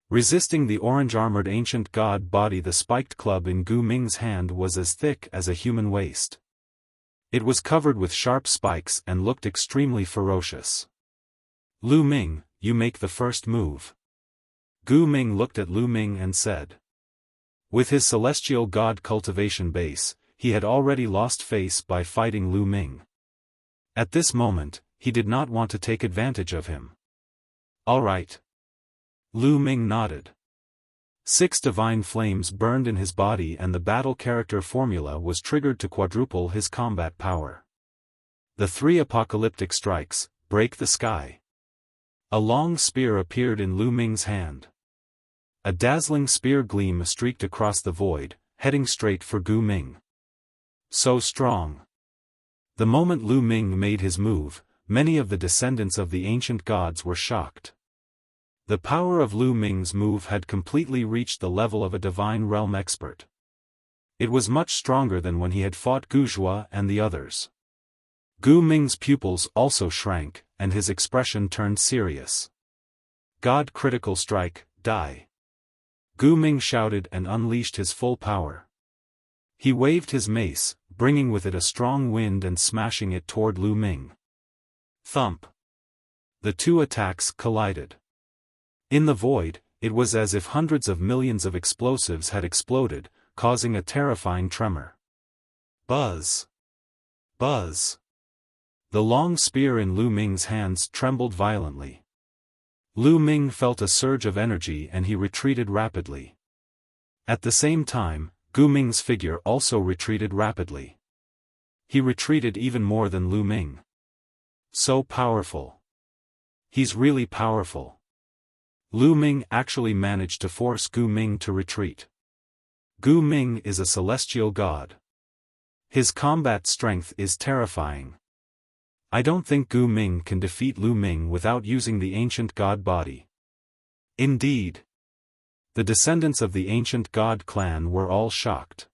Resisting the orange-armored ancient god body, the spiked club in Gu Ming's hand was as thick as a human waist. It was covered with sharp spikes and looked extremely ferocious. "Lu Ming, you make the first move." Gu Ming looked at Lu Ming and said. With his celestial god cultivation base, he had already lost face by fighting Lu Ming. At this moment, he did not want to take advantage of him. "All right." Lu Ming nodded. 6 divine flames burned in his body and the battle character formula was triggered to quadruple his combat power. The 3 apocalyptic strikes, break the sky. A long spear appeared in Lu Ming's hand. A dazzling spear gleam streaked across the void, heading straight for Gu Ming. So strong. The moment Lu Ming made his move, many of the descendants of the ancient gods were shocked. The power of Lu Ming's move had completely reached the level of a divine realm expert. It was much stronger than when he had fought Guzhua and the others. Gu Ming's pupils also shrank, and his expression turned serious. "God critical strike, die." Gu Ming shouted and unleashed his full power. He waved his mace, bringing with it a strong wind and smashing it toward Lu Ming. Thump. The 2 attacks collided. In the void, it was as if hundreds of millions of explosives had exploded, causing a terrifying tremor. Buzz! Buzz! The long spear in Lu Ming's hands trembled violently. Lu Ming felt a surge of energy and he retreated rapidly. At the same time, Gu Ming's figure also retreated rapidly. He retreated even more than Lu Ming. So powerful. He's really powerful. Lu Ming actually managed to force Gu Ming to retreat. Gu Ming is a celestial god. His combat strength is terrifying. I don't think Gu Ming can defeat Lu Ming without using the ancient god body. Indeed. The descendants of the ancient god clan were all shocked.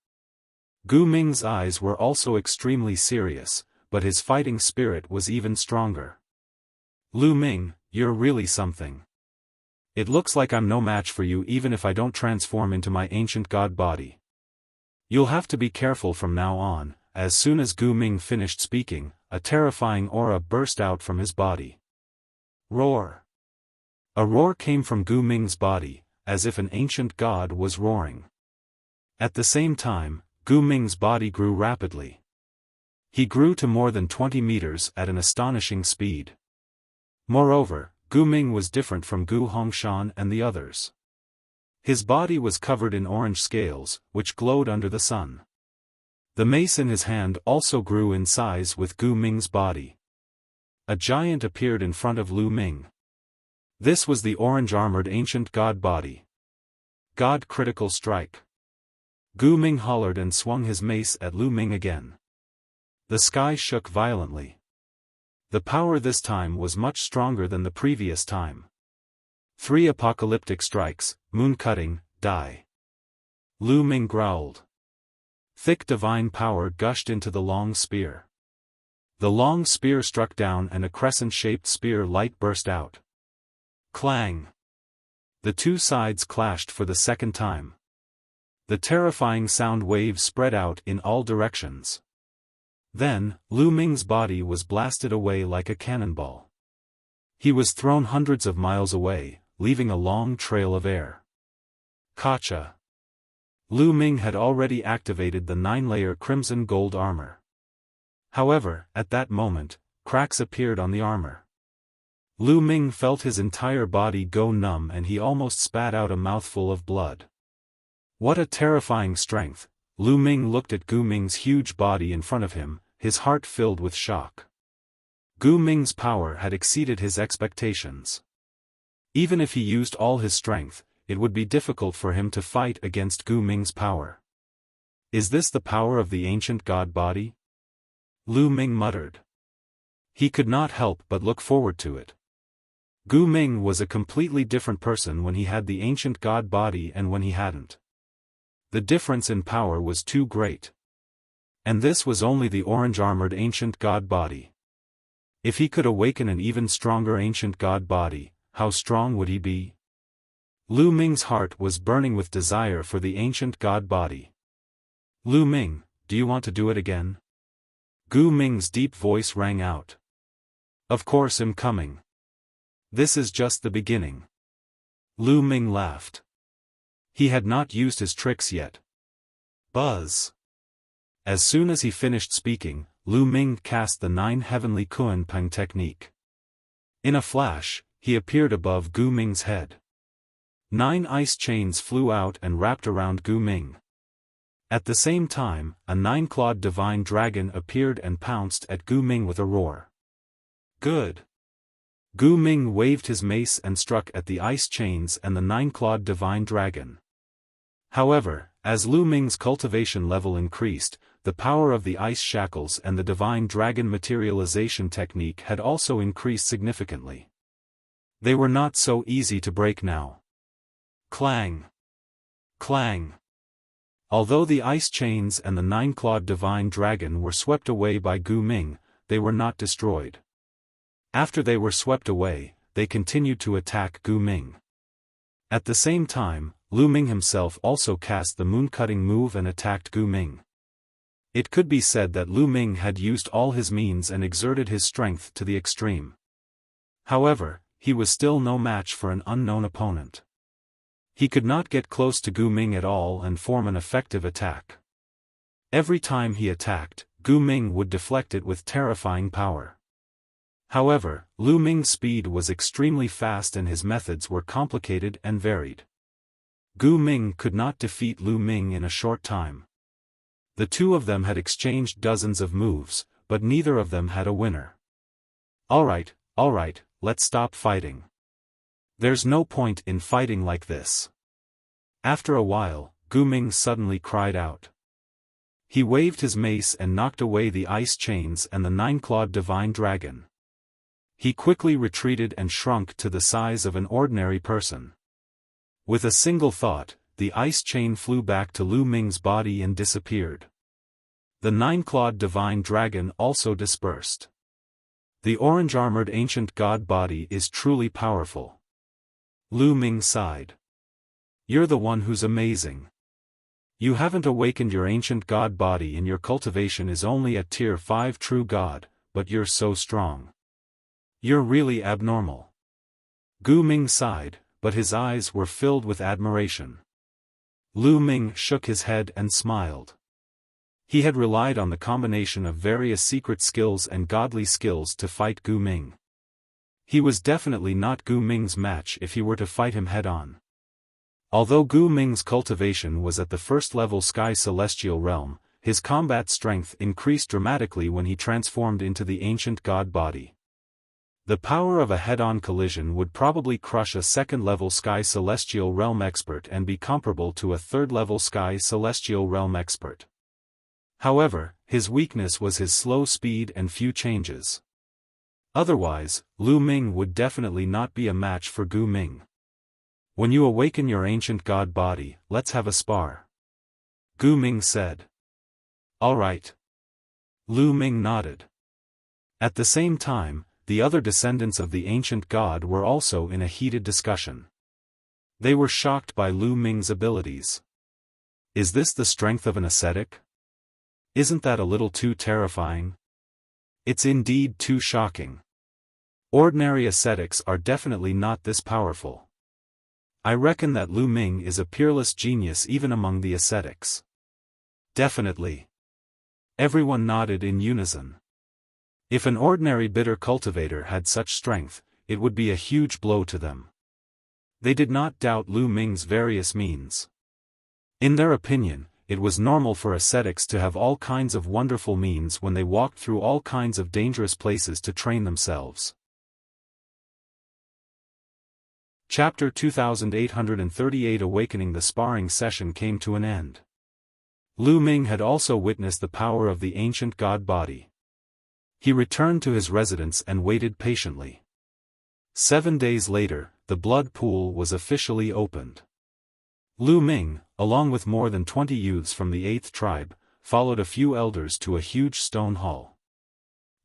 Gu Ming's eyes were also extremely serious, but his fighting spirit was even stronger. "Lu Ming, you're really something. It looks like I'm no match for you even if I don't transform into my ancient god body. You'll have to be careful from now on." As soon as Gu Ming finished speaking, a terrifying aura burst out from his body. Roar! A roar came from Gu Ming's body, as if an ancient god was roaring. At the same time, Gu Ming's body grew rapidly. He grew to more than 20 meters at an astonishing speed. Moreover, Gu Ming was different from Gu Hongshan and the others. His body was covered in orange scales, which glowed under the sun. The mace in his hand also grew in size with Gu Ming's body. A giant appeared in front of Lu Ming. This was the orange-armored ancient god body. God critical strike. Gu Ming hollered and swung his mace at Lu Ming again. The sky shook violently. The power this time was much stronger than the previous time. 3 apocalyptic strikes, moon-cutting, die. Lu Ming growled. Thick divine power gushed into the long spear. The long spear struck down and a crescent-shaped spear light burst out. Clang! The 2 sides clashed for the second time. The terrifying sound waves spread out in all directions. Then, Lu Ming's body was blasted away like a cannonball. He was thrown hundreds of miles away, leaving a long trail of air. Gotcha! Lu Ming had already activated the 9-layer crimson gold armor. However, at that moment, cracks appeared on the armor. Lu Ming felt his entire body go numb and he almost spat out a mouthful of blood. What a terrifying strength! Lu Ming looked at Gu Ming's huge body in front of him, his heart filled with shock. Gu Ming's power had exceeded his expectations. Even if he used all his strength, it would be difficult for him to fight against Gu Ming's power. Is this the power of the ancient god body? Lu Ming muttered. He could not help but look forward to it. Gu Ming was a completely different person when he had the ancient god body and when he hadn't. The difference in power was too great. And this was only the orange-armored ancient god body. If he could awaken an even stronger ancient god body, how strong would he be? Lu Ming's heart was burning with desire for the ancient god body. Lu Ming, do you want to do it again? Gu Ming's deep voice rang out. Of course I'm coming. This is just the beginning. Lu Ming laughed. He had not used his tricks yet. Buzz. As soon as he finished speaking, Lu Ming cast the 9 heavenly Kuan Peng technique. In a flash, he appeared above Gu Ming's head. 9 ice chains flew out and wrapped around Gu Ming. At the same time, a 9-clawed divine dragon appeared and pounced at Gu Ming with a roar. Good. Gu Ming waved his mace and struck at the ice chains and the 9-clawed divine dragon. However, as Lu Ming's cultivation level increased, the power of the ice shackles and the divine dragon materialization technique had also increased significantly. They were not so easy to break now. Clang! Clang! Although the ice chains and the 9-clawed divine dragon were swept away by Gu Ming, they were not destroyed. After they were swept away, they continued to attack Gu Ming. At the same time, Lu Ming himself also cast the moon-cutting move and attacked Gu Ming. It could be said that Lu Ming had used all his means and exerted his strength to the extreme. However, he was still no match for an unknown opponent. He could not get close to Gu Ming at all and form an effective attack. Every time he attacked, Gu Ming would deflect it with terrifying power. However, Lu Ming's speed was extremely fast and his methods were complicated and varied. Gu Ming could not defeat Lu Ming in a short time. The two of them had exchanged dozens of moves, but neither of them had a winner. Alright, let's stop fighting. There's no point in fighting like this. After a while, Gu Ming suddenly cried out. He waved his mace and knocked away the ice chains and the 9-clawed divine dragon. He quickly retreated and shrunk to the size of an ordinary person. With a single thought, the ice chain flew back to Lu Ming's body and disappeared. The 9-clawed divine dragon also dispersed. The orange-armored ancient god body is truly powerful. Lu Ming sighed. You're the one who's amazing. You haven't awakened your ancient god body and your cultivation is only at tier 5 true god, but you're so strong. You're really abnormal. Gu Ming sighed, but his eyes were filled with admiration. Lu Ming shook his head and smiled. He had relied on the combination of various secret skills and godly skills to fight Gu Ming. He was definitely not Gu Ming's match if he were to fight him head-on. Although Gu Ming's cultivation was at the first-level Sky Celestial Realm, his combat strength increased dramatically when he transformed into the ancient god body. The power of a head-on collision would probably crush a second-level Sky Celestial Realm expert and be comparable to a third-level Sky Celestial Realm expert. However, his weakness was his slow speed and few changes. Otherwise, Lu Ming would definitely not be a match for Gu Ming. When you awaken your ancient god body, let's have a spar. Gu Ming said. Alright. Lu Ming nodded. At the same time, the other descendants of the ancient god were also in a heated discussion. They were shocked by Lu Ming's abilities. Is this the strength of an ascetic? Isn't that a little too terrifying? It's indeed too shocking. Ordinary ascetics are definitely not this powerful. I reckon that Lu Ming is a peerless genius even among the ascetics. Definitely. Everyone nodded in unison. If an ordinary bitter cultivator had such strength, it would be a huge blow to them. They did not doubt Lu Ming's various means. In their opinion, it was normal for ascetics to have all kinds of wonderful means when they walked through all kinds of dangerous places to train themselves. Chapter 2838 Awakening. The sparring session came to an end. Lu Ming had also witnessed the power of the ancient god body. He returned to his residence and waited patiently. 7 days later, the blood pool was officially opened. Lu Ming, along with more than 20 youths from the 8th tribe, followed a few elders to a huge stone hall.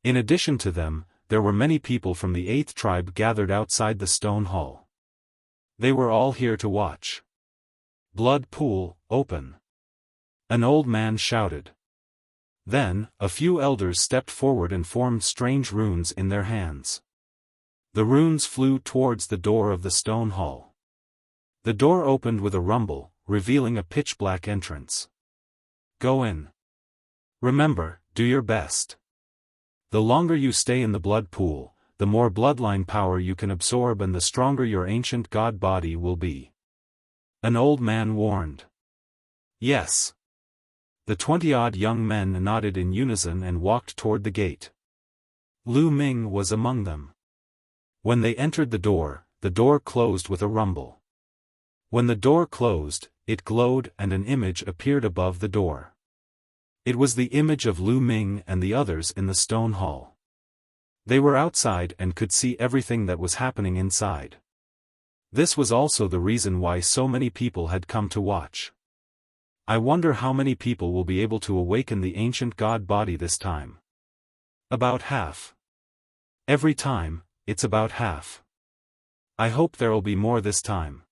In addition to them, there were many people from the 8th tribe gathered outside the stone hall. They were all here to watch. Blood pool, open. An old man shouted. Then, a few elders stepped forward and formed strange runes in their hands. The runes flew towards the door of the stone hall. The door opened with a rumble, revealing a pitch-black entrance. Go in. Remember, do your best. The longer you stay in the blood pool, the more bloodline power you can absorb and the stronger your ancient god body will be. An old man warned. Yes. The 20-odd young men nodded in unison and walked toward the gate. Lu Ming was among them. When they entered the door closed with a rumble. When the door closed, it glowed and an image appeared above the door. It was the image of Lu Ming and the others in the stone hall. They were outside and could see everything that was happening inside. This was also the reason why so many people had come to watch. I wonder how many people will be able to awaken the ancient god body this time. About half. Every time, it's about half. I hope there'll be more this time.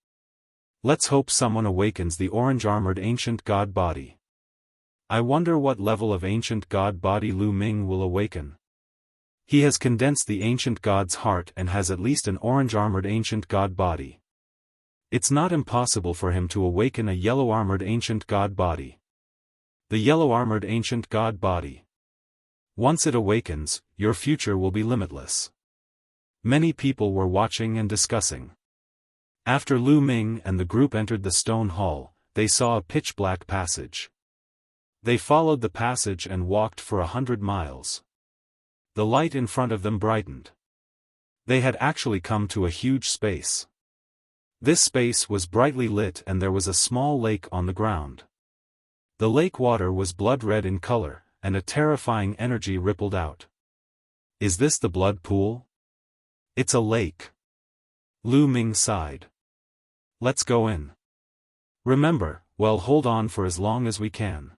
Let's hope someone awakens the orange-armored ancient god body. I wonder what level of ancient god body Lu Ming will awaken. He has condensed the ancient god's heart and has at least an orange-armored ancient god body. It's not impossible for him to awaken a yellow-armored ancient god body. The yellow-armored ancient god body. Once it awakens, your future will be limitless. Many people were watching and discussing. After Lu Ming and the group entered the stone hall, they saw a pitch-black passage. They followed the passage and walked for 100 miles. The light in front of them brightened. They had actually come to a huge space. This space was brightly lit and there was a small lake on the ground. The lake water was blood-red in color, and a terrifying energy rippled out. Is this the blood pool? It's a lake. Lu Ming sighed. Let's go in. Remember, well, hold on for as long as we can.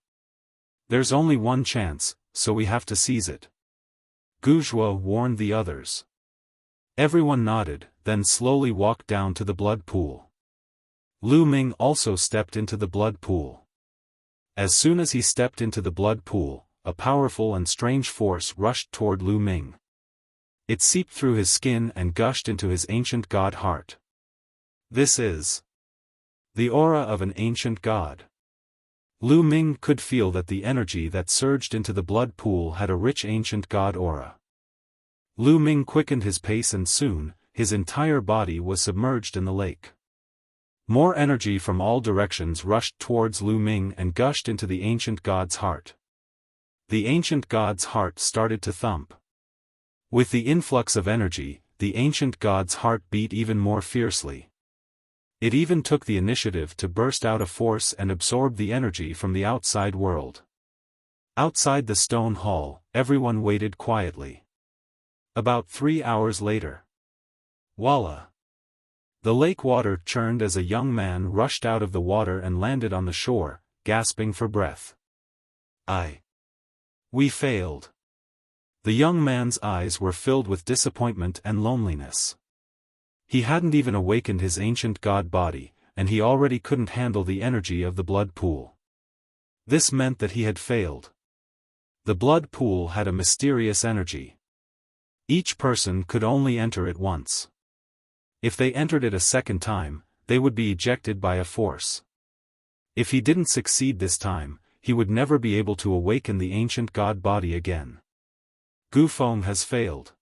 There's only one chance, so we have to seize it. Guzhua warned the others. Everyone nodded, then slowly walked down to the blood pool. Lu Ming also stepped into the blood pool. As soon as he stepped into the blood pool, a powerful and strange force rushed toward Lu Ming. It seeped through his skin and gushed into his ancient god heart. This is the aura of an ancient god. Lu Ming could feel that the energy that surged into the blood pool had a rich ancient god aura. Lu Ming quickened his pace and soon, his entire body was submerged in the lake. More energy from all directions rushed towards Lu Ming and gushed into the ancient god's heart. The ancient god's heart started to thump. With the influx of energy, the ancient god's heart beat even more fiercely. It even took the initiative to burst out a force and absorb the energy from the outside world. Outside the stone hall, everyone waited quietly. About 3 hours later. Voila! The lake water churned as a young man rushed out of the water and landed on the shore, gasping for breath. We failed. The young man's eyes were filled with disappointment and loneliness. He hadn't even awakened his ancient god body, and he already couldn't handle the energy of the blood pool. This meant that he had failed. The blood pool had a mysterious energy. Each person could only enter it once. If they entered it a second time, they would be ejected by a force. If he didn't succeed this time, he would never be able to awaken the ancient god body again. Gufeng has failed.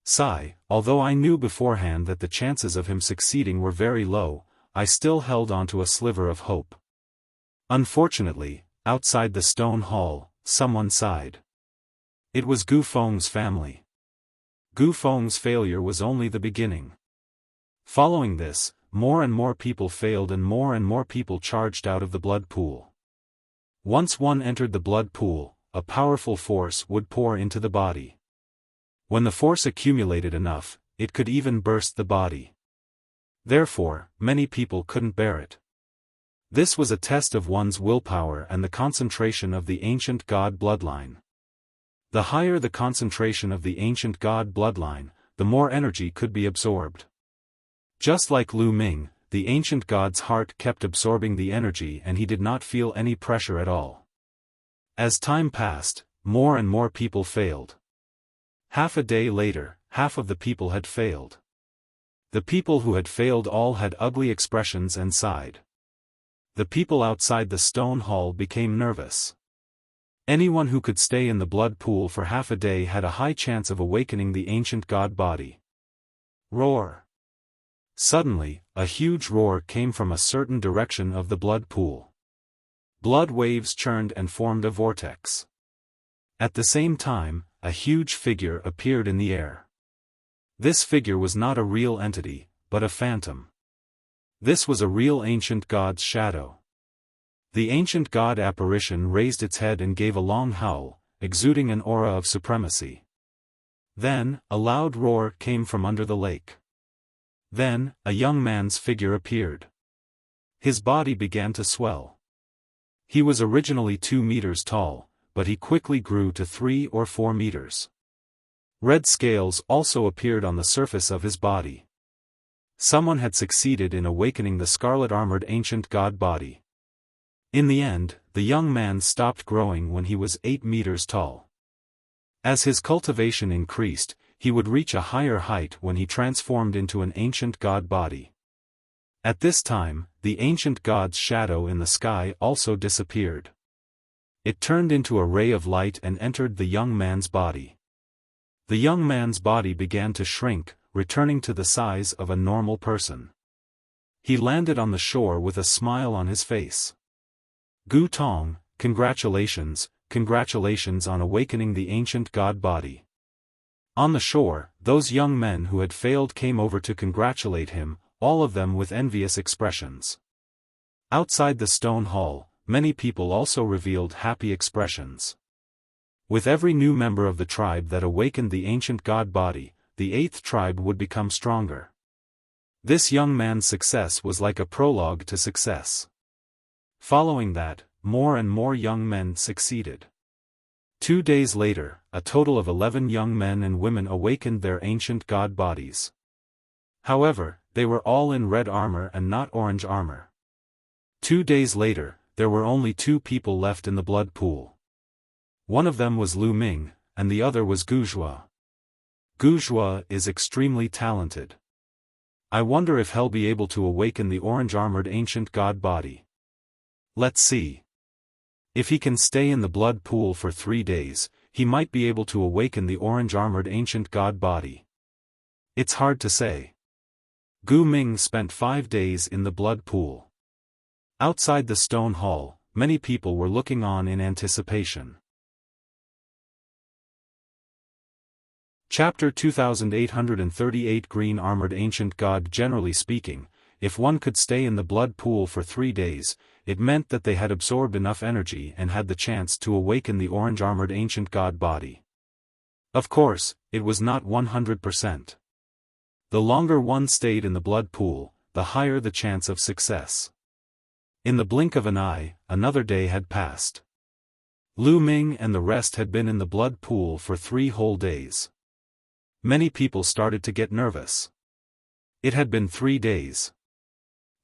Sigh, although I knew beforehand that the chances of him succeeding were very low, I still held on to a sliver of hope. Unfortunately, outside the stone hall, someone sighed. It was Gufeng's family. Gufeng's failure was only the beginning. Following this, more and more people failed and more people charged out of the blood pool. Once one entered the blood pool, a powerful force would pour into the body. When the force accumulated enough, it could even burst the body. Therefore, many people couldn't bear it. This was a test of one's willpower and the concentration of the ancient god bloodline. The higher the concentration of the ancient god bloodline, the more energy could be absorbed. Just like Lu Ming, the ancient god's heart kept absorbing the energy and he did not feel any pressure at all. As time passed, more and more people failed. Half a day later, half of the people had failed. The people who had failed all had ugly expressions and sighed. The people outside the stone hall became nervous. Anyone who could stay in the blood pool for half a day had a high chance of awakening the ancient god body. Roar! Suddenly, a huge roar came from a certain direction of the blood pool. Blood waves churned and formed a vortex. At the same time, a huge figure appeared in the air. This figure was not a real entity, but a phantom. This was a real ancient god's shadow. The ancient god apparition raised its head and gave a long howl, exuding an aura of supremacy. Then, a loud roar came from under the lake. Then, a young man's figure appeared. His body began to swell. He was originally 2 meters tall, but he quickly grew to 3 or 4 meters. Red scales also appeared on the surface of his body. Someone had succeeded in awakening the scarlet-armored ancient god body. In the end, the young man stopped growing when he was 8 meters tall. As his cultivation increased, he would reach a higher height when he transformed into an ancient god body. At this time, the ancient god's shadow in the sky also disappeared. It turned into a ray of light and entered the young man's body. The young man's body began to shrink, returning to the size of a normal person. He landed on the shore with a smile on his face. Gu Tong, congratulations, congratulations on awakening the ancient god body. On the shore, those young men who had failed came over to congratulate him, all of them with envious expressions. Outside the stone hall, many people also revealed happy expressions. With every new member of the tribe that awakened the ancient god body, the 8th tribe would become stronger. This young man's success was like a prologue to success. Following that, more and more young men succeeded. 2 days later, a total of 11 young men and women awakened their ancient god bodies. However, they were all in red armor and not orange armor. 2 days later, there were only 2 people left in the blood pool. One of them was Lu Ming, and the other was Guzhua. Guzhua is extremely talented. I wonder if he'll be able to awaken the orange-armored ancient god body. Let's see. If he can stay in the blood pool for 3 days, he might be able to awaken the orange-armored ancient god body. It's hard to say. Gu Ming spent 5 days in the blood pool. Outside the stone hall, many people were looking on in anticipation. Chapter 2838 Green-Armored Ancient God. Generally speaking, if one could stay in the blood pool for 3 days, it meant that they had absorbed enough energy and had the chance to awaken the orange-armored ancient god body. Of course, it was not 100%. The longer one stayed in the blood pool, the higher the chance of success. In the blink of an eye, another day had passed. Lu Ming and the rest had been in the blood pool for 3 whole days. Many people started to get nervous. It had been 3 days.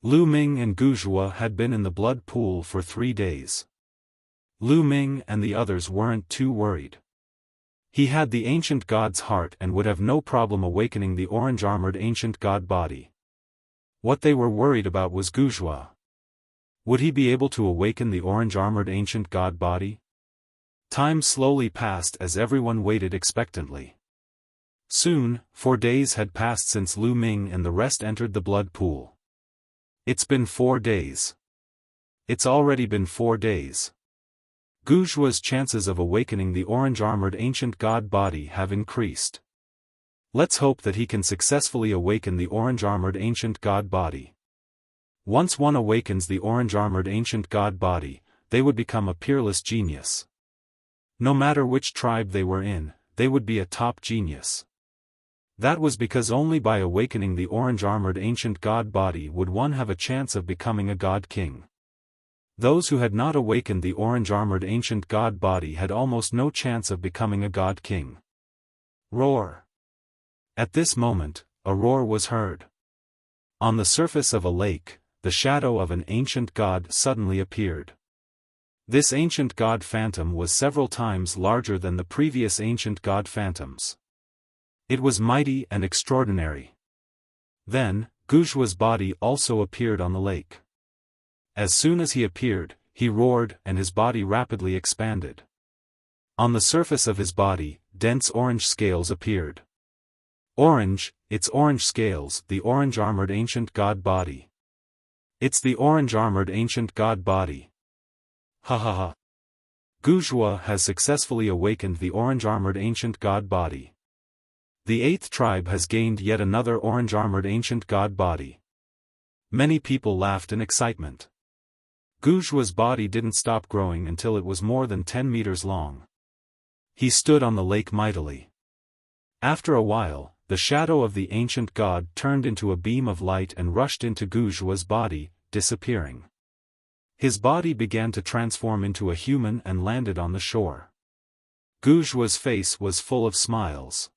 Lu Ming and Guzhua had been in the blood pool for 3 days. Lu Ming and the others weren't too worried. He had the ancient god's heart and would have no problem awakening the orange-armored ancient god body. What they were worried about was Guzhua. Would he be able to awaken the orange-armored ancient god body? Time slowly passed as everyone waited expectantly. Soon, 4 days had passed since Lu Ming and the rest entered the blood pool. It's been 4 days. It's already been 4 days. Guzhua's chances of awakening the orange-armored ancient god body have increased. Let's hope that he can successfully awaken the orange-armored ancient god body. Once one awakens the orange-armored ancient god body, they would become a peerless genius. No matter which tribe they were in, they would be a top genius. That was because only by awakening the orange-armored ancient god body would one have a chance of becoming a god king. Those who had not awakened the orange-armored ancient god body had almost no chance of becoming a god king. Roar! At this moment, a roar was heard. On the surface of a lake, the shadow of an ancient god suddenly appeared. This ancient god phantom was several times larger than the previous ancient god phantoms. It was mighty and extraordinary. Then, Wuxia's body also appeared on the lake. As soon as he appeared, he roared and his body rapidly expanded. On the surface of his body, dense orange scales appeared. Orange, it's orange scales, the orange armored ancient god body. It's the orange armored ancient god body. Ha ha ha. Wuxia has successfully awakened the orange armored ancient god body. The 8th tribe has gained yet another orange armored ancient god body. Many people laughed in excitement. Wuxia's body didn't stop growing until it was more than 10 meters long. He stood on the lake mightily. After a while, the shadow of the ancient god turned into a beam of light and rushed into Wuxia's body, disappearing. His body began to transform into a human and landed on the shore. Wuxia's face was full of smiles.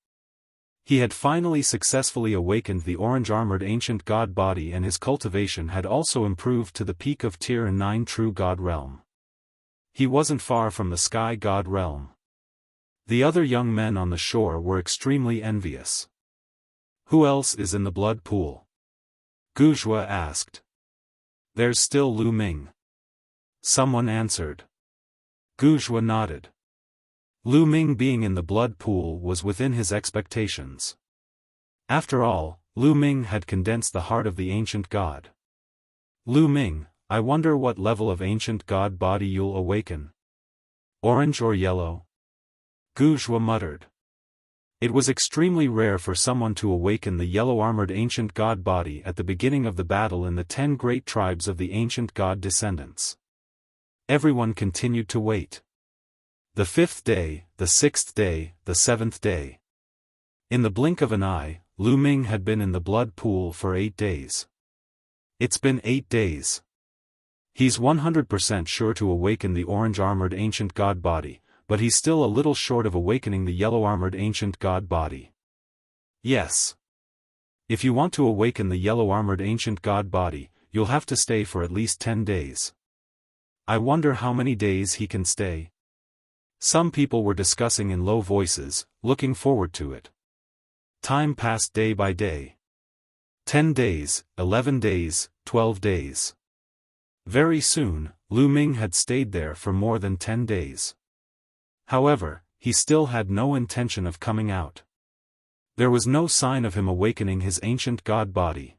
He had finally successfully awakened the orange-armored ancient god body, and his cultivation had also improved to the peak of Tier 9 True God Realm. He wasn't far from the Sky God Realm. The other young men on the shore were extremely envious. "Who else is in the blood pool?" Wuxia asked. "There's still Lu Ming," someone answered. Wuxia nodded. Lu Ming being in the blood pool was within his expectations. After all, Lu Ming had condensed the heart of the ancient god. "Lu Ming, I wonder what level of ancient god body you'll awaken. Orange or yellow?" Wuxia muttered. It was extremely rare for someone to awaken the yellow-armored ancient god body at the beginning of the battle in the 10 great tribes of the ancient god descendants. Everyone continued to wait. The 5th day, the 6th day, the 7th day. In the blink of an eye, Lu Ming had been in the blood pool for 8 days. It's been 8 days. He's 100% sure to awaken the orange-armored ancient god body, but he's still a little short of awakening the yellow-armored ancient god body. Yes. If you want to awaken the yellow-armored ancient god body, you'll have to stay for at least 10 days. I wonder how many days he can stay. Some people were discussing in low voices, looking forward to it. Time passed day by day. 10 days, 11 days, 12 days. Very soon, Lu Ming had stayed there for more than 10 days. However, he still had no intention of coming out. There was no sign of him awakening his ancient god body.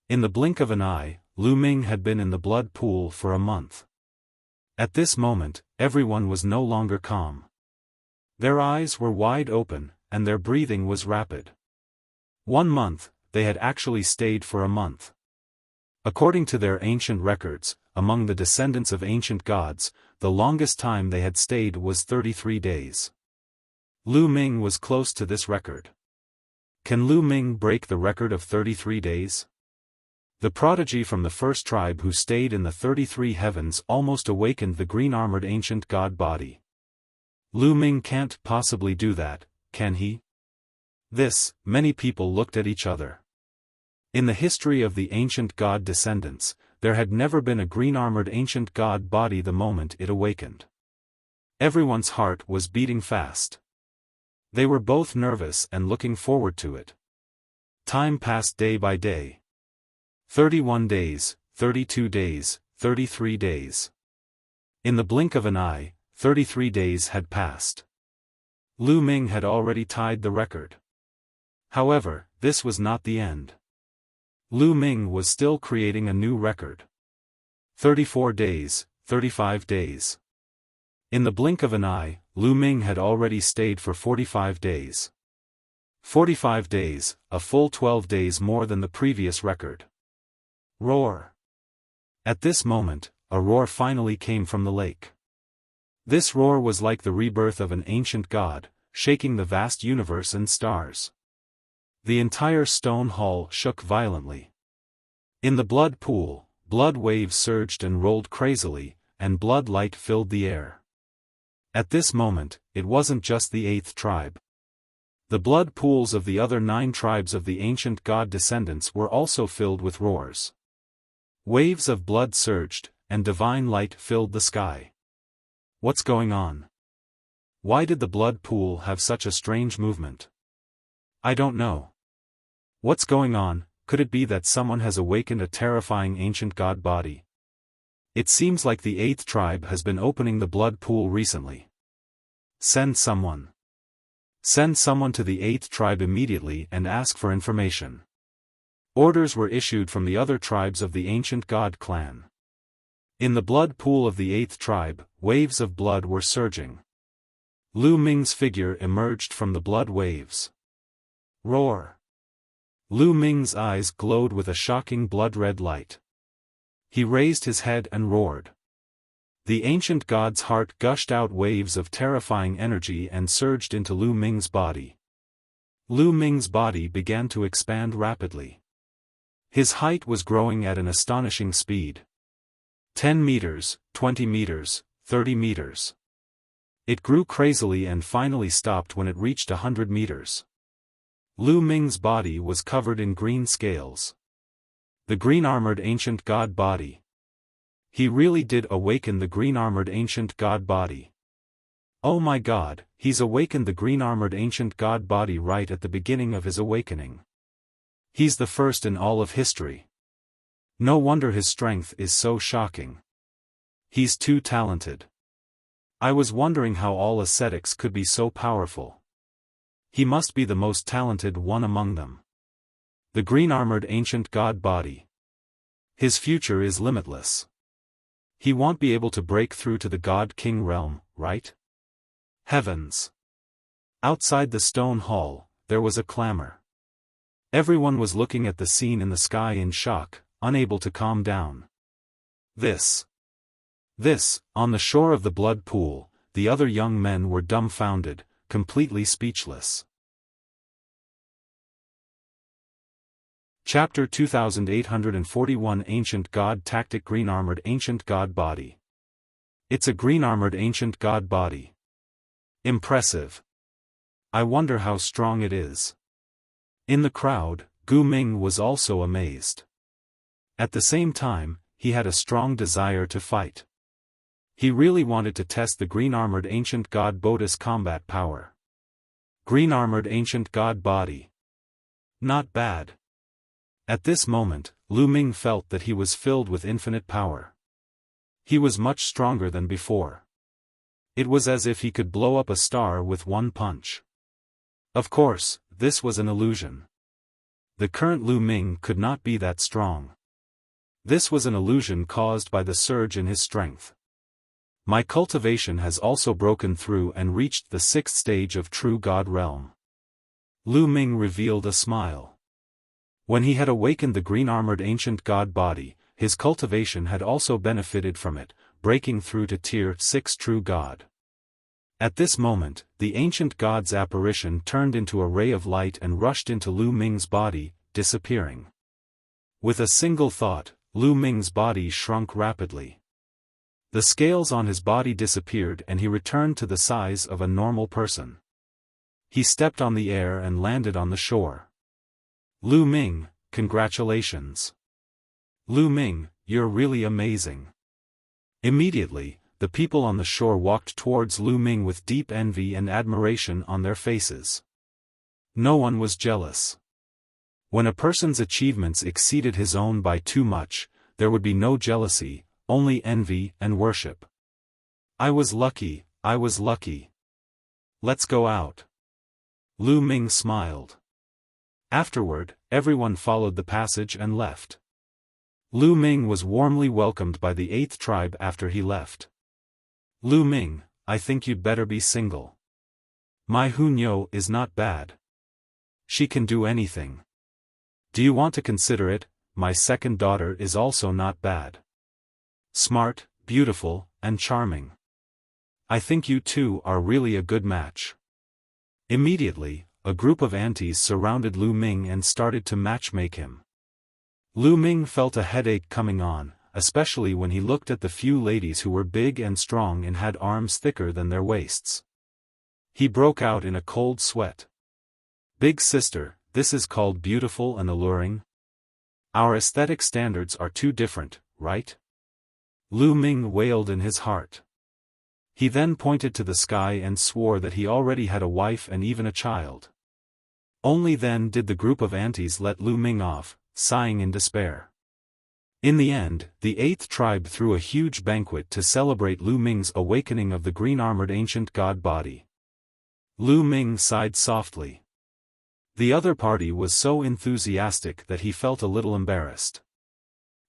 In the blink of an eye, Lu Ming had been in the blood pool for a month. At this moment, everyone was no longer calm. Their eyes were wide open, and their breathing was rapid. 1 month, they had actually stayed for a month. According to their ancient records, among the descendants of ancient gods, the longest time they had stayed was 33 days. Lu Ming was close to this record. Can Lu Ming break the record of 33 days? The prodigy from the first tribe who stayed in the 33 heavens almost awakened the green-armored ancient god body. Lu Ming can't possibly do that, can he? Many people looked at each other. In the history of the ancient god descendants, there had never been a green-armored ancient god body the moment it awakened. Everyone's heart was beating fast. They were both nervous and looking forward to it. Time passed day by day. 31 days, 32 days, 33 days. In the blink of an eye, 33 days had passed. Lu Ming had already tied the record. However, this was not the end. Lu Ming was still creating a new record. 34 days, 35 days. In the blink of an eye, Lu Ming had already stayed for 45 days. 45 days, a full 12 days more than the previous record. Roar. At this moment, a roar finally came from the lake. This roar was like the rebirth of an ancient god, shaking the vast universe and stars. The entire stone hall shook violently. In the blood pool, blood waves surged and rolled crazily, and blood light filled the air. At this moment, it wasn't just the 8th tribe. The blood pools of the other 9 tribes of the ancient god descendants were also filled with roars. Waves of blood surged, and divine light filled the sky. What's going on? Why did the blood pool have such a strange movement? I don't know. What's going on? Could it be that someone has awakened a terrifying ancient god body? It seems like the 8th tribe has been opening the blood pool recently. Send someone. Send someone to the 8th tribe immediately and ask for information. Orders were issued from the other tribes of the ancient god clan. In the blood pool of the 8th tribe, waves of blood were surging. Lu Ming's figure emerged from the blood waves. Roar! Lu Ming's eyes glowed with a shocking blood-red light. He raised his head and roared. The ancient god's heart gushed out waves of terrifying energy and surged into Lu Ming's body. Lu Ming's body began to expand rapidly. His height was growing at an astonishing speed. 10 meters, 20 meters, 30 meters. It grew crazily and finally stopped when it reached 100 meters. Lu Ming's body was covered in green scales. The green-armored ancient god body. He really did awaken the green-armored ancient god body. Oh my god, he's awakened the green-armored ancient god body right at the beginning of his awakening. He's the first in all of history. No wonder his strength is so shocking. He's too talented. I was wondering how all ascetics could be so powerful. He must be the most talented one among them. The green-armored ancient god body. His future is limitless. He won't be able to break through to the god-king realm, right? Heavens! Outside the stone hall, there was a clamor. Everyone was looking at the scene in the sky in shock, unable to calm down. This, on the shore of the blood pool, the other young men were dumbfounded, completely speechless. Chapter 2841 Ancient God Tactic Green-Armored Ancient God Body. It's a green-armored ancient god body. Impressive. I wonder how strong it is. In the crowd, Gu Ming was also amazed. At the same time, he had a strong desire to fight. He really wanted to test the green-armored ancient god Boda's combat power. Green-armored ancient god body. Not bad. At this moment, Lu Ming felt that he was filled with infinite power. He was much stronger than before. It was as if he could blow up a star with one punch. Of course, this was an illusion. The current Lu Ming could not be that strong. This was an illusion caused by the surge in his strength. My cultivation has also broken through and reached the 6th stage of true God realm. Lu Ming revealed a smile. When he had awakened the green-armored ancient god body, his cultivation had also benefited from it, breaking through to Tier 6 true God. At this moment, the ancient god's apparition turned into a ray of light and rushed into Lu Ming's body, disappearing. With a single thought, Lu Ming's body shrunk rapidly. The scales on his body disappeared and he returned to the size of a normal person. He stepped on the air and landed on the shore. Lu Ming, congratulations. Lu Ming, you're really amazing. Immediately, the people on the shore walked towards Lu Ming with deep envy and admiration on their faces. No one was jealous. When a person's achievements exceeded his own by too much, there would be no jealousy, only envy and worship. I was lucky, I was lucky. Let's go out. Lu Ming smiled. Afterward, everyone followed the passage and left. Lu Ming was warmly welcomed by the 8th tribe after he left. Lu Ming, I think you'd better be single. My Hunyo is not bad. She can do anything. Do you want to consider it? My second daughter is also not bad. Smart, beautiful, and charming. I think you two are really a good match. Immediately, a group of aunties surrounded Lu Ming and started to matchmake him. Lu Ming felt a headache coming on, especially when he looked at the few ladies who were big and strong and had arms thicker than their waists. He broke out in a cold sweat. Big sister, this is called beautiful and alluring? Our aesthetic standards are too different, right? Lu Ming wailed in his heart. He then pointed to the sky and swore that he already had a wife and even a child. Only then did the group of aunties let Lu Ming off, sighing in despair. In the end, the 8th tribe threw a huge banquet to celebrate Lu Ming's awakening of the green-armored ancient god body. Lu Ming sighed softly. The other party was so enthusiastic that he felt a little embarrassed.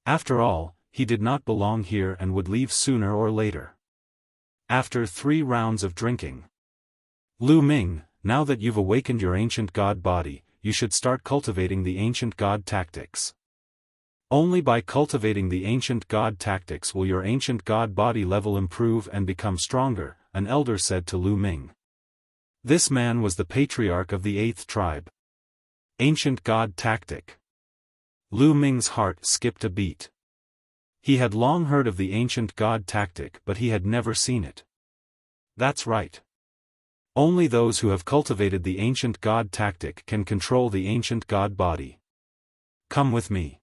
After all, he did not belong here and would leave sooner or later. After 3 rounds of drinking. Lu Ming, now that you've awakened your ancient god body, you should start cultivating the ancient god tactics. Only by cultivating the ancient god tactics will your ancient god body level improve and become stronger, an elder said to Lu Ming. This man was the patriarch of the 8th tribe. Ancient god tactic. Lu Ming's heart skipped a beat. He had long heard of the ancient god tactic but he had never seen it. That's right. Only those who have cultivated the ancient god tactic can control the ancient god body. Come with me.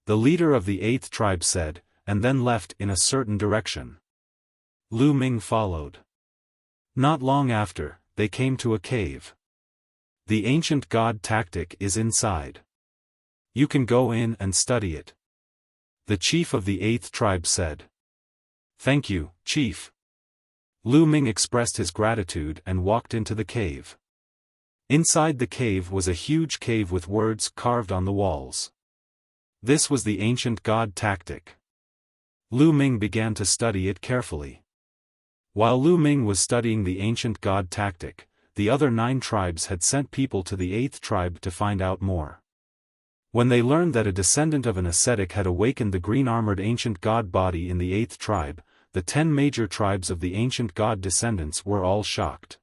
The leader of the 8th tribe said, and then left in a certain direction. Lu Ming followed. Not long after, they came to a cave. The ancient god tactic is inside. You can go in and study it. The chief of the 8th tribe said. Thank you, chief. Lu Ming expressed his gratitude and walked into the cave. Inside the cave was a huge cave with words carved on the walls. This was the ancient god tactic. Lu Ming began to study it carefully. While Lu Ming was studying the ancient god tactic, the other 9 tribes had sent people to the 8th tribe to find out more. When they learned that a descendant of an ascetic had awakened the green-armored ancient god body in the 8th tribe, the 10 major tribes of the ancient god descendants were all shocked.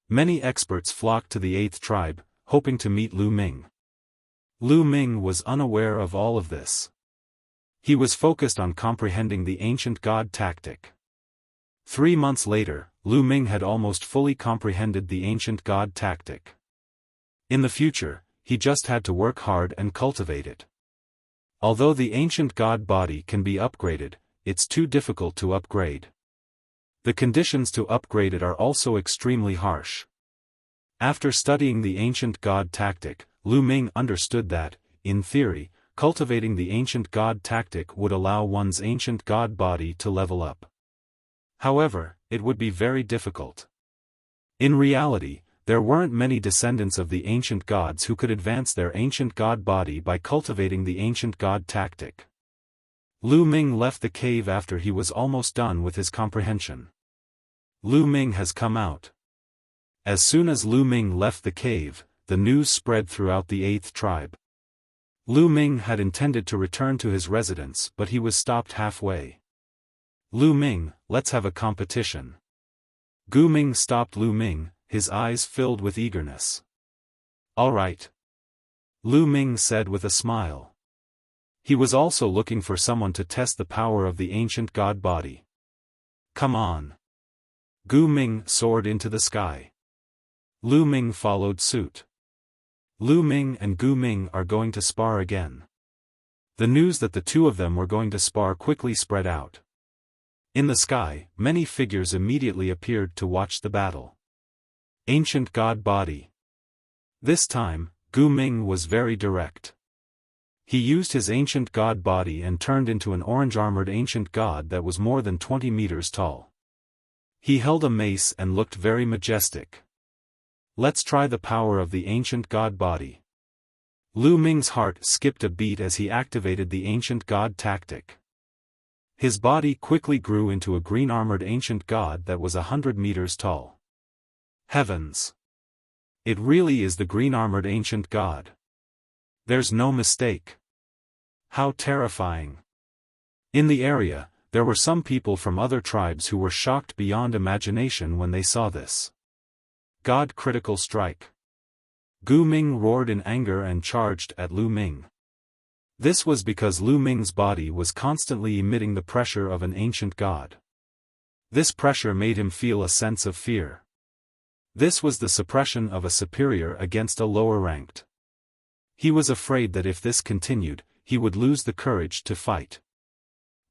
Many experts flocked to the 8th tribe, hoping to meet Lu Ming. Lu Ming was unaware of all of this. He was focused on comprehending the ancient god tactic. 3 months later, Lu Ming had almost fully comprehended the ancient god tactic. In the future, he just had to work hard and cultivate it. Although the ancient god body can be upgraded, it's too difficult to upgrade. The conditions to upgrade it are also extremely harsh. After studying the ancient god tactic, Lu Ming understood that, in theory, cultivating the ancient god tactic would allow one's ancient god body to level up. However, it would be very difficult. In reality, there weren't many descendants of the ancient gods who could advance their ancient god body by cultivating the ancient god tactic. Lu Ming left the cave after he was almost done with his comprehension. Lu Ming has come out. As soon as Lu Ming left the cave, the news spread throughout the 8th tribe. Lu Ming had intended to return to his residence but he was stopped halfway. Lu Ming, let's have a competition. Gu Ming stopped Lu Ming, his eyes filled with eagerness. All right. Lu Ming said with a smile. He was also looking for someone to test the power of the ancient god body. Come on. Gu Ming soared into the sky. Lu Ming followed suit. Lu Ming and Gu Ming are going to spar again. The news that the 2 of them were going to spar quickly spread out. In the sky, many figures immediately appeared to watch the battle. Ancient god body. This time, Gu Ming was very direct. He used his ancient god body and turned into an orange-armored ancient god that was more than 20 meters tall. He held a mace and looked very majestic. Let's try the power of the ancient god body. Lu Ming's heart skipped a beat as he activated the ancient god tactic. His body quickly grew into a green-armored ancient god that was 100 meters tall. Heavens! It really is the green-armored ancient god. There's no mistake. How terrifying. In the area, there were some people from other tribes who were shocked beyond imagination when they saw this. God critical strike. Gu Ming roared in anger and charged at Lu Ming. This was because Lu Ming's body was constantly emitting the pressure of an ancient god. This pressure made him feel a sense of fear. This was the suppression of a superior against a lower ranked. He was afraid that if this continued, he would lose the courage to fight.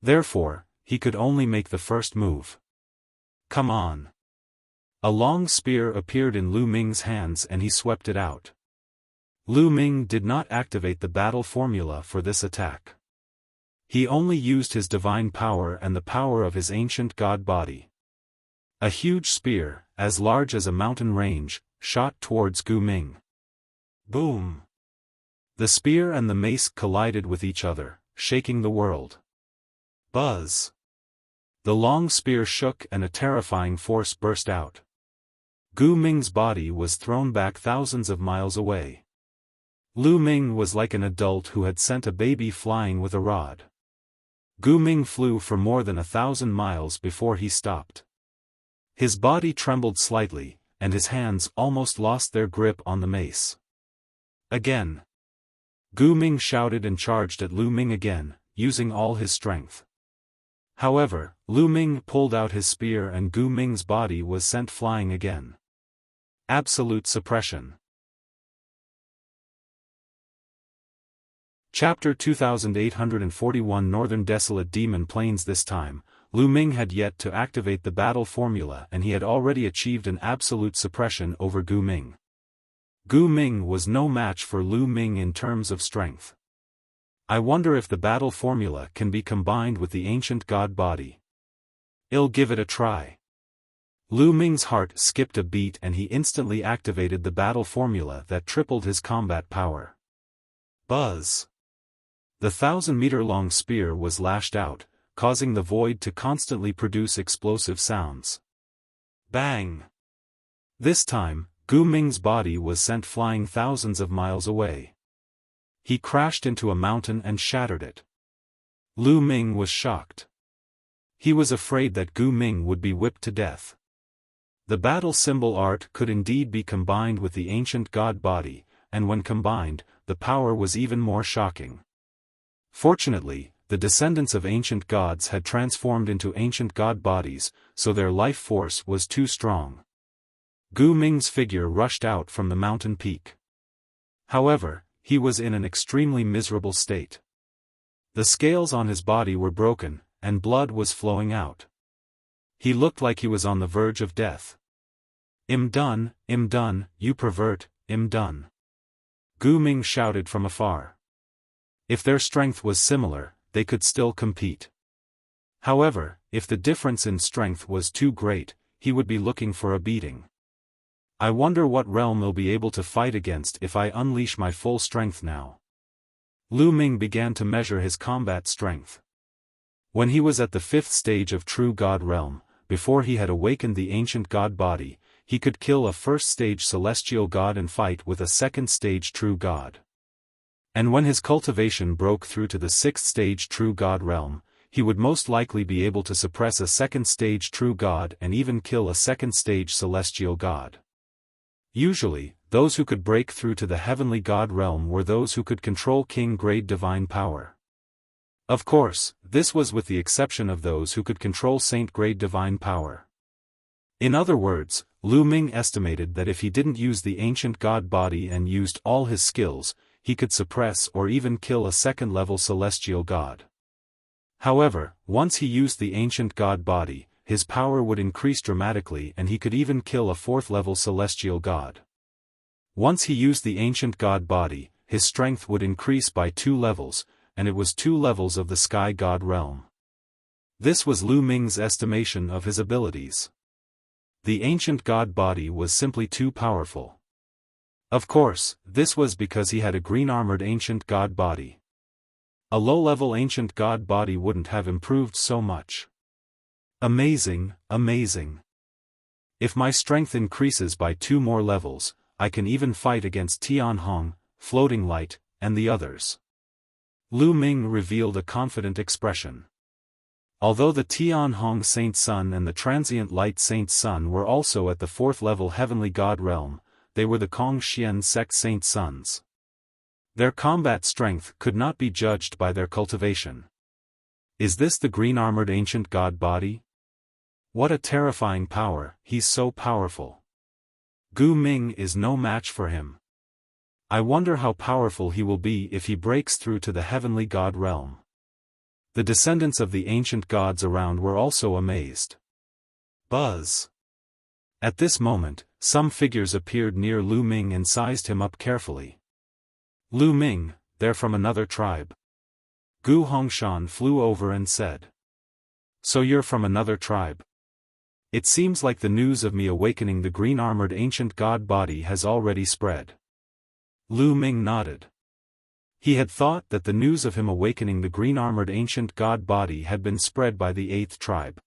Therefore, he could only make the first move. Come on. A long spear appeared in Lu Ming's hands and he swept it out. Lu Ming did not activate the battle formula for this attack. He only used his divine power and the power of his ancient god body. A huge spear, as large as a mountain range, shot towards Gu Ming. Boom! The spear and the mace collided with each other, shaking the world. Buzz! The long spear shook and a terrifying force burst out. Gu Ming's body was thrown back thousands of miles away. Lu Ming was like an adult who had sent a baby flying with a rod. Gu Ming flew for more than 1,000 miles before he stopped. His body trembled slightly, and his hands almost lost their grip on the mace. Again. Gu Ming shouted and charged at Lu Ming again, using all his strength. However, Lu Ming pulled out his spear and Gu Ming's body was sent flying again. Absolute suppression. Chapter 2841 Northern Desolate Demon Plains. This time, Lu Ming had yet to activate the battle formula and he had already achieved an absolute suppression over Gu Ming. Gu Ming was no match for Lu Ming in terms of strength. I wonder if the battle formula can be combined with the ancient god body. I'll give it a try. Lu Ming's heart skipped a beat and he instantly activated the battle formula that tripled his combat power. Buzz! The 1,000-meter-long spear was lashed out, causing the void to constantly produce explosive sounds. Bang! This time, Gu Ming's body was sent flying thousands of miles away. He crashed into a mountain and shattered it. Lu Ming was shocked. He was afraid that Gu Ming would be whipped to death. The battle symbol art could indeed be combined with the ancient god body, and when combined, the power was even more shocking. Fortunately, the descendants of ancient gods had transformed into ancient god bodies, so their life force was too strong. Gu Ming's figure rushed out from the mountain peak. However, he was in an extremely miserable state. The scales on his body were broken, and blood was flowing out. He looked like he was on the verge of death. "I'm done, you pervert, I'm done." Gu Ming shouted from afar. If their strength was similar, they could still compete. However, if the difference in strength was too great, he would be looking for a beating. I wonder what realm he'll be able to fight against if I unleash my full strength now. Lu Ming began to measure his combat strength. When he was at the 5th stage of True God realm, before he had awakened the ancient god body, he could kill a 1st stage celestial god and fight with a 2nd stage true god. And when his cultivation broke through to the 6th stage True God realm, he would most likely be able to suppress a 2nd stage true god and even kill a 2nd stage celestial god. Usually, those who could break through to the heavenly god realm were those who could control king-grade divine power. Of course, this was with the exception of those who could control saint-grade divine power. In other words, Lu Ming estimated that if he didn't use the ancient god body and used all his skills, he could suppress or even kill a 2nd-level celestial god. However, once he used the ancient god body, his power would increase dramatically and he could even kill a 4th-level celestial god. Once he used the ancient god body, his strength would increase by 2 levels, and it was 2 levels of the sky god realm. This was Lu Ming's estimation of his abilities. The ancient god body was simply too powerful. Of course, this was because he had a green-armored ancient god body. A low-level ancient god body wouldn't have improved so much. Amazing, amazing. If my strength increases by 2 more levels, I can even fight against Tianhong, Floating Light, and the others. Lu Ming revealed a confident expression. Although the Tianhong Saint Sun and the Transient Light Saint Sun were also at the 4th-level heavenly god realm, they were the Kongxian sect Saint Suns. Their combat strength could not be judged by their cultivation. Is this the green-armored ancient god body? What a terrifying power, he's so powerful. Gu Ming is no match for him. I wonder how powerful he will be if he breaks through to the heavenly god realm. The descendants of the ancient gods around were also amazed. Buzz. At this moment, some figures appeared near Lu Ming and sized him up carefully. Lu Ming, they're from another tribe. Gu Hongshan flew over and said. So you're from another tribe? It seems like the news of me awakening the green-armored ancient god body has already spread. Lu Ming nodded. He had thought that the news of him awakening the green-armored ancient god body had been spread by the 8th tribe.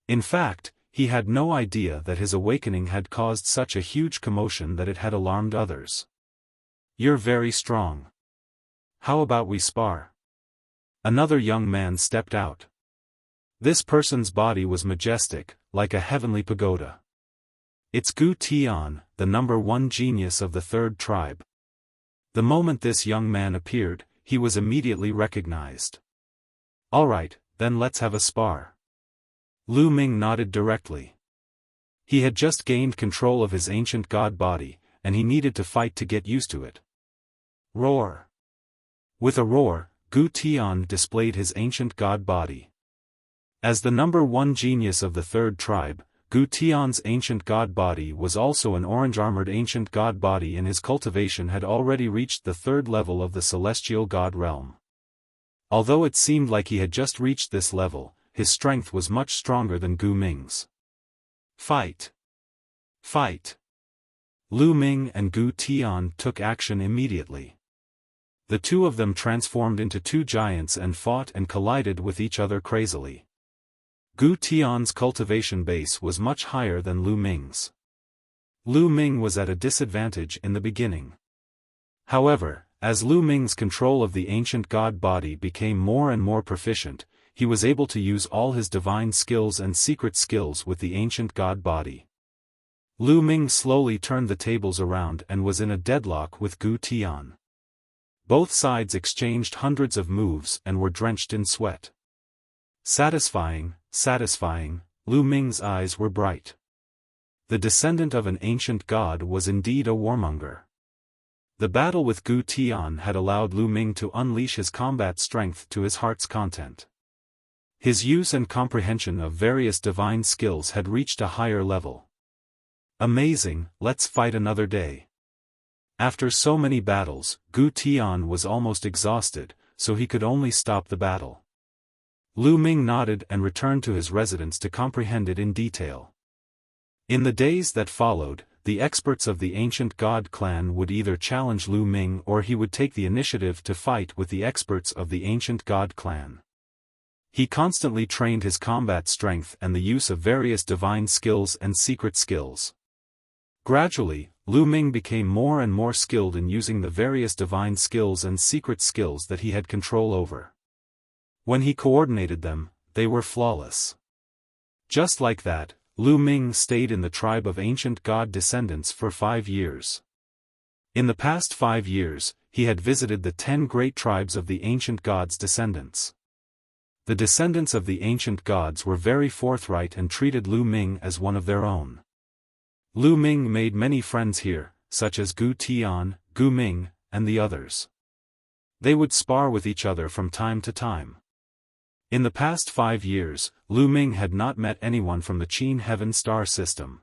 In fact, he had no idea that his awakening had caused such a huge commotion that it had alarmed others. You're very strong. How about we spar? Another young man stepped out. This person's body was majestic, like a heavenly pagoda. It's Gu Tian, the number 1 genius of the 3rd tribe. The moment this young man appeared, he was immediately recognized. Alright, then let's have a spar. Lu Ming nodded directly. He had just gained control of his ancient god body, and he needed to fight to get used to it. Roar. With a roar, Gu Tian displayed his ancient god body. As the number 1 genius of the 3rd tribe, Gu Tian's ancient god body was also an orange-armored ancient god body, and his cultivation had already reached the 3rd level of the celestial god realm. Although it seemed like he had just reached this level, his strength was much stronger than Gu Ming's. Fight! Fight! Lu Ming and Gu Tian took action immediately. The two of them transformed into 2 giants and fought and collided with each other crazily. Gu Tian's cultivation base was much higher than Lu Ming's. Lu Ming was at a disadvantage in the beginning. However, as Lu Ming's control of the ancient god body became more and more proficient, he was able to use all his divine skills and secret skills with the ancient god body. Lu Ming slowly turned the tables around and was in a deadlock with Gu Tian. Both sides exchanged hundreds of moves and were drenched in sweat. Satisfying, satisfying, Lu Ming's eyes were bright. The descendant of an ancient god was indeed a warmonger. The battle with Gu Tian had allowed Lu Ming to unleash his combat strength to his heart's content. His use and comprehension of various divine skills had reached a higher level. Amazing, let's fight another day. After so many battles, Gu Tian was almost exhausted, so he could only stop the battle. Lu Ming nodded and returned to his residence to comprehend it in detail. In the days that followed, the experts of the ancient god clan would either challenge Lu Ming or he would take the initiative to fight with the experts of the ancient god clan. He constantly trained his combat strength and the use of various divine skills and secret skills. Gradually, Lu Ming became more and more skilled in using the various divine skills and secret skills that he had control over. When he coordinated them, they were flawless. Just like that, Lu Ming stayed in the tribe of ancient god descendants for 5 years. In the past 5 years, he had visited the 10 great tribes of the ancient gods' descendants. The descendants of the ancient gods were very forthright and treated Lu Ming as one of their own. Lu Ming made many friends here, such as Gu Tian, Gu Ming, and the others. They would spar with each other from time to time. In the past 5 years, Lu Ming had not met anyone from the Qin Heaven Star System.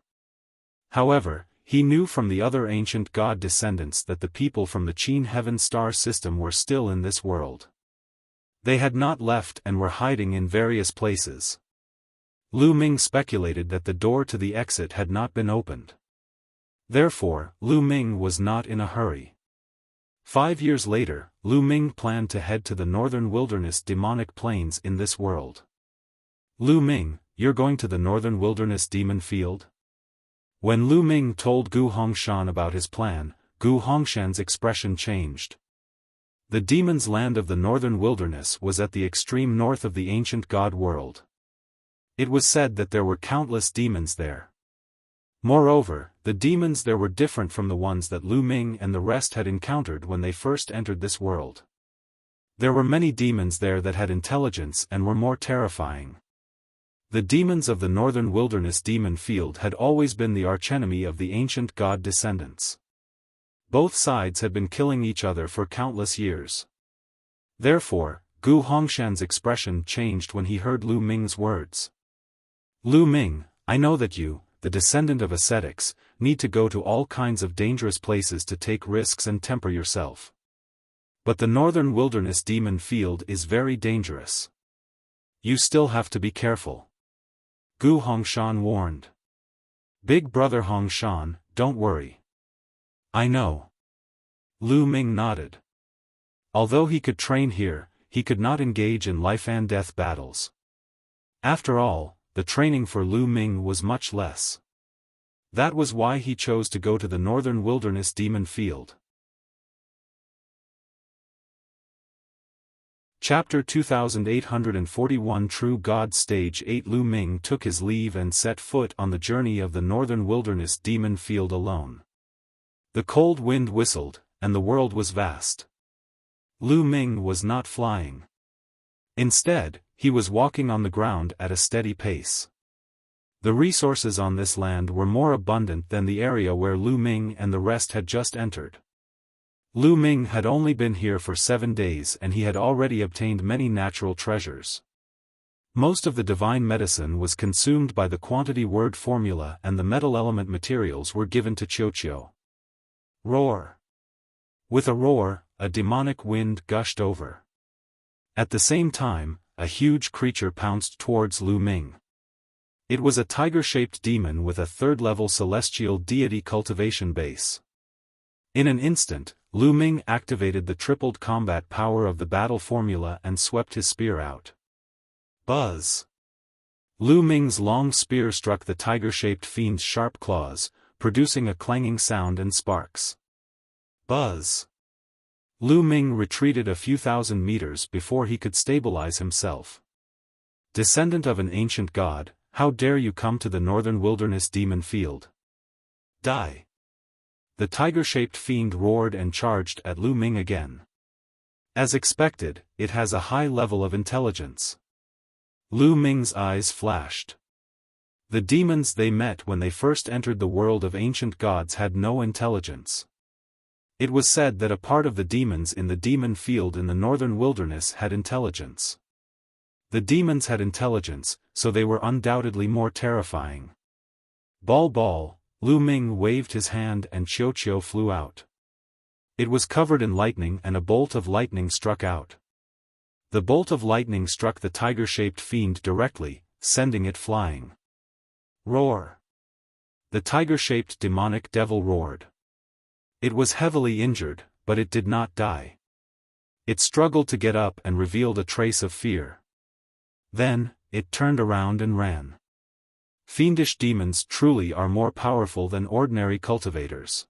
However, he knew from the other ancient god descendants that the people from the Qin Heaven Star System were still in this world. They had not left and were hiding in various places. Lu Ming speculated that the door to the exit had not been opened. Therefore, Lu Ming was not in a hurry. 5 years later, Lu Ming planned to head to the northern wilderness demonic plains in this world. Lu Ming, you're going to the northern wilderness demon field? When Lu Ming told Gu Hongshan about his plan, Gu Hongshan's expression changed. The demon's land of the northern wilderness was at the extreme north of the ancient god world. It was said that there were countless demons there. Moreover, the demons there were different from the ones that Lu Ming and the rest had encountered when they first entered this world. There were many demons there that had intelligence and were more terrifying. The demons of the northern wilderness demon field had always been the archenemy of the ancient god descendants. Both sides had been killing each other for countless years. Therefore, Gu Hongshan's expression changed when he heard Lu Ming's words. Lu Ming, I know that you, the descendant of ascetics, need to go to all kinds of dangerous places to take risks and temper yourself. But the northern wilderness demon field is very dangerous. You still have to be careful. Gu Hongshan warned. Big brother Hongshan, don't worry. I know. Lu Ming nodded. Although he could train here, he could not engage in life-and-death battles. After all, the training for Lu Ming was much less. That was why he chose to go to the northern wilderness demon field. Chapter 2841 True God Stage 8 Lu Ming took his leave and set foot on the journey of the northern wilderness demon field alone. The cold wind whistled, and the world was vast. Lu Ming was not flying. Instead, he was walking on the ground at a steady pace. The resources on this land were more abundant than the area where Lu Ming and the rest had just entered. Lu Ming had only been here for 7 days and he had already obtained many natural treasures. Most of the divine medicine was consumed by the quantity word formula and the metal element materials were given to Qiuqiu. Roar! With a roar, a demonic wind gushed over. At the same time, a huge creature pounced towards Lu Ming. It was a tiger-shaped demon with a third-level celestial deity cultivation base. In an instant, Lu Ming activated the tripled combat power of the battle formula and swept his spear out. Buzz! Lu Ming's long spear struck the tiger-shaped fiend's sharp claws, producing a clanging sound and sparks. Buzz! Lu Ming retreated a few thousand meters before he could stabilize himself. Descendant of an ancient god, how dare you come to the northern wilderness demon field? Die! The tiger-shaped fiend roared and charged at Lu Ming again. As expected, it has a high level of intelligence. Lu Ming's eyes flashed. The demons they met when they first entered the world of ancient gods had no intelligence. It was said that a part of the demons in the demon field in the northern wilderness had intelligence. The demons had intelligence, so they were undoubtedly more terrifying. Ball! Lu Ming waved his hand and Qiuqiu flew out. It was covered in lightning and a bolt of lightning struck out. The bolt of lightning struck the tiger-shaped fiend directly, sending it flying. Roar! The tiger-shaped demonic devil roared. It was heavily injured, but it did not die. It struggled to get up and revealed a trace of fear. Then, it turned around and ran. Fiendish demons truly are more powerful than ordinary cultivators.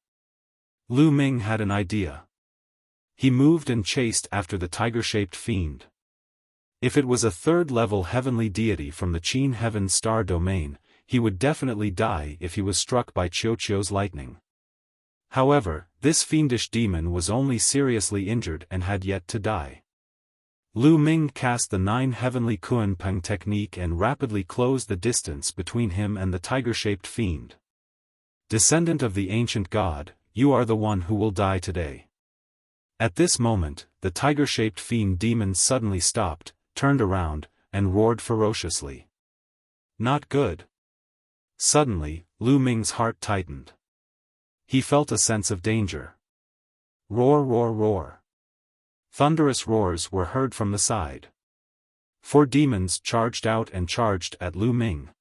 Lu Ming had an idea. He moved and chased after the tiger-shaped fiend. If it was a third-level heavenly deity from the Qin Heaven Star domain, he would definitely die if he was struck by Qiuqiu's lightning. However, this fiendish demon was only seriously injured and had yet to die. Lu Ming cast the 9 heavenly Kunpeng technique and rapidly closed the distance between him and the tiger-shaped fiend. Descendant of the ancient god, you are the one who will die today. At this moment, the tiger-shaped fiend demon suddenly stopped, turned around, and roared ferociously. Not good. Suddenly, Lu Ming's heart tightened. He felt a sense of danger. Roar! Thunderous roars were heard from the side. 4 demons charged out and charged at Lu Ming.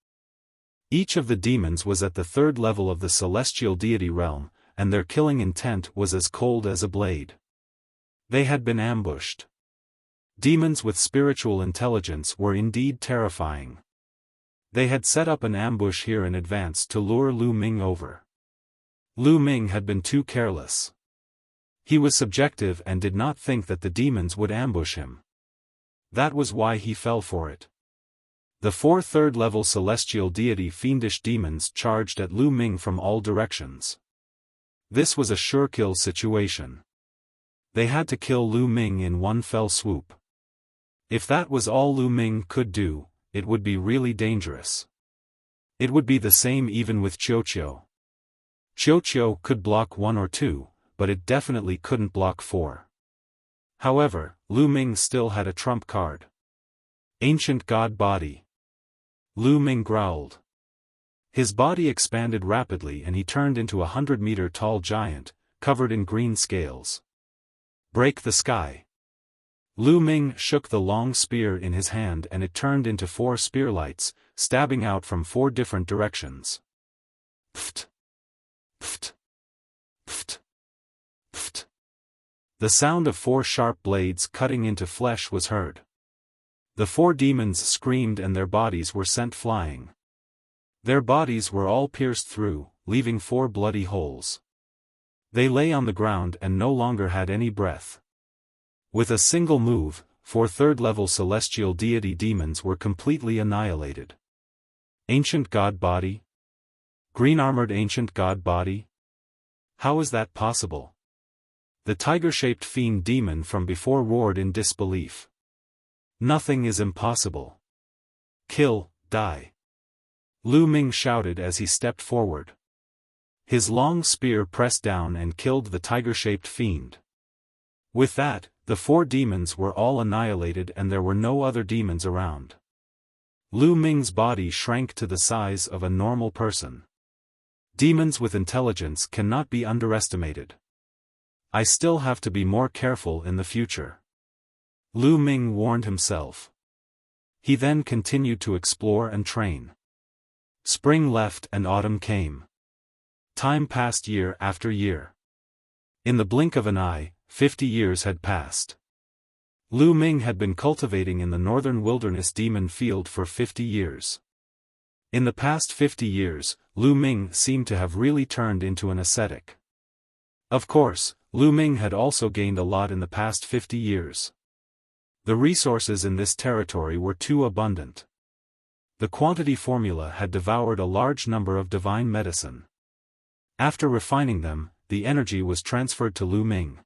Each of the demons was at the 3rd level of the celestial deity realm, and their killing intent was as cold as a blade. They had been ambushed. Demons with spiritual intelligence were indeed terrifying. They had set up an ambush here in advance to lure Lu Ming over. Lu Ming had been too careless. He was subjective and did not think that the demons would ambush him. That was why he fell for it. The 4 third-level celestial deity fiendish demons charged at Lu Ming from all directions. This was a sure-kill situation. They had to kill Lu Ming in one fell swoop. If that was all Lu Ming could do, it would be really dangerous. It would be the same even with Qiuqiu. Qiuqiu could block 1 or 2, but it definitely couldn't block 4. However, Lu Ming still had a trump card. Ancient God Body. Lu Ming growled. His body expanded rapidly and he turned into a 100-meter-tall giant, covered in green scales. Break the sky. Lu Ming shook the long spear in his hand and it turned into 4 spearlights, stabbing out from 4 different directions. Pft! Pft! Pft! Pft! The sound of 4 sharp blades cutting into flesh was heard. The 4 demons screamed and their bodies were sent flying. Their bodies were all pierced through, leaving 4 bloody holes. They lay on the ground and no longer had any breath. With a single move, 4 third-level celestial deity demons were completely annihilated. Ancient God Body? Green-armored Ancient God Body? How is that possible? The tiger-shaped fiend demon from before roared in disbelief. Nothing is impossible. Kill, die. Lu Ming shouted as he stepped forward. His long spear pressed down and killed the tiger-shaped fiend. With that, the 4 demons were all annihilated and there were no other demons around. Lu Ming's body shrank to the size of a normal person. Demons with intelligence cannot be underestimated. I still have to be more careful in the future. Lu Ming warned himself. He then continued to explore and train. Spring left and autumn came. Time passed year after year. In the blink of an eye, 50 years had passed. Lu Ming had been cultivating in the northern wilderness demon field for 50 years. In the past 50 years, Lu Ming seemed to have really turned into an ascetic. Of course, Lu Ming had also gained a lot in the past 50 years. The resources in this territory were too abundant. The quantity formula had devoured a large number of divine medicine. After refining them, the energy was transferred to Lu Ming.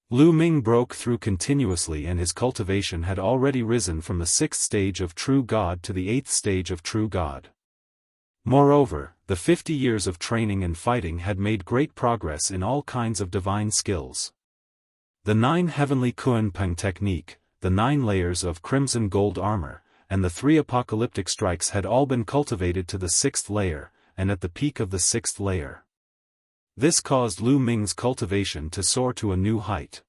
Lu Ming broke through continuously and his cultivation had already risen from the 6th stage of True God to the 8th stage of True God. Moreover, the 50 years of training and fighting had made great progress in all kinds of divine skills. The 9 heavenly Kunpeng technique, the 9 layers of crimson gold armor, and the 3 apocalyptic strikes had all been cultivated to the 6th layer, and at the peak of the 6th layer. This caused Lu Ming's cultivation to soar to a new height.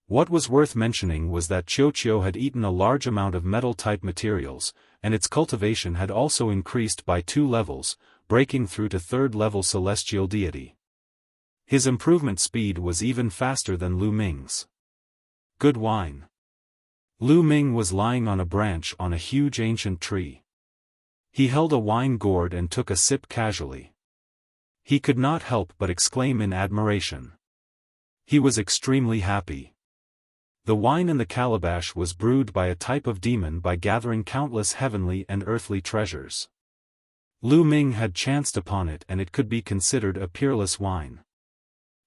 What was worth mentioning was that Qiuqiu had eaten a large amount of metal-type materials, and its cultivation had also increased by 2 levels, breaking through to 3rd-level celestial deity. His improvement speed was even faster than Lu Ming's. Good wine. Lu Ming was lying on a branch on a huge ancient tree. He held a wine gourd and took a sip casually. He could not help but exclaim in admiration. He was extremely happy. The wine in the calabash was brewed by a type of demon by gathering countless heavenly and earthly treasures. Lu Ming had chanced upon it and it could be considered a peerless wine.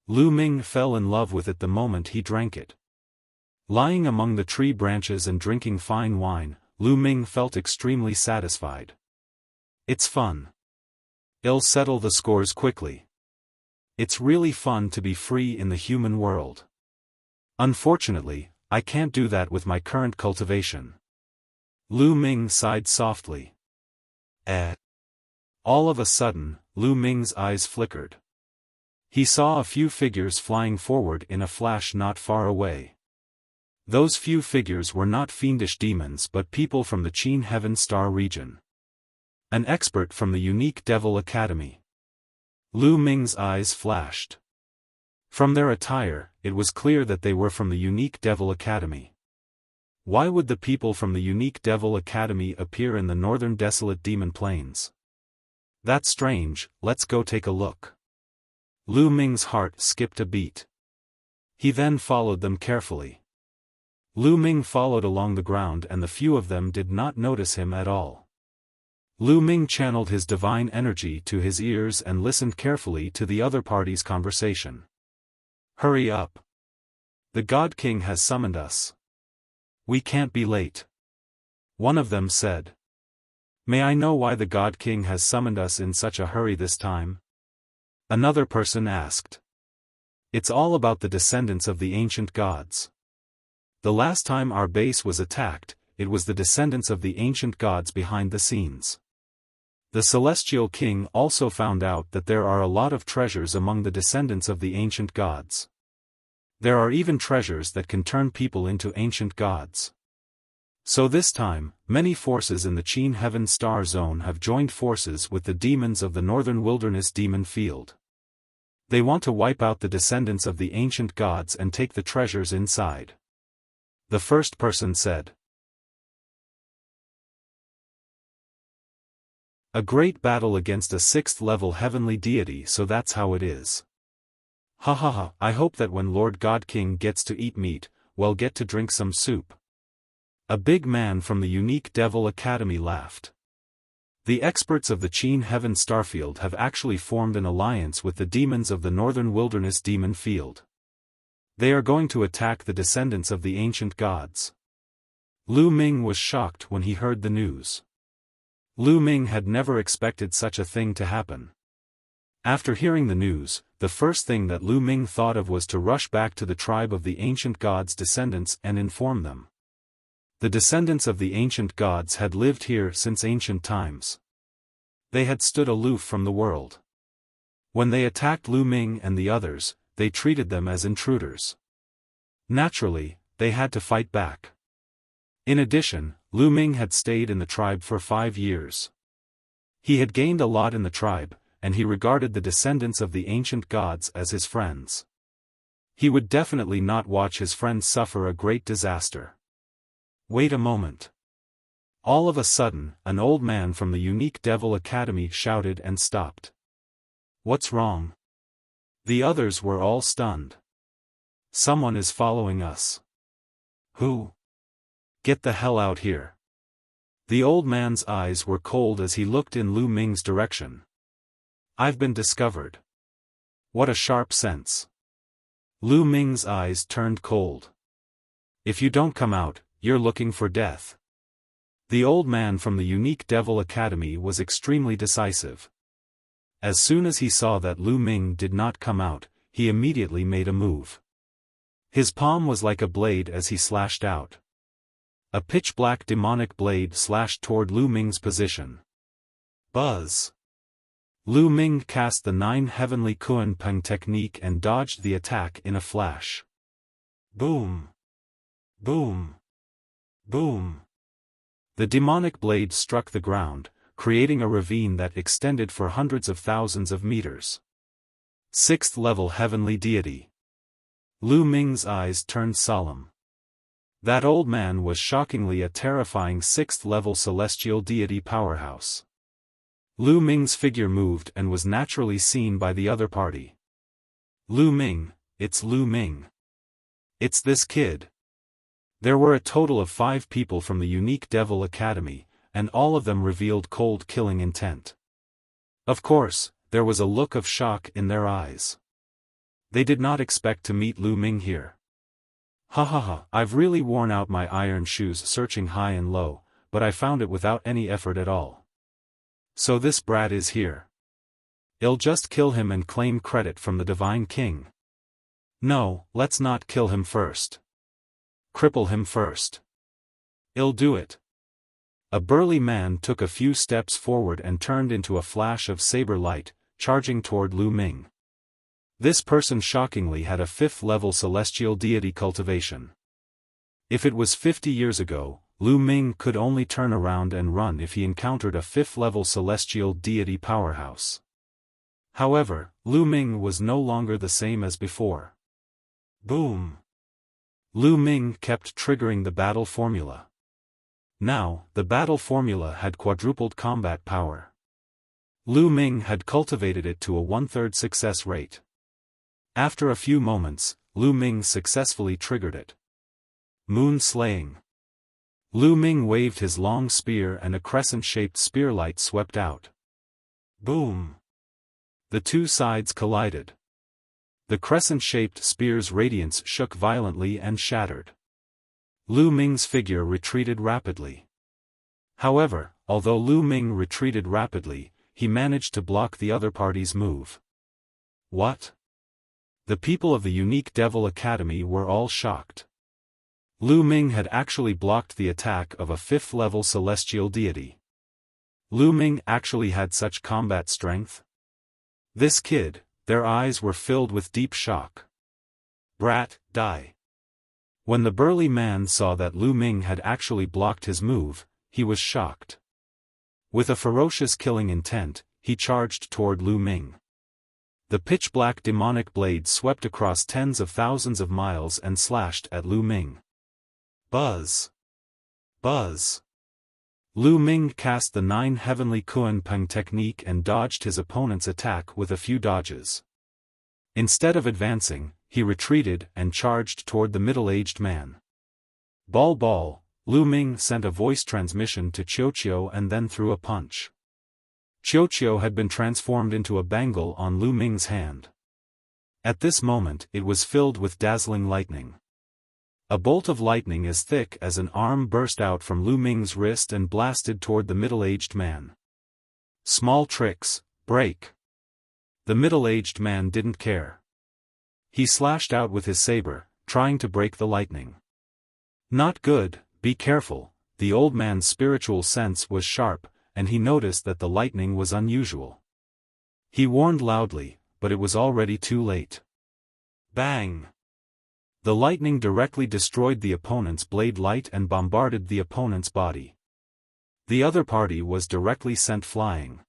Lu Ming fell in love with it the moment he drank it. Lying among the tree branches and drinking fine wine, Lu Ming felt extremely satisfied. It's fun. I'll settle the scores quickly. It's really fun to be free in the human world. Unfortunately, I can't do that with my current cultivation. Lu Ming sighed softly. All of a sudden, Lu Ming's eyes flickered. He saw a few figures flying forward in a flash not far away. Those few figures were not fiendish demons but people from the Qin Heaven Star region. An expert from the Unique Devil Academy. Lu Ming's eyes flashed. From their attire, it was clear that they were from the Unique Devil Academy. Why would the people from the Unique Devil Academy appear in the northern desolate demon plains? That's strange, let's go take a look. Lu Ming's heart skipped a beat. He then followed them carefully. Lu Ming followed along the ground and the few of them did not notice him at all. Lu Ming channeled his divine energy to his ears and listened carefully to the other party's conversation. Hurry up. The God King has summoned us. We can't be late. One of them said. May I know why the God King has summoned us in such a hurry this time? Another person asked. It's all about the descendants of the ancient gods. The last time our base was attacked, it was the descendants of the ancient gods behind the scenes. The Celestial King also found out that there are a lot of treasures among the descendants of the ancient gods. There are even treasures that can turn people into ancient gods. So this time, many forces in the Qin Heaven Star Zone have joined forces with the demons of the Northern Wilderness Demon Field. They want to wipe out the descendants of the ancient gods and take the treasures inside. The first person said. A great battle against a 6th-level heavenly deity, so that's how it is. Ha ha ha, I hope that when Lord God King gets to eat meat, we'll get to drink some soup. A big man from the Unique Devil Academy laughed. The experts of the Qin Heaven Starfield have actually formed an alliance with the demons of the Northern Wilderness Demon Field. They are going to attack the descendants of the ancient gods. Lu Ming was shocked when he heard the news. Lu Ming had never expected such a thing to happen. After hearing the news, the first thing that Lu Ming thought of was to rush back to the tribe of the ancient gods' descendants and inform them. The descendants of the ancient gods had lived here since ancient times. They had stood aloof from the world. When they attacked Lu Ming and the others, they treated them as intruders. Naturally, they had to fight back. In addition, Lu Ming had stayed in the tribe for 5 years. He had gained a lot in the tribe, and he regarded the descendants of the ancient gods as his friends. He would definitely not watch his friends suffer a great disaster. Wait a moment. All of a sudden, an old man from the Unique Devil Academy shouted and stopped. What's wrong? The others were all stunned. Someone is following us. Who? Get the hell out here. The old man's eyes were cold as he looked in Lu Ming's direction. I've been discovered. What a sharp sense. Lu Ming's eyes turned cold. If you don't come out, you're looking for death. The old man from the Unique Devil Academy was extremely decisive. As soon as he saw that Lu Ming did not come out, he immediately made a move. His palm was like a blade as he slashed out. A pitch-black demonic blade slashed toward Lu Ming's position. Buzz! Lu Ming cast the 9 heavenly Kuan Peng technique and dodged the attack in a flash. Boom! Boom! Boom! The demonic blade struck the ground, creating a ravine that extended for hundreds of thousands of meters. 6th-level heavenly deity. Lu Ming's eyes turned solemn. That old man was shockingly a terrifying 6th-level celestial deity powerhouse. Lu Ming's figure moved and was naturally seen by the other party. Lu Ming, it's Lu Ming. It's this kid. There were a total of 5 people from the Unique Devil Academy, and all of them revealed cold killing intent. Of course, there was a look of shock in their eyes. They did not expect to meet Lu Ming here. Ha ha ha, I've really worn out my iron shoes searching high and low, but I found it without any effort at all. So this brat is here. I'll just kill him and claim credit from the Divine King. No, let's not kill him first. Cripple him first. I'll do it. A burly man took a few steps forward and turned into a flash of saber light, charging toward Lu Ming. This person shockingly had a 5th-level celestial deity cultivation. If it was 50 years ago, Lu Ming could only turn around and run if he encountered a 5th-level celestial deity powerhouse. However, Lu Ming was no longer the same as before. Boom! Lu Ming kept triggering the battle formula. Now, the battle formula had quadrupled combat power. Lu Ming had cultivated it to a 1/3 success rate. After a few moments, Lu Ming successfully triggered it. Moon slaying. Lu Ming waved his long spear and a crescent-shaped spearlight swept out. Boom! The two sides collided. The crescent-shaped spear's radiance shook violently and shattered. Lu Ming's figure retreated rapidly. However, although Lu Ming retreated rapidly, he managed to block the other party's move. What? The people of the Unique Devil Academy were all shocked. Lu Ming had actually blocked the attack of a 5th-level celestial deity. Lu Ming actually had such combat strength? This kid, their eyes were filled with deep shock. Brat, die. When the burly man saw that Lu Ming had actually blocked his move, he was shocked. With a ferocious killing intent, he charged toward Lu Ming. The pitch-black demonic blade swept across tens of thousands of miles and slashed at Lu Ming. Buzz! Buzz! Lu Ming cast the 9 heavenly Kuan Peng technique and dodged his opponent's attack with a few dodges. Instead of advancing, he retreated and charged toward the middle-aged man. Ball! Lu Ming sent a voice transmission to Xiao and then threw a punch. Xiao had been transformed into a bangle on Lu Ming's hand. At this moment it was filled with dazzling lightning. A bolt of lightning as thick as an arm burst out from Lu Ming's wrist and blasted toward the middle-aged man. Small tricks, break. The middle-aged man didn't care. He slashed out with his saber, trying to break the lightning. Not good, be careful. The old man's spiritual sense was sharp, and he noticed that the lightning was unusual. He warned loudly, but it was already too late. Bang! The lightning directly destroyed the opponent's blade light and bombarded the opponent's body. The other party was directly sent flying.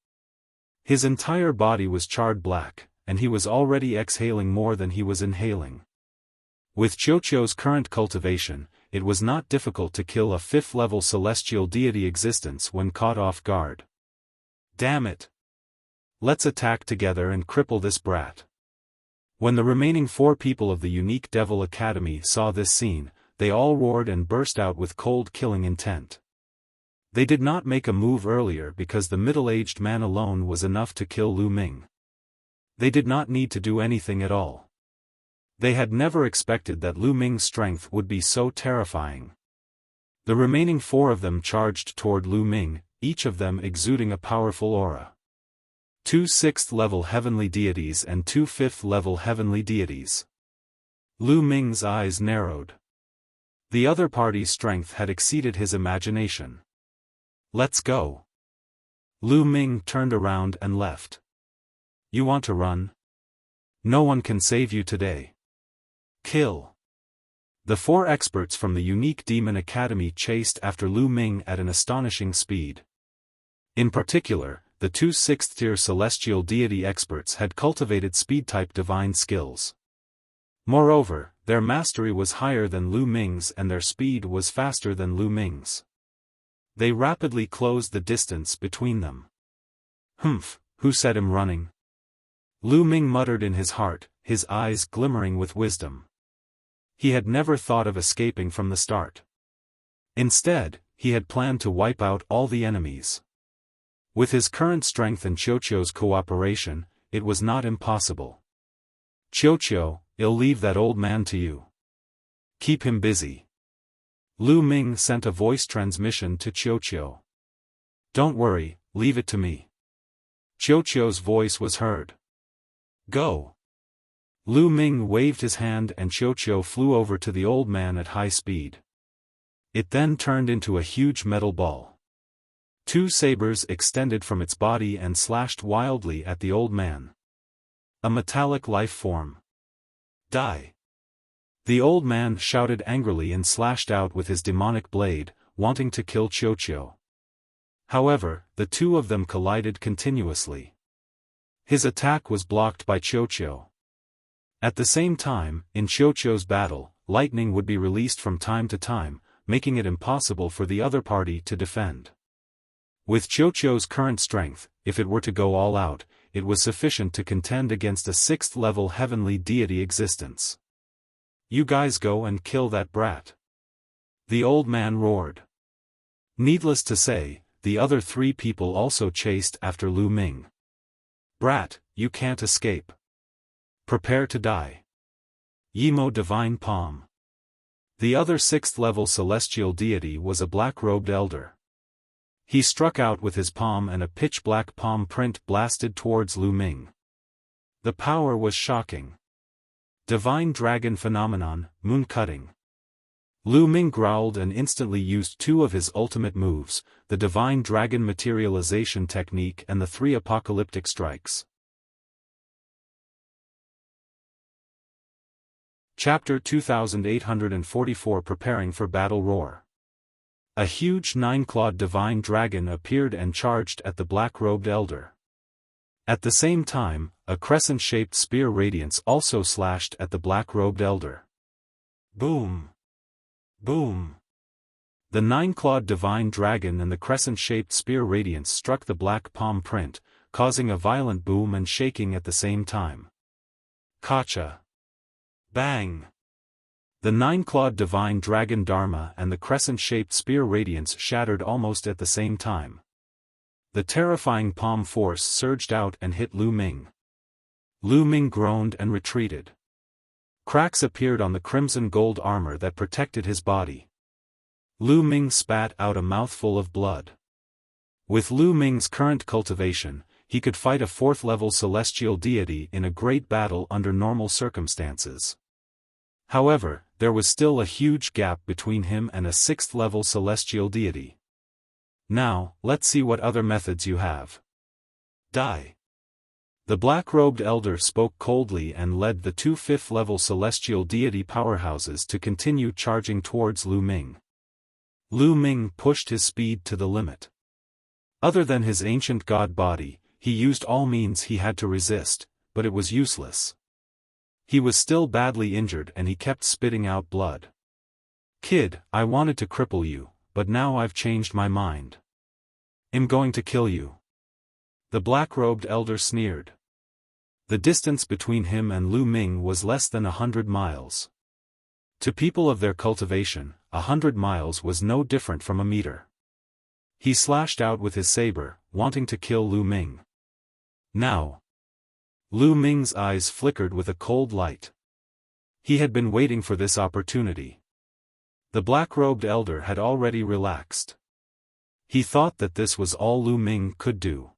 His entire body was charred black, and he was already exhaling more than he was inhaling. With Xiao's current cultivation, it was not difficult to kill a 5th-level celestial deity existence when caught off guard. Damn it! Let's attack together and cripple this brat. When the remaining 4 people of the Unique Devil Academy saw this scene, they all roared and burst out with cold killing intent. They did not make a move earlier because the middle-aged man alone was enough to kill Lu Ming. They did not need to do anything at all. They had never expected that Lu Ming's strength would be so terrifying. The remaining 4 of them charged toward Lu Ming, each of them exuding a powerful aura. 2 6th-level heavenly deities and 2 5th-level heavenly deities. Lu Ming's eyes narrowed. The other party's strength had exceeded his imagination. Let's go. Lu Ming turned around and left. You want to run? No one can save you today. Kill. The 4 experts from the Unique Demon Academy chased after Lu Ming at an astonishing speed. In particular, the 2 6th-tier celestial deity experts had cultivated speed-type divine skills. Moreover, their mastery was higher than Lu Ming's and their speed was faster than Lu Ming's. They rapidly closed the distance between them. Humph, who said him running? Lu Ming muttered in his heart, his eyes glimmering with wisdom. He had never thought of escaping from the start. Instead, he had planned to wipe out all the enemies. With his current strength and Xiao's cooperation, it was not impossible. Xiao, I'll leave that old man to you. Keep him busy. Lu Ming sent a voice transmission to Xiao. Don't worry, leave it to me. Xiao's voice was heard. Go. Lu Ming waved his hand and Xiao flew over to the old man at high speed. It then turned into a huge metal ball. 2 sabers extended from its body and slashed wildly at the old man. A metallic life form. Die. The old man shouted angrily and slashed out with his demonic blade, wanting to kill Xiao. However, the 2 of them collided continuously. His attack was blocked by Xiao. At the same time, in Xiao's battle, lightning would be released from time to time, making it impossible for the other party to defend. With Xiao's current strength, if it were to go all out, it was sufficient to contend against a 6th-level heavenly deity existence. You guys go and kill that brat. The old man roared. Needless to say, the other 3 people also chased after Lu Ming. Brat, you can't escape. Prepare to die. Yimo Divine Palm. The other 6th-level celestial deity was a black-robed elder. He struck out with his palm and a pitch-black palm print blasted towards Lu Ming. The power was shocking. Divine Dragon Phenomenon, Moon Cutting. Lu Ming growled and instantly used two of his ultimate moves, the Divine Dragon Materialization Technique and the three Apocalyptic Strikes. Chapter 2844 Preparing for Battle Roar. A huge nine-clawed divine dragon appeared and charged at the black-robed elder. At the same time, a crescent-shaped spear radiance also slashed at the black-robed elder. Boom! Boom! The nine-clawed divine dragon and the crescent-shaped spear radiance struck the black palm print, causing a violent boom and shaking at the same time. Kacha! Bang! The nine-clawed divine dragon Dharma and the crescent-shaped spear radiance shattered almost at the same time. The terrifying palm force surged out and hit Lu Ming. Lu Ming groaned and retreated. Cracks appeared on the crimson gold armor that protected his body. Lu Ming spat out a mouthful of blood. With Lu Ming's current cultivation, he could fight a fourth-level celestial deity in a great battle under normal circumstances. However, there was still a huge gap between him and a sixth-level celestial deity. Now, let's see what other methods you have. Die. The black-robed elder spoke coldly and led the two fifth-level celestial deity powerhouses to continue charging towards Lu Ming. Lu Ming pushed his speed to the limit. Other than his ancient god body, he used all means he had to resist, but it was useless. He was still badly injured and he kept spitting out blood. Kid, I wanted to cripple you, but now I've changed my mind. I'm going to kill you. The black-robed elder sneered. The distance between him and Lu Ming was less than 100 miles. To people of their cultivation, 100 miles was no different from a meter. He slashed out with his saber, wanting to kill Lu Ming. Now. Lu Ming's eyes flickered with a cold light. He had been waiting for this opportunity. The black-robed elder had already relaxed. He thought that this was all Lu Ming could do.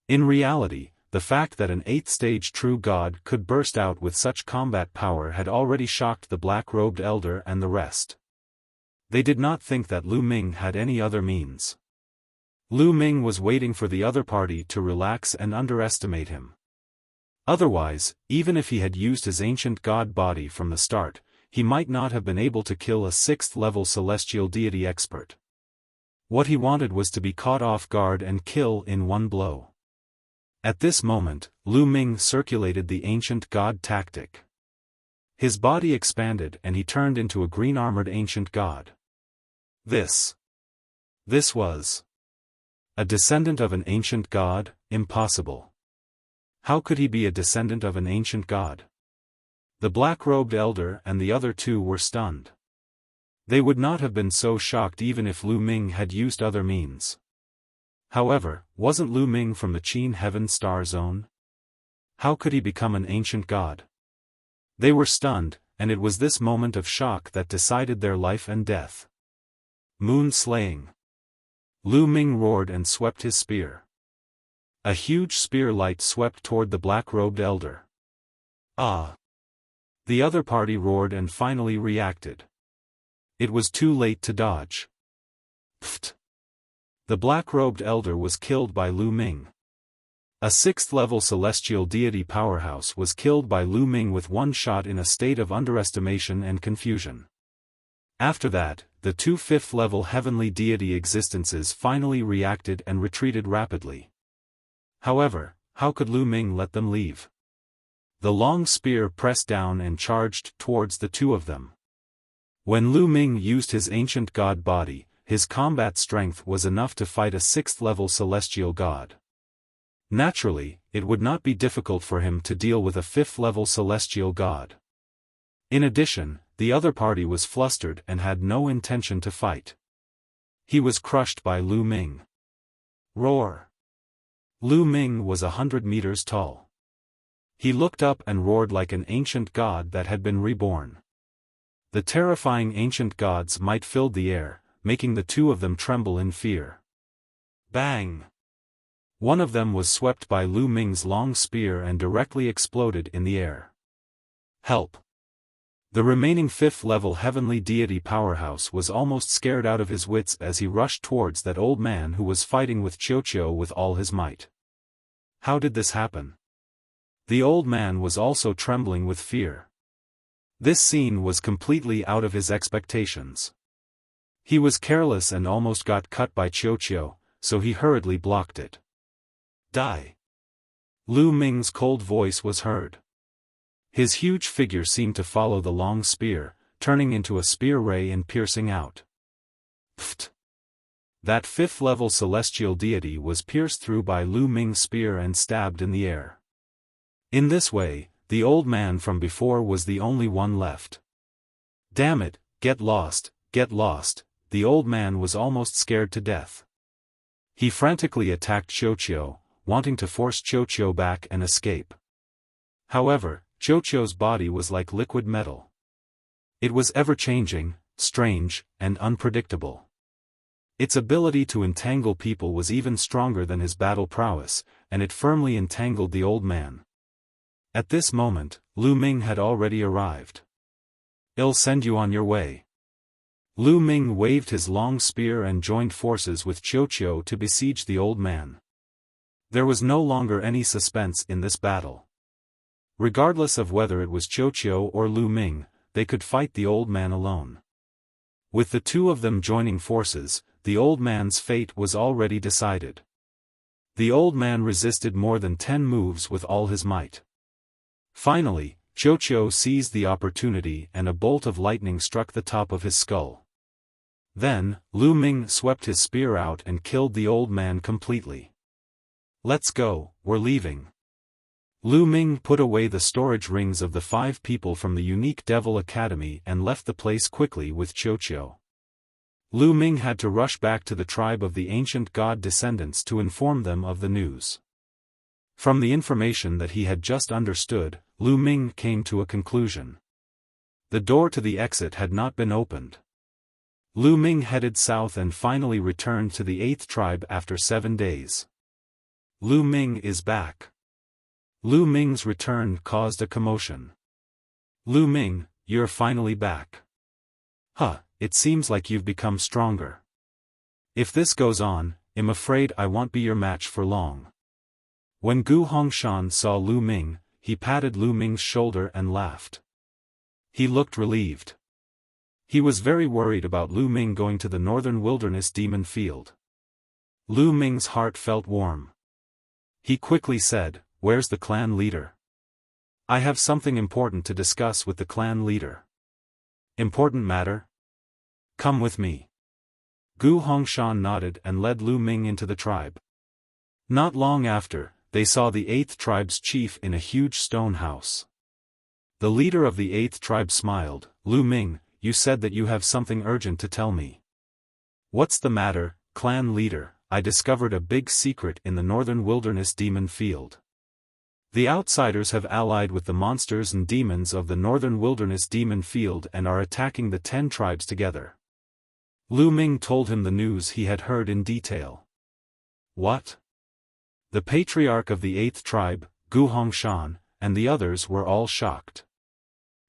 In reality, the fact that an eighth-stage true god could burst out with such combat power had already shocked the black-robed elder and the rest. They did not think that Lu Ming had any other means. Lu Ming was waiting for the other party to relax and underestimate him. Otherwise, even if he had used his ancient god body from the start, he might not have been able to kill a sixth-level celestial deity expert. What he wanted was to be caught off guard and kill in one blow. At this moment, Lu Ming circulated the ancient god tactic. His body expanded and he turned into a green-armored ancient god. This was a descendant of an ancient god? Impossible. How could he be a descendant of an ancient god? The black-robed elder and the other two were stunned. They would not have been so shocked even if Lu Ming had used other means. However, wasn't Lu Ming from the Qin Heaven Star Zone? How could he become an ancient god? They were stunned, and it was this moment of shock that decided their life and death. Moon slaying. Lu Ming roared and swept his spear. A huge spear light swept toward the black-robed elder. Ah! The other party roared and finally reacted. It was too late to dodge. Pfft! The black-robed elder was killed by Lu Ming. A sixth-level celestial deity powerhouse was killed by Lu Ming with one shot in a state of underestimation and confusion. After that, the two fifth-level heavenly deity existences finally reacted and retreated rapidly. However, how could Lu Ming let them leave? The long spear pressed down and charged towards the two of them. When Lu Ming used his ancient god body, his combat strength was enough to fight a sixth-level celestial god. Naturally, it would not be difficult for him to deal with a fifth-level celestial god. In addition, the other party was flustered and had no intention to fight. He was crushed by Lu Ming. Roar! Lu Ming was 100 meters tall. He looked up and roared like an ancient god that had been reborn. The terrifying ancient god's might filled the air, making the two of them tremble in fear. Bang! One of them was swept by Lu Ming's long spear and directly exploded in the air. Help! The remaining fifth-level heavenly deity powerhouse was almost scared out of his wits as he rushed towards that old man who was fighting with Xiao with all his might. How did this happen? The old man was also trembling with fear. This scene was completely out of his expectations. He was careless and almost got cut by Xiao, so he hurriedly blocked it. Die! Lu Ming's cold voice was heard. His huge figure seemed to follow the long spear, turning into a spear ray and piercing out. Pfft! That fifth-level celestial deity was pierced through by Lu Ming's spear and stabbed in the air. In this way, the old man from before was the only one left. Damn it, get lost, the old man was almost scared to death. He frantically attacked Xiao, wanting to force Xiao back and escape. However, Xiao's body was like liquid metal. It was ever-changing, strange, and unpredictable. Its ability to entangle people was even stronger than his battle prowess, and it firmly entangled the old man. At this moment, Lu Ming had already arrived. "I'll send you on your way." Lu Ming waved his long spear and joined forces with Xiao to besiege the old man. There was no longer any suspense in this battle. Regardless of whether it was Xiao or Lu Ming, they could fight the old man alone. With the two of them joining forces, the old man's fate was already decided. The old man resisted more than 10 moves with all his might. Finally, Xiao seized the opportunity and a bolt of lightning struck the top of his skull. Then, Lu Ming swept his spear out and killed the old man completely. "Let's go, we're leaving." Lu Ming put away the storage rings of the 5 people from the unique Devil Academy and left the place quickly with Xiao. Lu Ming had to rush back to the tribe of the ancient god descendants to inform them of the news. From the information that he had just understood, Lu Ming came to a conclusion. The door to the exit had not been opened. Lu Ming headed south and finally returned to the 8th tribe after 7 days. Lu Ming is back. Lu Ming's return caused a commotion. "Lu Ming, you're finally back. It seems like you've become stronger. If this goes on, I'm afraid I won't be your match for long." When Gu Hongshan saw Lu Ming, he patted Lu Ming's shoulder and laughed. He looked relieved. He was very worried about Lu Ming going to the Northern Wilderness Demon Field. Lu Ming's heart felt warm. He quickly said, "Where's the clan leader? I have something important to discuss with the clan leader." "Important matter? Come with me." Gu Hongshan nodded and led Lu Ming into the tribe. Not long after, they saw the 8th tribe's chief in a huge stone house. The leader of the 8th tribe smiled. "Lu Ming, you said that you have something urgent to tell me." "What's the matter, clan leader? I discovered a big secret in the Northern Wilderness Demon Field. The outsiders have allied with the monsters and demons of the Northern Wilderness Demon Field and are attacking the 10 tribes together." Lu Ming told him the news he had heard in detail. "What?" The patriarch of the 8th tribe, Gu Hongshan, and the others were all shocked.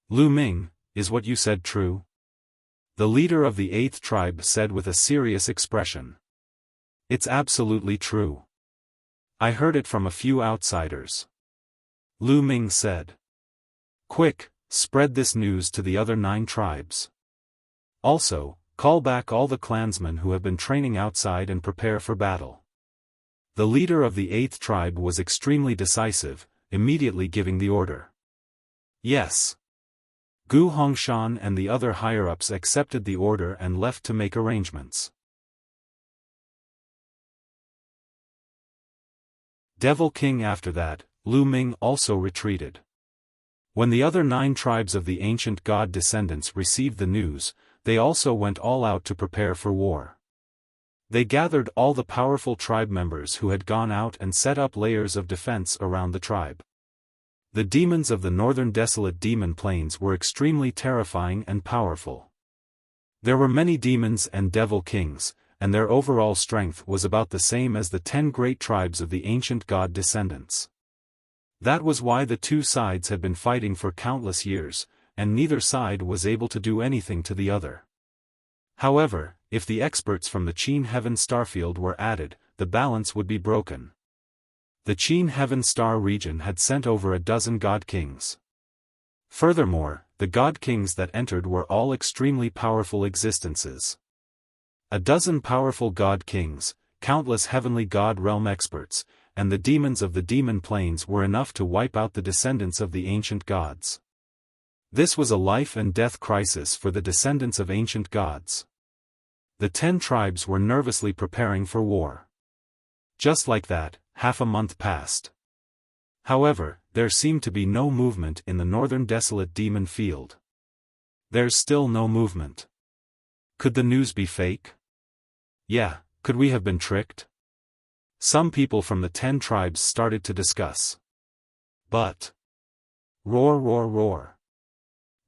"Lu Ming, is what you said true?" The leader of the 8th tribe said with a serious expression. "It's absolutely true. I heard it from a few outsiders." Lu Ming said. "Quick, spread this news to the other 9 tribes. Also, call back all the clansmen who have been training outside and prepare for battle." The leader of the 8th tribe was extremely decisive, immediately giving the order. "Yes." Gu Hongshan and the other higher-ups accepted the order and left to make arrangements. Devil King. After that, Lu Ming also retreated. When the other 9 tribes of the ancient god descendants received the news, they also went all out to prepare for war. They gathered all the powerful tribe members who had gone out and set up layers of defense around the tribe. The demons of the northern desolate demon plains were extremely terrifying and powerful. There were many demons and devil kings, and their overall strength was about the same as the 10 great tribes of the ancient god descendants. That was why the two sides had been fighting for countless years, and neither side was able to do anything to the other. However, if the experts from the Qin Heaven Starfield were added, the balance would be broken. The Qin Heaven Star region had sent over a dozen god kings. Furthermore, the god kings that entered were all extremely powerful existences. A dozen powerful god kings, countless heavenly god realm experts, and the demons of the demon planes were enough to wipe out the descendants of the ancient gods. This was a life and death crisis for the descendants of ancient gods. The 10 tribes were nervously preparing for war. Just like that, half a month passed. However, there seemed to be no movement in the northern desolate demon field. There's still no movement. Could the news be fake? Yeah, could we have been tricked? Some people from the 10 tribes started to discuss. But roar, roar, roar.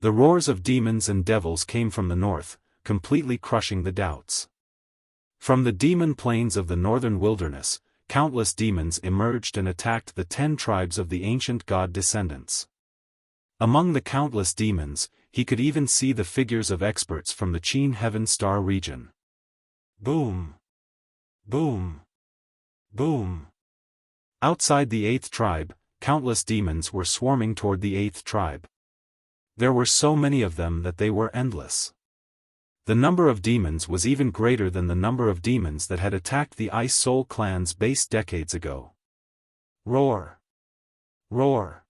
The roars of demons and devils came from the north, completely crushing the doubts. From the demon plains of the northern wilderness, countless demons emerged and attacked the 10 tribes of the ancient god descendants. Among the countless demons, he could even see the figures of experts from the Qin Heaven Star region. Boom! Boom! Boom! Outside the 8th tribe, countless demons were swarming toward the 8th tribe. There were so many of them that they were endless. The number of demons was even greater than the number of demons that had attacked the Ice Soul clan's base decades ago. Roar! Roar!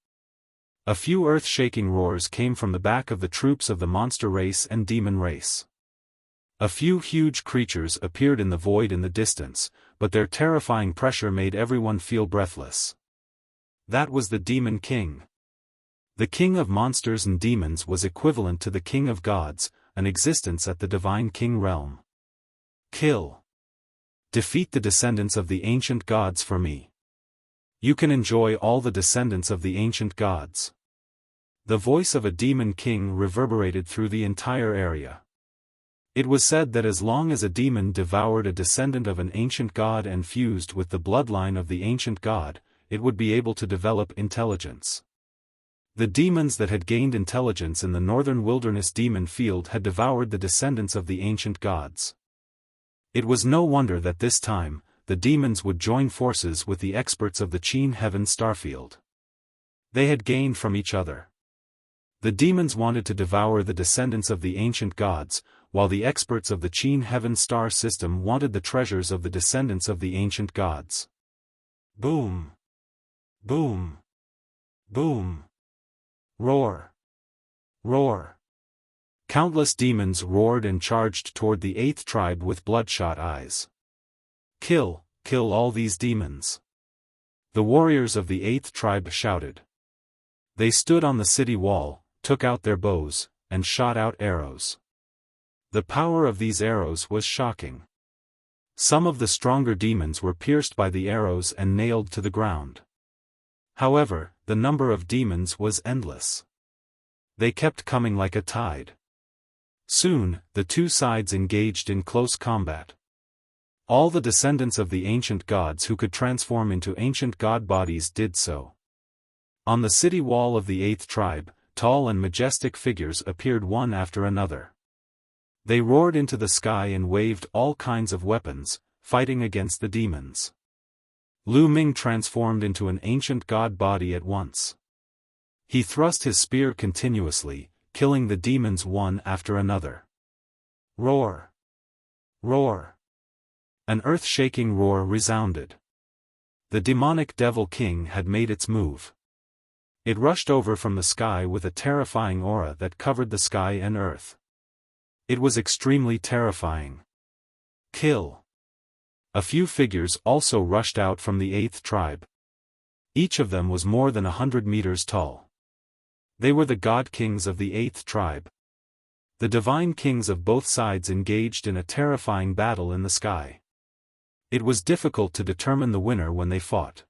A few earth-shaking roars came from the back of the troops of the monster race and demon race. A few huge creatures appeared in the void in the distance, but their terrifying pressure made everyone feel breathless. That was the Demon King. The king of monsters and demons was equivalent to the king of gods, an existence at the divine king realm. Kill. Defeat the descendants of the ancient gods for me. You can enjoy all the descendants of the ancient gods. The voice of a demon king reverberated through the entire area. It was said that as long as a demon devoured a descendant of an ancient god and fused with the bloodline of the ancient god, it would be able to develop intelligence. The demons that had gained intelligence in the northern wilderness demon field had devoured the descendants of the ancient gods. It was no wonder that this time, the demons would join forces with the experts of the Qin Heaven Starfield. They had gained from each other. The demons wanted to devour the descendants of the ancient gods, while the experts of the Qin Heaven Star system wanted the treasures of the descendants of the ancient gods. Boom! Boom! Boom! Roar! Roar! Countless demons roared and charged toward the 8th tribe with bloodshot eyes. Kill, kill all these demons! The warriors of the 8th tribe shouted. They stood on the city wall, took out their bows, and shot out arrows. The power of these arrows was shocking. Some of the stronger demons were pierced by the arrows and nailed to the ground. However, the number of demons was endless. They kept coming like a tide. Soon, the two sides engaged in close combat. All the descendants of the ancient gods who could transform into ancient god bodies did so. On the city wall of the 8th tribe, tall and majestic figures appeared one after another. They roared into the sky and waved all kinds of weapons, fighting against the demons. Lu Ming transformed into an ancient god body at once. He thrust his spear continuously, killing the demons one after another. Roar! Roar! An earth-shaking roar resounded. The demonic Devil King had made its move. It rushed over from the sky with a terrifying aura that covered the sky and earth. It was extremely terrifying. Kill! A few figures also rushed out from the 8th tribe. Each of them was more than 100 meters tall. They were the god kings of the 8th tribe. The divine kings of both sides engaged in a terrifying battle in the sky. It was difficult to determine the winner when they fought.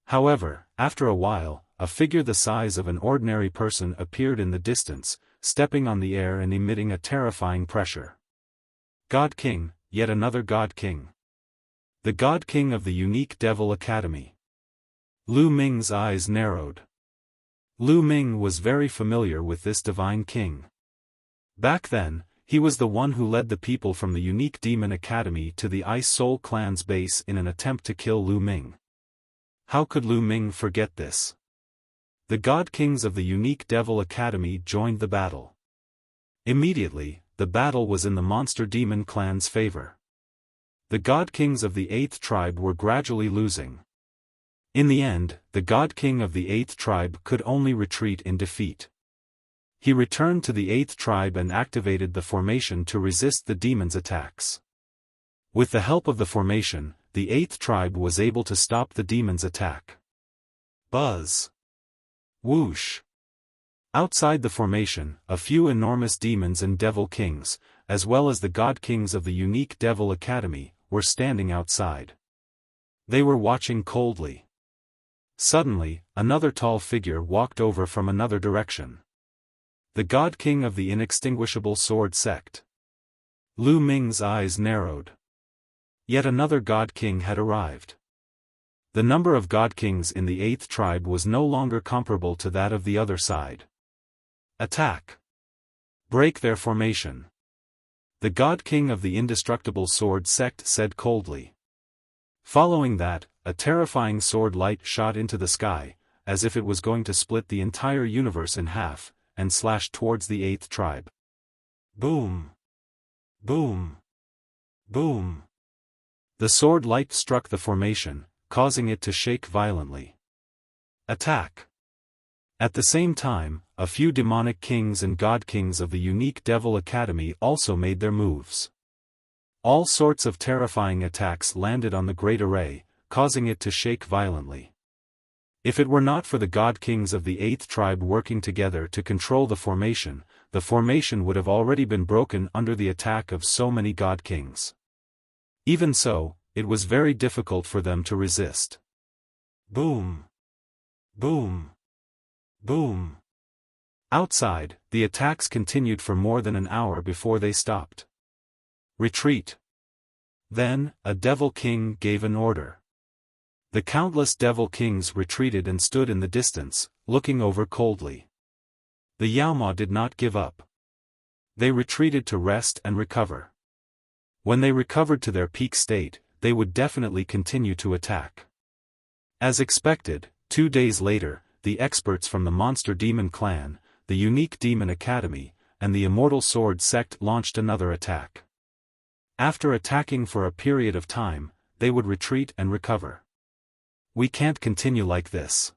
However, after a while, a figure the size of an ordinary person appeared in the distance, stepping on the air and emitting a terrifying pressure. God King, yet another God King. The God King of the unique Devil Academy. Lu Ming's eyes narrowed. Lu Ming was very familiar with this divine king. Back then, he was the one who led the people from the unique Demon Academy to the Ice Soul Clan's base in an attempt to kill Lu Ming. How could Lu Ming forget this? The God Kings of the unique Devil Academy joined the battle. Immediately, the battle was in the Monster Demon Clan's favor. The God Kings of the 8th tribe were gradually losing. In the end, the God King of the 8th tribe could only retreat in defeat. He returned to the 8th tribe and activated the formation to resist the demon's attacks. With the help of the formation, the 8th tribe was able to stop the demon's attack. Buzz. Whoosh. Outside the formation, a few enormous demons and devil kings, as well as the God Kings of the unique Devil Academy, were standing outside. They were watching coldly. Suddenly, another tall figure walked over from another direction. The God King of the inextinguishable sword sect. Lu Ming's eyes narrowed. Yet another God King had arrived. The number of God Kings in the 8th tribe was no longer comparable to that of the other side. Attack! Break their formation! The God King of the indestructible sword sect said coldly. Following that, a terrifying sword light shot into the sky, as if it was going to split the entire universe in half, and slashed towards the 8th tribe. Boom! Boom! Boom! The sword light struck the formation, causing it to shake violently. Attack! At the same time, a few demonic kings and God Kings of the unique Devil Academy also made their moves. All sorts of terrifying attacks landed on the Great Array, causing it to shake violently. If it were not for the God Kings of the 8th tribe working together to control the formation would have already been broken under the attack of so many God Kings. Even so, it was very difficult for them to resist. Boom! Boom! Boom! Outside, the attacks continued for more than an hour before they stopped. Retreat! Then, a Devil King gave an order. The countless Devil Kings retreated and stood in the distance, looking over coldly. The Yaoma did not give up. They retreated to rest and recover. When they recovered to their peak state, they would definitely continue to attack. As expected, 2 days later, the experts from the Monster Demon Clan, the Unique Demon Academy, and the Immortal Sword Sect launched another attack. After attacking for a period of time, they would retreat and recover. We can't continue like this.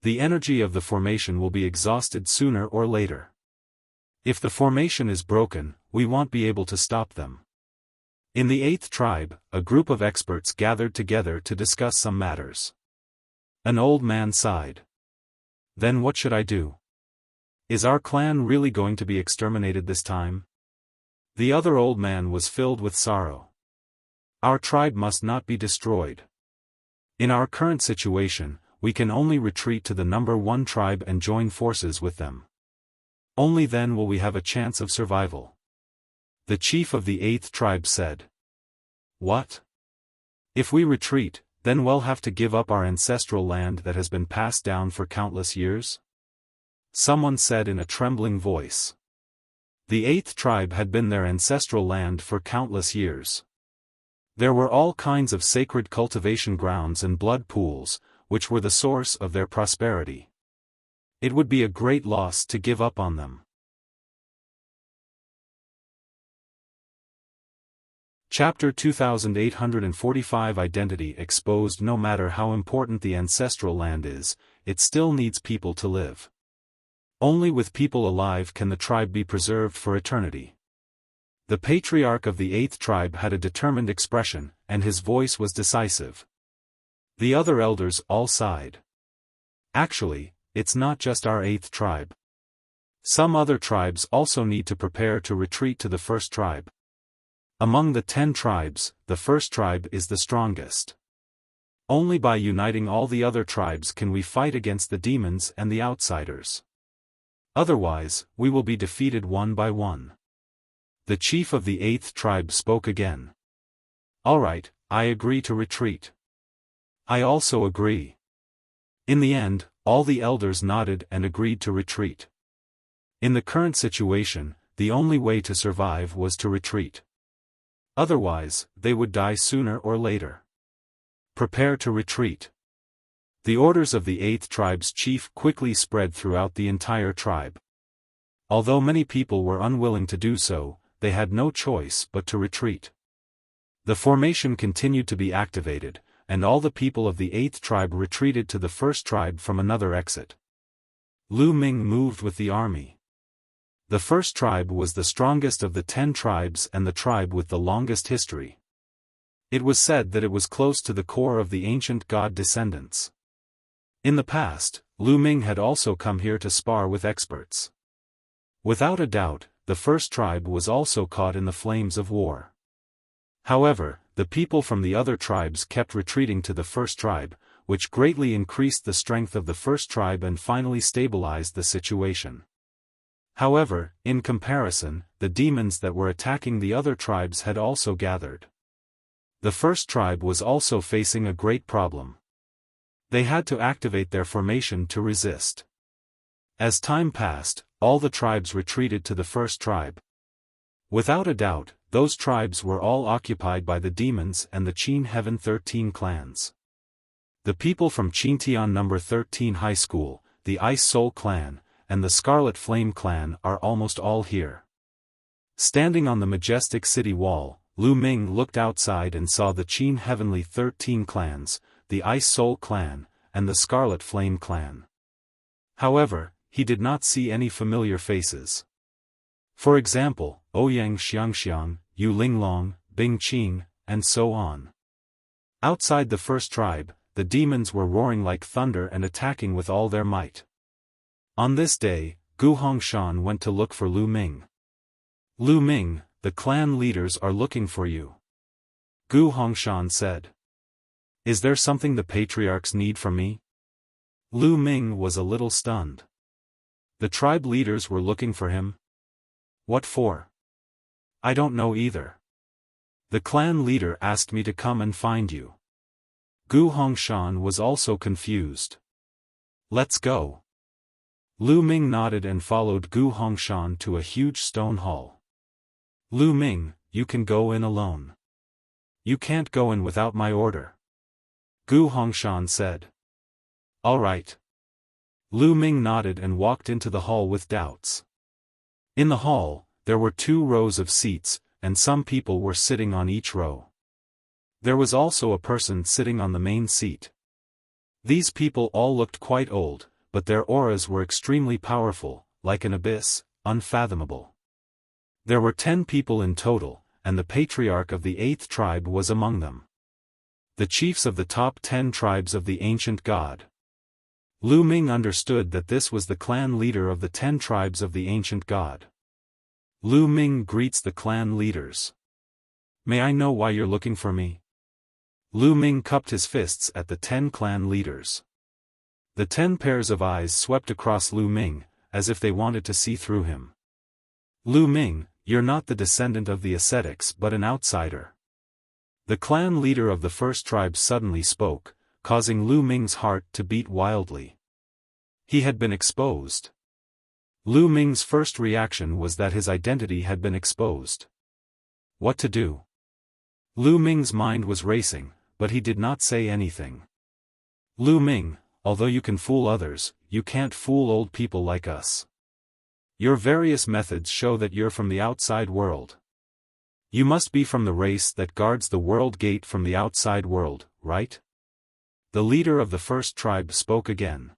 The energy of the formation will be exhausted sooner or later. If the formation is broken, we won't be able to stop them. In the 8th tribe, a group of experts gathered together to discuss some matters. An old man sighed. Then what should I do? Is our clan really going to be exterminated this time? The other old man was filled with sorrow. Our tribe must not be destroyed. In our current situation, we can only retreat to the number 1 tribe and join forces with them. Only then will we have a chance of survival. The chief of the 8th tribe said. What? If we retreat, then we'll have to give up our ancestral land that has been passed down for countless years? Someone said in a trembling voice. The 8th tribe had been their ancestral land for countless years. There were all kinds of sacred cultivation grounds and blood pools, which were the source of their prosperity. It would be a great loss to give up on them. Chapter 2845 Identity exposed. No matter how important the ancestral land is, it still needs people to live. Only with people alive can the tribe be preserved for eternity. The patriarch of the 8th tribe had a determined expression, and his voice was decisive. The other elders all sighed. Actually, it's not just our 8th tribe. Some other tribes also need to prepare to retreat to the first tribe. Among the 10 tribes, the first tribe is the strongest. Only by uniting all the other tribes can we fight against the demons and the outsiders. Otherwise, we will be defeated one by one. The chief of the 8th tribe spoke again. "All right, I agree to retreat." "I also agree." In the end, all the elders nodded and agreed to retreat. In the current situation, the only way to survive was to retreat. Otherwise, they would die sooner or later. "Prepare to retreat." The orders of the 8th tribe's chief quickly spread throughout the entire tribe. Although many people were unwilling to do so, they had no choice but to retreat. The formation continued to be activated, and all the people of the 8th tribe retreated to the 1st tribe from another exit. Lu Ming moved with the army. The 1st tribe was the strongest of the 10 tribes and the tribe with the longest history. It was said that it was close to the core of the ancient god descendants. In the past, Lu Ming had also come here to spar with experts. Without a doubt, the 1st tribe was also caught in the flames of war. However, the people from the other tribes kept retreating to the 1st tribe, which greatly increased the strength of the 1st tribe and finally stabilized the situation. However, in comparison, the demons that were attacking the other tribes had also gathered. The 1st tribe was also facing a great problem. They had to activate their formation to resist. As time passed, all the tribes retreated to the 1st tribe. Without a doubt, those tribes were all occupied by the demons and the Qin Heaven 13 clans. The people from Qintian No. 13 High School, the Ice Soul clan, and the Scarlet Flame clan are almost all here. Standing on the majestic city wall, Lu Ming looked outside and saw the Qin Heavenly 13 clans, the Ice Soul clan, and the Scarlet Flame clan. However, he did not see any familiar faces. For example, Ouyang Xiangxiang, Yu Linglong, Bing Qing, and so on. Outside the 1st tribe, the demons were roaring like thunder and attacking with all their might. On this day, Gu Hongshan went to look for Lu Ming. "Lu Ming, the clan leaders are looking for you," Gu Hongshan said. "Is there something the patriarchs need from me?" Lu Ming was a little stunned. The tribe leaders were looking for him? What for? "I don't know either. The clan leader asked me to come and find you." Gu Hongshan was also confused. "Let's go." Lu Ming nodded and followed Gu Hongshan to a huge stone hall. "Lu Ming, you can go in alone. You can't go in without my order," Gu Hongshan said. "All right." Lu Ming nodded and walked into the hall with doubts. In the hall, there were 2 rows of seats, and some people were sitting on each row. There was also a person sitting on the main seat. These people all looked quite old, but their auras were extremely powerful, like an abyss, unfathomable. There were 10 people in total, and the patriarch of the 8th tribe was among them. The chiefs of the top 10 tribes of the ancient god. Lu Ming understood that this was the clan leader of the 10 tribes of the ancient god. Lu Ming greets the clan leaders. "May I know why you're looking for me?" Lu Ming cupped his fists at the 10 clan leaders. The 10 pairs of eyes swept across Lu Ming, as if they wanted to see through him. "Lu Ming, you're not the descendant of the ascetics but an outsider." The clan leader of the 1st tribe suddenly spoke, causing Lu Ming's heart to beat wildly. He had been exposed. Lu Ming's first reaction was that his identity had been exposed. What to do? Lu Ming's mind was racing, but he did not say anything. "Lu Ming, although you can fool others, you can't fool old people like us. Your various methods show that you're from the outside world. You must be from the race that guards the world gate from the outside world, right?" The leader of the 1st tribe spoke again.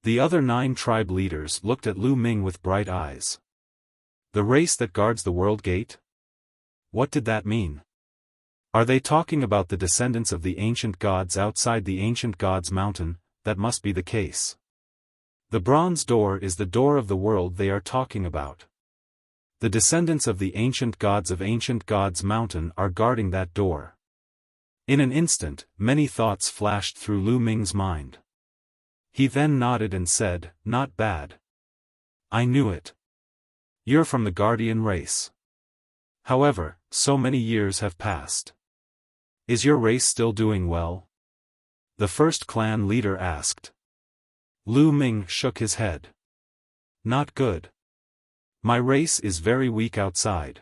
The other 9 tribe leaders looked at Lu Ming with bright eyes. The race that guards the world gate? What did that mean? Are they talking about the descendants of the ancient gods outside the ancient gods' mountain? That must be the case. The bronze door is the door of the world they are talking about. The descendants of the ancient gods' mountain are guarding that door. In an instant, many thoughts flashed through Lu Ming's mind. He then nodded and said, "Not bad. I knew it. You're from the guardian race. However, so many years have passed. Is your race still doing well? The first clan leader asked. Lu Ming shook his head. Not good. My race is very weak outside.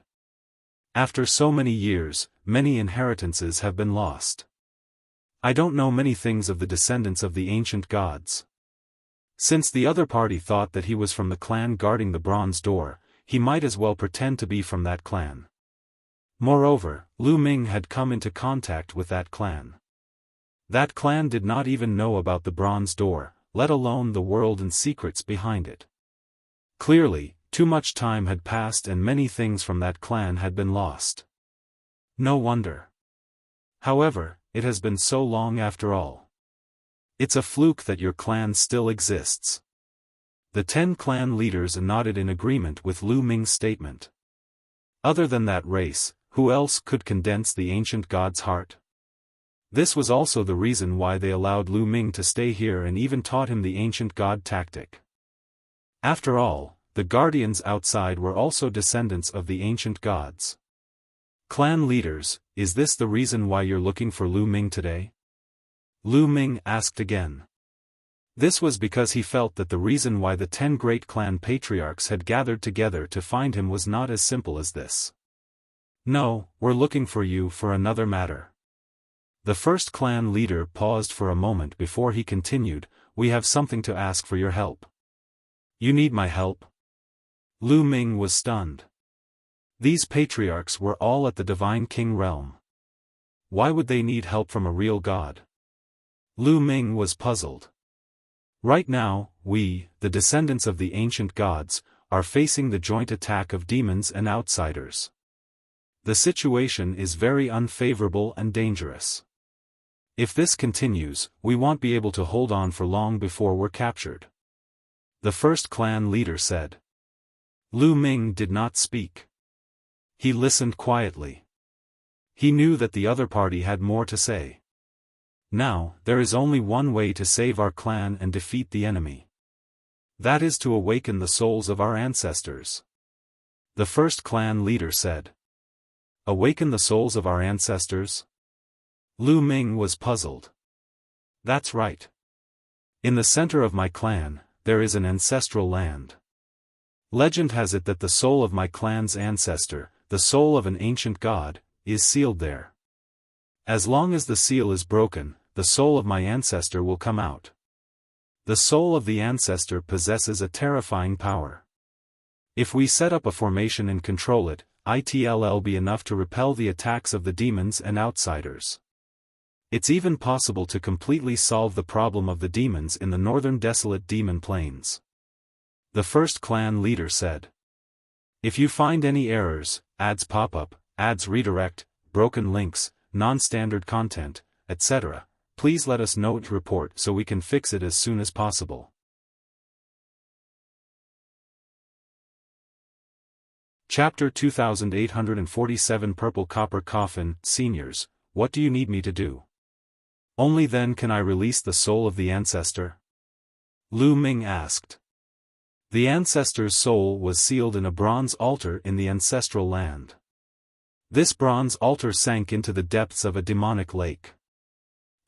After so many years, many inheritances have been lost. I don't know many things of the descendants of the ancient gods. Since the other party thought that he was from the clan guarding the bronze door, he might as well pretend to be from that clan. Moreover, Lu Ming had come into contact with that clan. That clan did not even know about the bronze door, let alone the world and secrets behind it. Clearly, too much time had passed and many things from that clan had been lost. No wonder. However, it has been so long after all. It's a fluke that your clan still exists. The 10 clan leaders nodded in agreement with Lu Ming's statement. Other than that race, who else could condense the ancient god's heart? This was also the reason why they allowed Lu Ming to stay here and even taught him the ancient god tactic. After all, the guardians outside were also descendants of the ancient gods. Clan leaders, is this the reason why you're looking for Lu Ming today? Lu Ming asked again. This was because he felt that the reason why the 10 great clan patriarchs had gathered together to find him was not as simple as this. No, we're looking for you for another matter. The first clan leader paused for a moment before he continued, we have something to ask for your help. You need my help? Lu Ming was stunned. These patriarchs were all at the Divine King realm. Why would they need help from a real god? Lu Ming was puzzled. Right now, we, the descendants of the ancient gods, are facing the joint attack of demons and outsiders. The situation is very unfavorable and dangerous. If this continues, we won't be able to hold on for long before we're captured. The first clan leader said. Lu Ming did not speak. He listened quietly. He knew that the other party had more to say. Now, there is only one way to save our clan and defeat the enemy. That is to awaken the souls of our ancestors. The first clan leader said. Awaken the souls of our ancestors? Lu Ming was puzzled. That's right. In the center of my clan, there is an ancestral land. Legend has it that the soul of my clan's ancestor, the soul of an ancient god, is sealed there. As long as the seal is broken, the soul of my ancestor will come out. The soul of the ancestor possesses a terrifying power. If we set up a formation and control it, it'll be enough to repel the attacks of the demons and outsiders. It's even possible to completely solve the problem of the demons in the northern desolate demon plains. The first clan leader said. If you find any errors, ads pop up, ads redirect, broken links, non-standard content, etc., please let us know and report so we can fix it as soon as possible. Chapter 2847 Purple Copper Coffin. Seniors, what do you need me to do? Only then can I release the soul of the ancestor? Lu Ming asked. The ancestor's soul was sealed in a bronze altar in the ancestral land. This bronze altar sank into the depths of a demonic lake.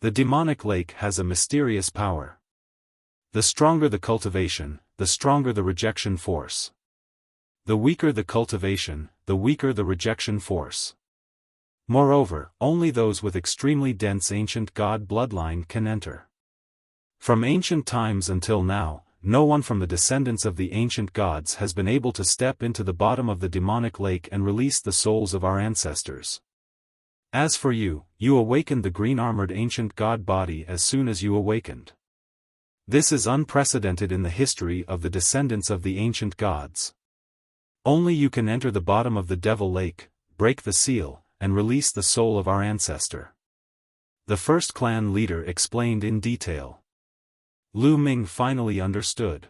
The demonic lake has a mysterious power. The stronger the cultivation, the stronger the rejection force. The weaker the cultivation, the weaker the rejection force. Moreover, only those with extremely dense ancient god bloodline can enter. From ancient times until now, no one from the descendants of the ancient gods has been able to step into the bottom of the demonic lake and release the souls of our ancestors. As for you, you awakened the green-armored ancient god body as soon as you awakened. This is unprecedented in the history of the descendants of the ancient gods. Only you can enter the bottom of the devil lake, break the seal, and release the soul of our ancestor. The first clan leader explained in detail. Lu Ming finally understood.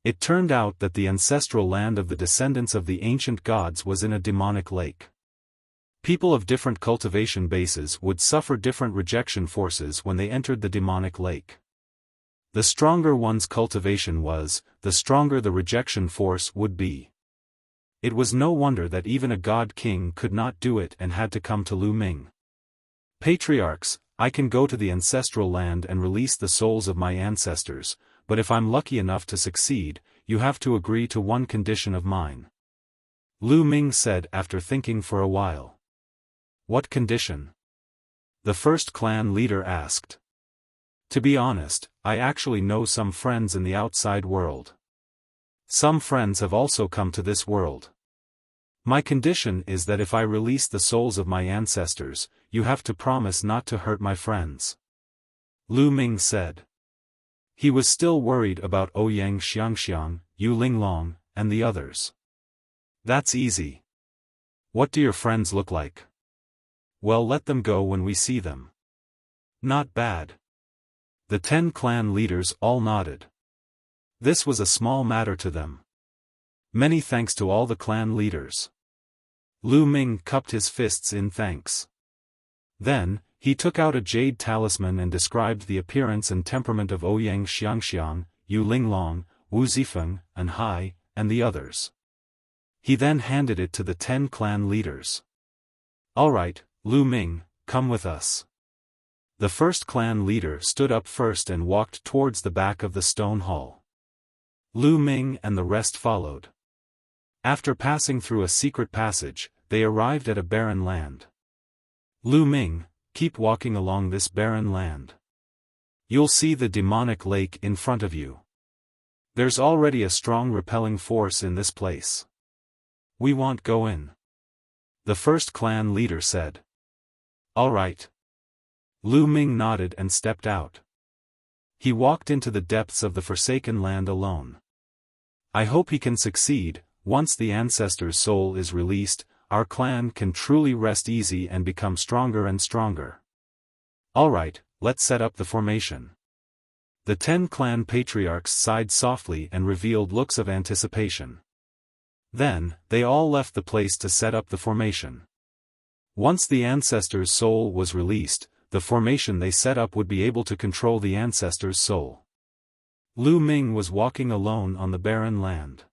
It turned out that the ancestral land of the descendants of the ancient gods was in a demonic lake. People of different cultivation bases would suffer different rejection forces when they entered the demonic lake. The stronger one's cultivation was, the stronger the rejection force would be. It was no wonder that even a god king could not do it and had to come to Lu Ming. Patriarchs, I can go to the ancestral land and release the souls of my ancestors, but if I'm lucky enough to succeed, you have to agree to one condition of mine. Lu Ming said after thinking for a while. What condition? The first clan leader asked. To be honest, I actually know some friends in the outside world. Some friends have also come to this world. My condition is that if I release the souls of my ancestors, you have to promise not to hurt my friends. Lu Ming said. He was still worried about Ouyang Xiangxiang, Yu Linglong, and the others. That's easy. What do your friends look like? Well, let them go when we see them. Not bad. The 10 clan leaders all nodded. This was a small matter to them. Many thanks to all the clan leaders. Lu Ming cupped his fists in thanks. Then, he took out a jade talisman and described the appearance and temperament of Ouyang Xiangxiang, Yu Linglong, Wu Zifeng, and Hai, and the others. He then handed it to the 10 clan leaders. All right, Lu Ming, come with us. The first clan leader stood up first and walked towards the back of the stone hall. Lu Ming and the rest followed. After passing through a secret passage, they arrived at a barren land. Lu Ming, keep walking along this barren land. You'll see the demonic lake in front of you. There's already a strong repelling force in this place. We won't go in. The first clan leader said. All right. Lu Ming nodded and stepped out. He walked into the depths of the Forsaken Land alone. I hope he can succeed. Once the ancestor's soul is released, our clan can truly rest easy and become stronger and stronger. All right, let's set up the formation. The 10 clan patriarchs sighed softly and revealed looks of anticipation. Then, they all left the place to set up the formation. Once the ancestor's soul was released, the formation they set up would be able to control the ancestor's soul. Lu Ming was walking alone on the barren land.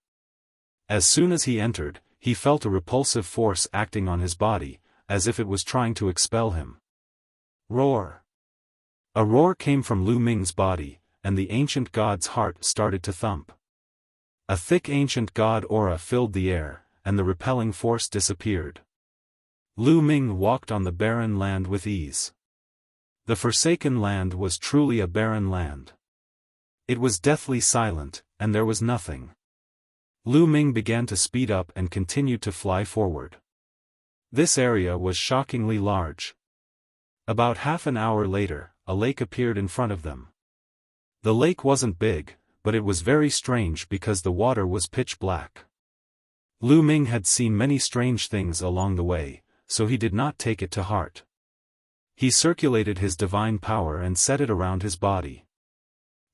As soon as he entered, he felt a repulsive force acting on his body, as if it was trying to expel him. Roar! A roar came from Lu Ming's body, and the ancient god's heart started to thump. A thick ancient god aura filled the air, and the repelling force disappeared. Lu Ming walked on the barren land with ease. The Forsaken Land was truly a barren land. It was deathly silent, and there was nothing. Lu Ming began to speed up and continued to fly forward. This area was shockingly large. About half an hour later, a lake appeared in front of them. The lake wasn't big, but it was very strange because the water was pitch black. Lu Ming had seen many strange things along the way, so he did not take it to heart. He circulated his divine power and set it around his body.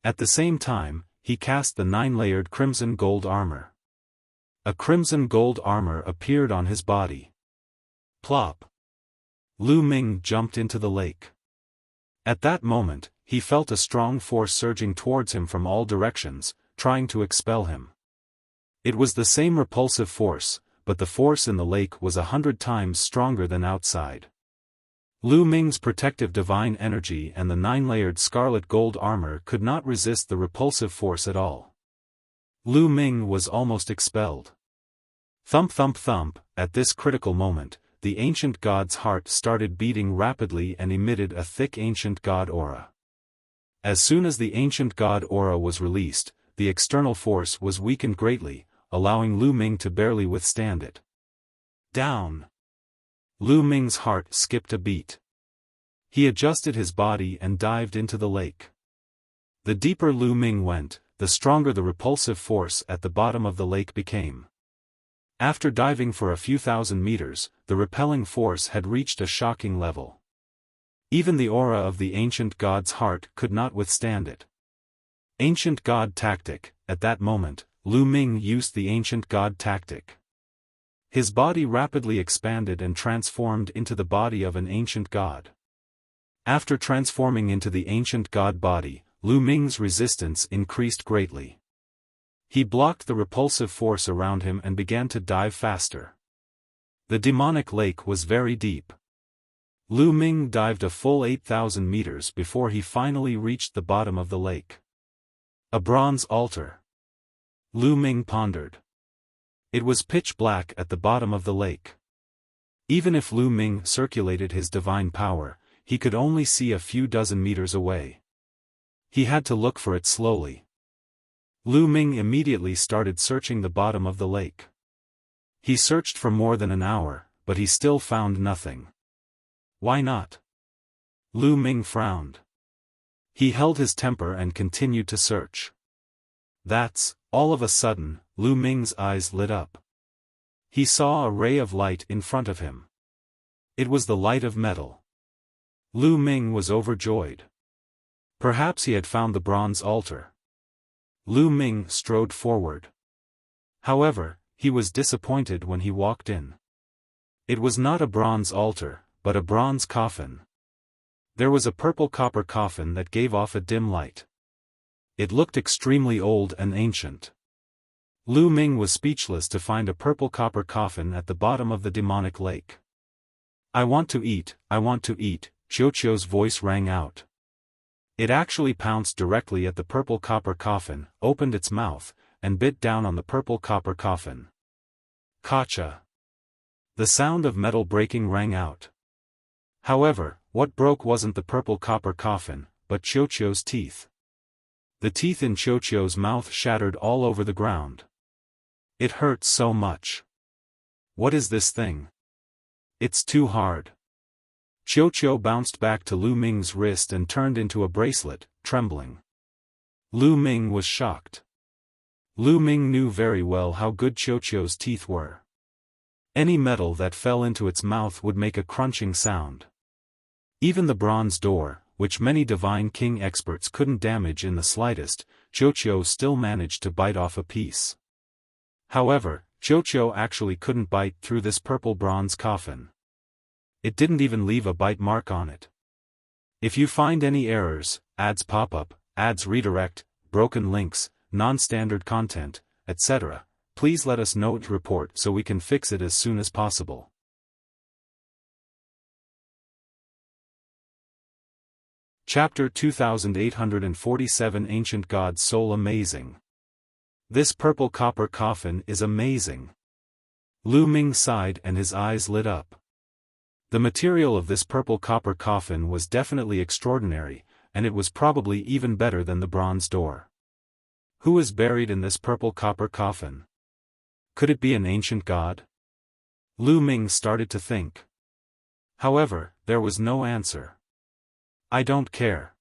At the same time, he cast the 9-layered crimson gold armor. A crimson gold armor appeared on his body. Plop! Lu Ming jumped into the lake. At that moment, he felt a strong force surging towards him from all directions, trying to expel him. It was the same repulsive force, but the force in the lake was 100 times stronger than outside. Lu Ming's protective divine energy and the 9-layered scarlet gold armor could not resist the repulsive force at all. Lu Ming was almost expelled. Thump thump thump, at this critical moment, the ancient god's heart started beating rapidly and emitted a thick ancient god aura. As soon as the ancient god aura was released, the external force was weakened greatly, allowing Lu Ming to barely withstand it. Down! Lu Ming's heart skipped a beat. He adjusted his body and dived into the lake. The deeper Lu Ming went, the stronger the repulsive force at the bottom of the lake became. After diving for a few thousand meters, the repelling force had reached a shocking level. Even the aura of the ancient god's heart could not withstand it. Ancient god tactic. At that moment, Lu Ming used the ancient god tactic. His body rapidly expanded and transformed into the body of an ancient god. After transforming into the ancient god body, Lu Ming's resistance increased greatly. He blocked the repulsive force around him and began to dive faster. The demonic lake was very deep. Lu Ming dived a full 8,000 meters before he finally reached the bottom of the lake. A bronze altar. Lu Ming pondered. It was pitch black at the bottom of the lake. Even if Lu Ming circulated his divine power, he could only see a few dozen meters away. He had to look for it slowly. Lu Ming immediately started searching the bottom of the lake. He searched for more than an hour, but he still found nothing. Why not? Lu Ming frowned. He held his temper and continued to search. All of a sudden, Lu Ming's eyes lit up. He saw a ray of light in front of him. It was the light of metal. Lu Ming was overjoyed. Perhaps he had found the bronze altar. Lu Ming strode forward. However, he was disappointed when he walked in. It was not a bronze altar, but a bronze coffin. There was a purple copper coffin that gave off a dim light. It looked extremely old and ancient. Lu Ming was speechless to find a purple copper coffin at the bottom of the demonic lake. I want to eat, Xiaoqiu's voice rang out. It actually pounced directly at the purple copper coffin, opened its mouth, and bit down on the purple copper coffin. Kacha! The sound of metal breaking rang out. However, what broke wasn't the purple copper coffin, but Xiaoqiu's teeth. The teeth in Xiaoqiu's mouth shattered all over the ground. It hurt so much. What is this thing? It's too hard. Xiaoqiu bounced back to Lu Ming's wrist and turned into a bracelet, trembling. Lu Ming was shocked. Lu Ming knew very well how good Xiaoqiu's teeth were. Any metal that fell into its mouth would make a crunching sound. Even the bronze door, which many Divine King experts couldn't damage in the slightest, Xiaoqiu still managed to bite off a piece. However, Xiaoqiu actually couldn't bite through this purple bronze coffin. It didn't even leave a bite mark on it. If you find any errors, ads pop up, ads redirect, broken links, non-standard content, etc., please let us know and report so we can fix it as soon as possible. Chapter 2847 Ancient God's Soul. Amazing. This purple copper coffin is amazing. Lu Ming sighed and his eyes lit up. The material of this purple copper coffin was definitely extraordinary, and it was probably even better than the bronze door. Who is buried in this purple copper coffin? Could it be an ancient god? Lu Ming started to think. However, there was no answer. I don't care.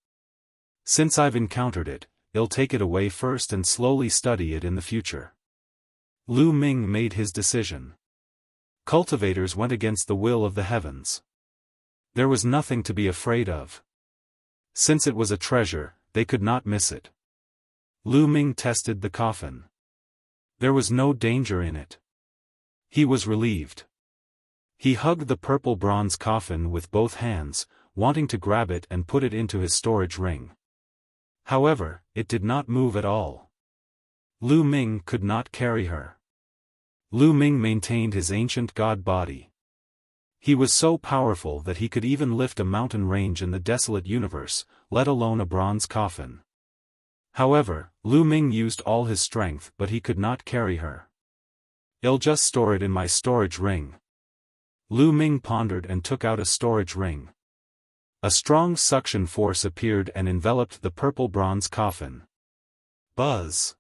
Since I've encountered it, I'll take it away first and slowly study it in the future. Lu Ming made his decision. Cultivators went against the will of the heavens. There was nothing to be afraid of. Since it was a treasure, they could not miss it. Lu Ming tested the coffin. There was no danger in it. He was relieved. He hugged the purple bronze coffin with both hands, wanting to grab it and put it into his storage ring. However, it did not move at all. Lu Ming could not carry her. Lu Ming maintained his ancient god body. He was so powerful that he could even lift a mountain range in the desolate universe, let alone a bronze coffin. However, Lu Ming used all his strength but he could not carry her. I'll just store it in my storage ring. Lu Ming pondered and took out a storage ring. A strong suction force appeared and enveloped the purple bronze coffin. Buzz!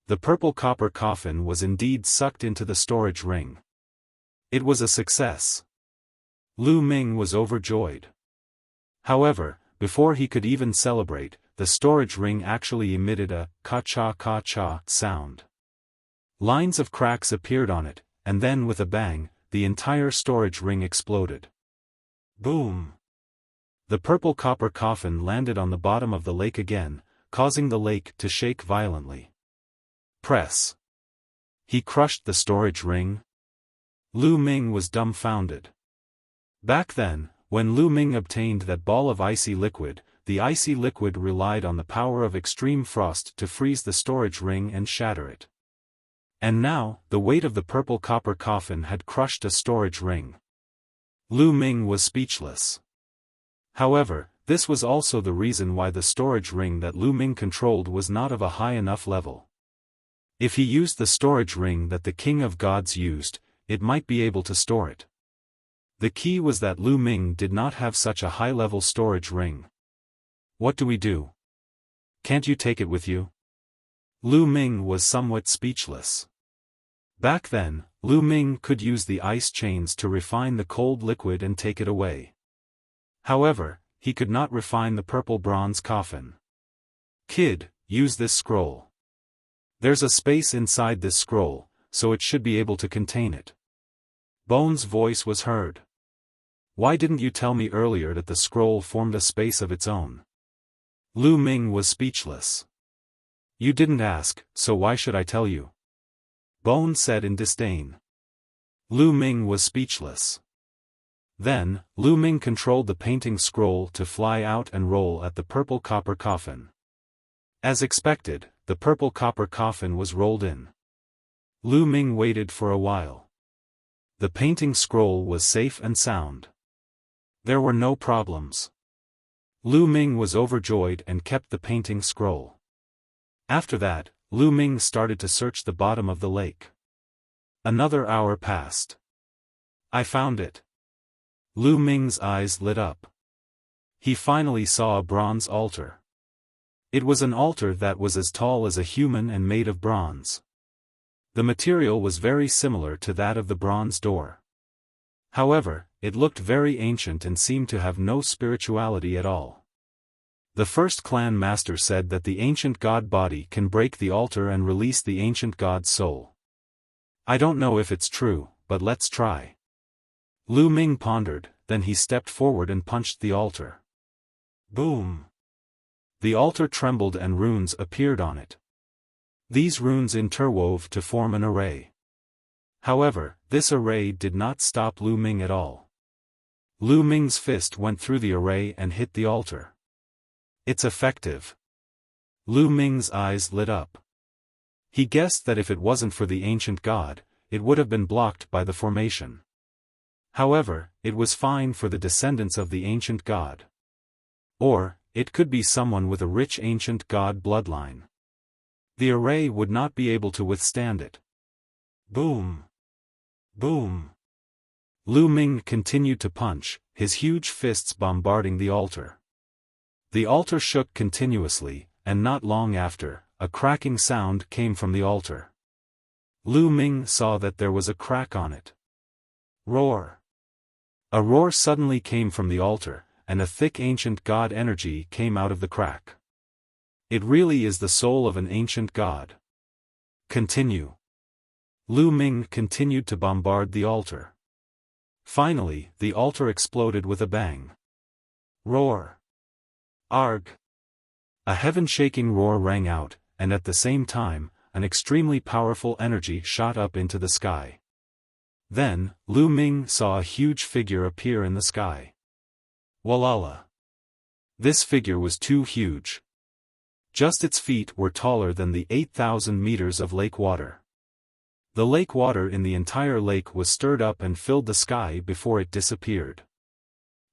The purple copper coffin was indeed sucked into the storage ring. It was a success. Lu Ming was overjoyed. However, before he could even celebrate, the storage ring actually emitted a ka-cha sound. Lines of cracks appeared on it, and then with a bang, the entire storage ring exploded. Boom! The purple copper coffin landed on the bottom of the lake again, causing the lake to shake violently. Press. He crushed the storage ring. Lu Ming was dumbfounded. Back then, when Lu Ming obtained that ball of icy liquid, the icy liquid relied on the power of extreme frost to freeze the storage ring and shatter it. And now, the weight of the purple copper coffin had crushed a storage ring. Lu Ming was speechless. However, this was also the reason why the storage ring that Lu Ming controlled was not of a high enough level. If he used the storage ring that the King of Gods used, it might be able to store it. The key was that Lu Ming did not have such a high-level storage ring. What do we do? Can't you take it with you? Lu Ming was somewhat speechless. Back then, Lu Ming could use the ice chains to refine the cold liquid and take it away. However, he could not refine the purple bronze coffin. Kid, use this scroll. There's a space inside this scroll, so it should be able to contain it. Bone's voice was heard. Why didn't you tell me earlier that the scroll formed a space of its own? Lu Ming was speechless. You didn't ask, so why should I tell you? Bone said in disdain. Lu Ming was speechless. Then, Lu Ming controlled the painting scroll to fly out and roll at the purple copper coffin. As expected, the purple copper coffin was rolled in. Lu Ming waited for a while. The painting scroll was safe and sound. There were no problems. Lu Ming was overjoyed and kept the painting scroll. After that, Lu Ming started to search the bottom of the lake. Another hour passed. I found it. Lu Ming's eyes lit up. He finally saw a bronze altar. It was an altar that was as tall as a human and made of bronze. The material was very similar to that of the bronze door. However, it looked very ancient and seemed to have no spirituality at all. The first clan master said that the ancient god body can break the altar and release the ancient god's soul. I don't know if it's true, but let's try. Lu Ming pondered, then he stepped forward and punched the altar. Boom! The altar trembled and runes appeared on it. These runes interwove to form an array. However, this array did not stop Lu Ming at all. Lu Ming's fist went through the array and hit the altar. It's effective. Lu Ming's eyes lit up. He guessed that if it wasn't for the ancient god, it would have been blocked by the formation. However, it was fine for the descendants of the ancient god. Or, it could be someone with a rich ancient god bloodline. The array would not be able to withstand it. Boom! Boom! Lu Ming continued to punch, his huge fists bombarding the altar. The altar shook continuously, and not long after, a cracking sound came from the altar. Lu Ming saw that there was a crack on it. Roar! A roar suddenly came from the altar, and a thick ancient god energy came out of the crack. It really is the soul of an ancient god. Continue. Lu Ming continued to bombard the altar. Finally, the altar exploded with a bang. Roar! Arg! A heaven-shaking roar rang out, and at the same time, an extremely powerful energy shot up into the sky. Then, Lu Ming saw a huge figure appear in the sky. Walala! This figure was too huge. Just its feet were taller than the 8,000 meters of lake water. The lake water in the entire lake was stirred up and filled the sky before it disappeared.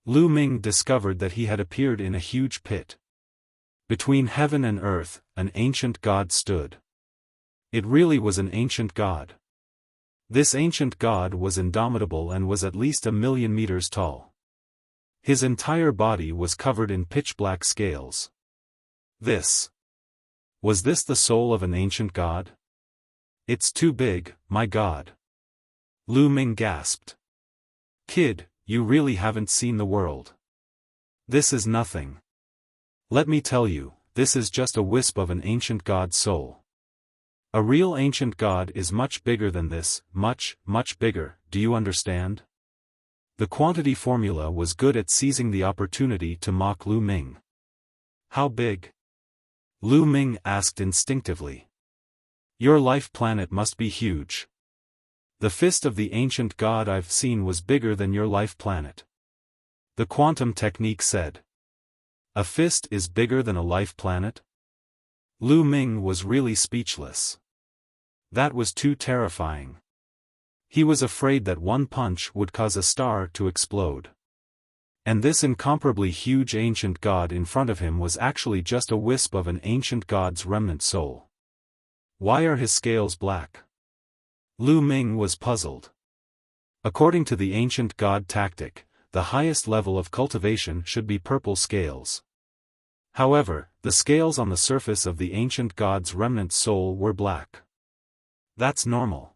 Lu Ming discovered that he had appeared in a huge pit. Between heaven and earth, an ancient god stood. It really was an ancient god. This ancient god was indomitable and was at least 1,000,000 meters tall. His entire body was covered in pitch-black scales. Was this the soul of an ancient god? It's too big, my god. Lu Ming gasped. Kid, you really haven't seen the world. This is nothing. Let me tell you, this is just a wisp of an ancient god's soul. A real ancient god is much bigger than this, much, much bigger, do you understand? The quantity formula was good at seizing the opportunity to mock Lu Ming. How big? Lu Ming asked instinctively. Your life planet must be huge. The fist of the ancient god I've seen was bigger than your life planet. The quantum technique said. A fist is bigger than a life planet? Lu Ming was really speechless. That was too terrifying. He was afraid that one punch would cause a star to explode. And this incomparably huge ancient god in front of him was actually just a wisp of an ancient god's remnant soul. Why are his scales black? Lu Ming was puzzled. According to the ancient god tactic, the highest level of cultivation should be purple scales. However, the scales on the surface of the ancient god's remnant soul were black. That's normal.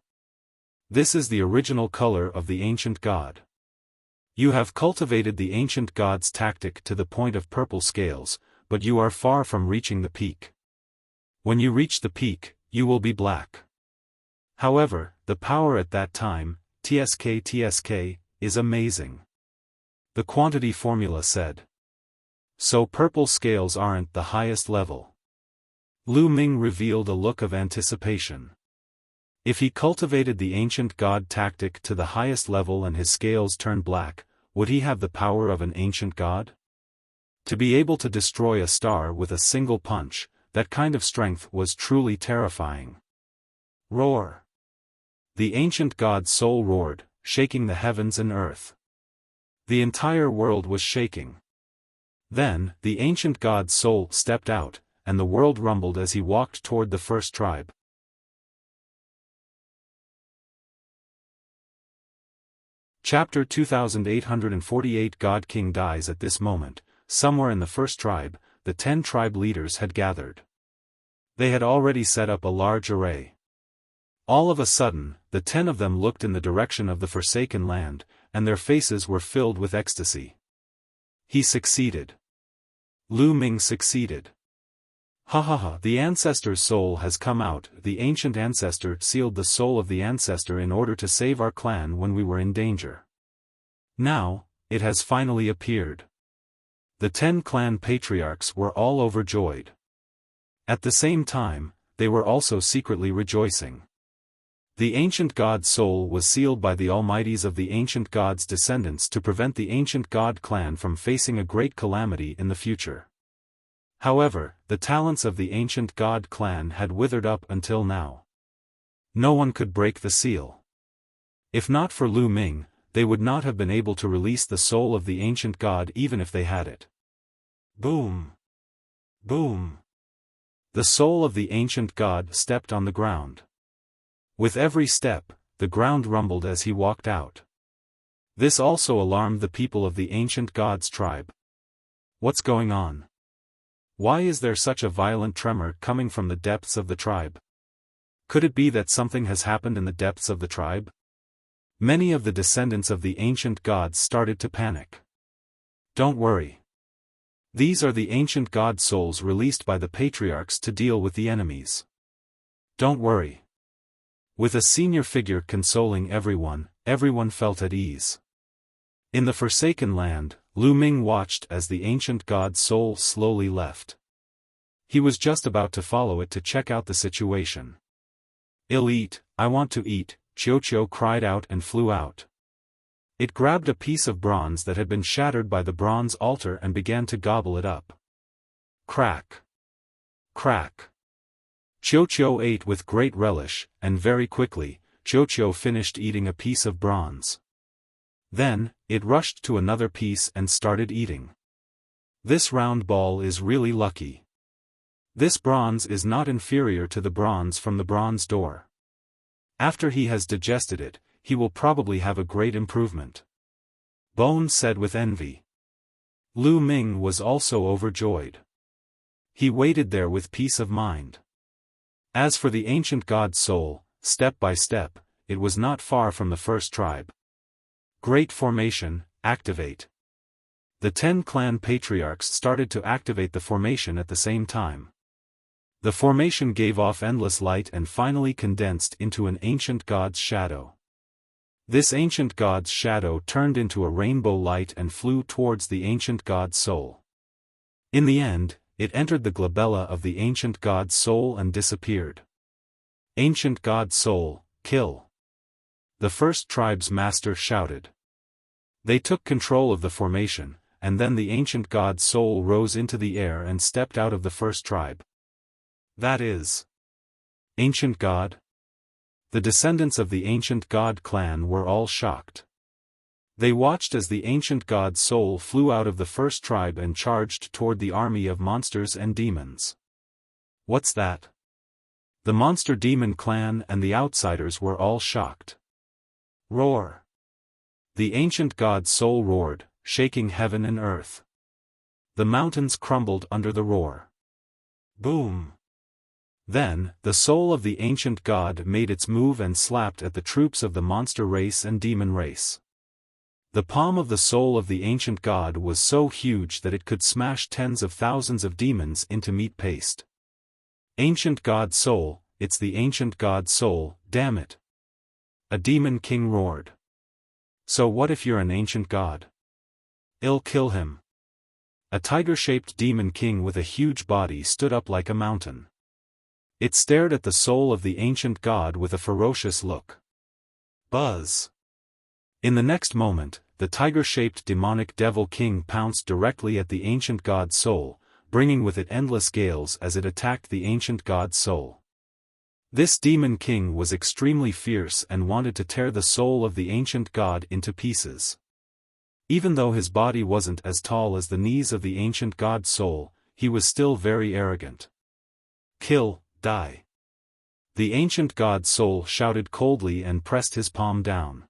This is the original color of the ancient god. You have cultivated the ancient god's tactic to the point of purple scales, but you are far from reaching the peak. When you reach the peak, you will be black. However, the power at that time, TSK, is amazing. The quantity formula said. So purple scales aren't the highest level. Lu Ming revealed a look of anticipation. If he cultivated the ancient god tactic to the highest level and his scales turned black, would he have the power of an ancient god? To be able to destroy a star with a single punch, that kind of strength was truly terrifying. Roar! The ancient god's soul roared, shaking the heavens and earth. The entire world was shaking. Then, the ancient god's soul stepped out, and the world rumbled as he walked toward the first tribe. Chapter 2848 God King dies. At this moment, somewhere in the first tribe, the 10 tribe leaders had gathered. They had already set up a large array. All of a sudden, the 10 of them looked in the direction of the forsaken land, and their faces were filled with ecstasy. He succeeded. Lu Ming succeeded. Ha ha ha, the ancestor's soul has come out. The ancient ancestor sealed the soul of the ancestor in order to save our clan when we were in danger. Now, it has finally appeared. The 10 clan patriarchs were all overjoyed. At the same time, they were also secretly rejoicing. The ancient god's soul was sealed by the almighties of the ancient god's descendants to prevent the ancient god clan from facing a great calamity in the future. However, the talents of the ancient god clan had withered up until now. No one could break the seal. If not for Lu Ming, they would not have been able to release the soul of the ancient god even if they had it. Boom! Boom! The soul of the ancient god stepped on the ground. With every step, the ground rumbled as he walked out. This also alarmed the people of the ancient god's tribe. What's going on? Why is there such a violent tremor coming from the depths of the tribe? Could it be that something has happened in the depths of the tribe? Many of the descendants of the ancient gods started to panic. Don't worry. These are the ancient god souls released by the patriarchs to deal with the enemies. Don't worry. With a senior figure consoling everyone, everyone felt at ease. In the Forsaken Land, Lu Ming watched as the ancient god's soul slowly left. He was just about to follow it to check out the situation. "I'll eat, I want to eat," Xiao cried out and flew out. It grabbed a piece of bronze that had been shattered by the bronze altar and began to gobble it up. Crack! Crack! Xiao ate with great relish, and very quickly, Xiao finished eating a piece of bronze. Then, it rushed to another piece and started eating. This round ball is really lucky. This bronze is not inferior to the bronze from the bronze door. After he has digested it, he will probably have a great improvement. Bone said with envy. Lu Ming was also overjoyed. He waited there with peace of mind. As for the ancient god's soul, step by step, it was not far from the first tribe. Great formation, activate. The 10 clan patriarchs started to activate the formation at the same time. The formation gave off endless light and finally condensed into an ancient god's shadow. This ancient god's shadow turned into a rainbow light and flew towards the ancient god's soul. In the end, it entered the glabella of the ancient god's soul and disappeared. Ancient god's soul, kill! The first tribe's master shouted. They took control of the formation, and then the ancient god's soul rose into the air and stepped out of the first tribe. That is, ancient god? The descendants of the ancient god clan were all shocked. They watched as the ancient god's soul flew out of the first tribe and charged toward the army of monsters and demons. What's that? The monster demon clan and the outsiders were all shocked. Roar! The ancient god's soul roared, shaking heaven and earth. The mountains crumbled under the roar. Boom! Then, the soul of the ancient god made its move and slapped at the troops of the monster race and demon race. The palm of the soul of the ancient god was so huge that it could smash tens of thousands of demons into meat paste. Ancient god soul, it's the ancient god soul, damn it! A demon king roared. So what if you're an ancient god? I'll kill him. A tiger-shaped demon king with a huge body stood up like a mountain. It stared at the soul of the ancient god with a ferocious look. Buzz! In the next moment, the tiger-shaped demonic devil king pounced directly at the ancient god's soul, bringing with it endless gales as it attacked the ancient god's soul. This demon king was extremely fierce and wanted to tear the soul of the ancient god into pieces. Even though his body wasn't as tall as the knees of the ancient god's soul, he was still very arrogant. Kill, die. The ancient god's soul shouted coldly and pressed his palm down.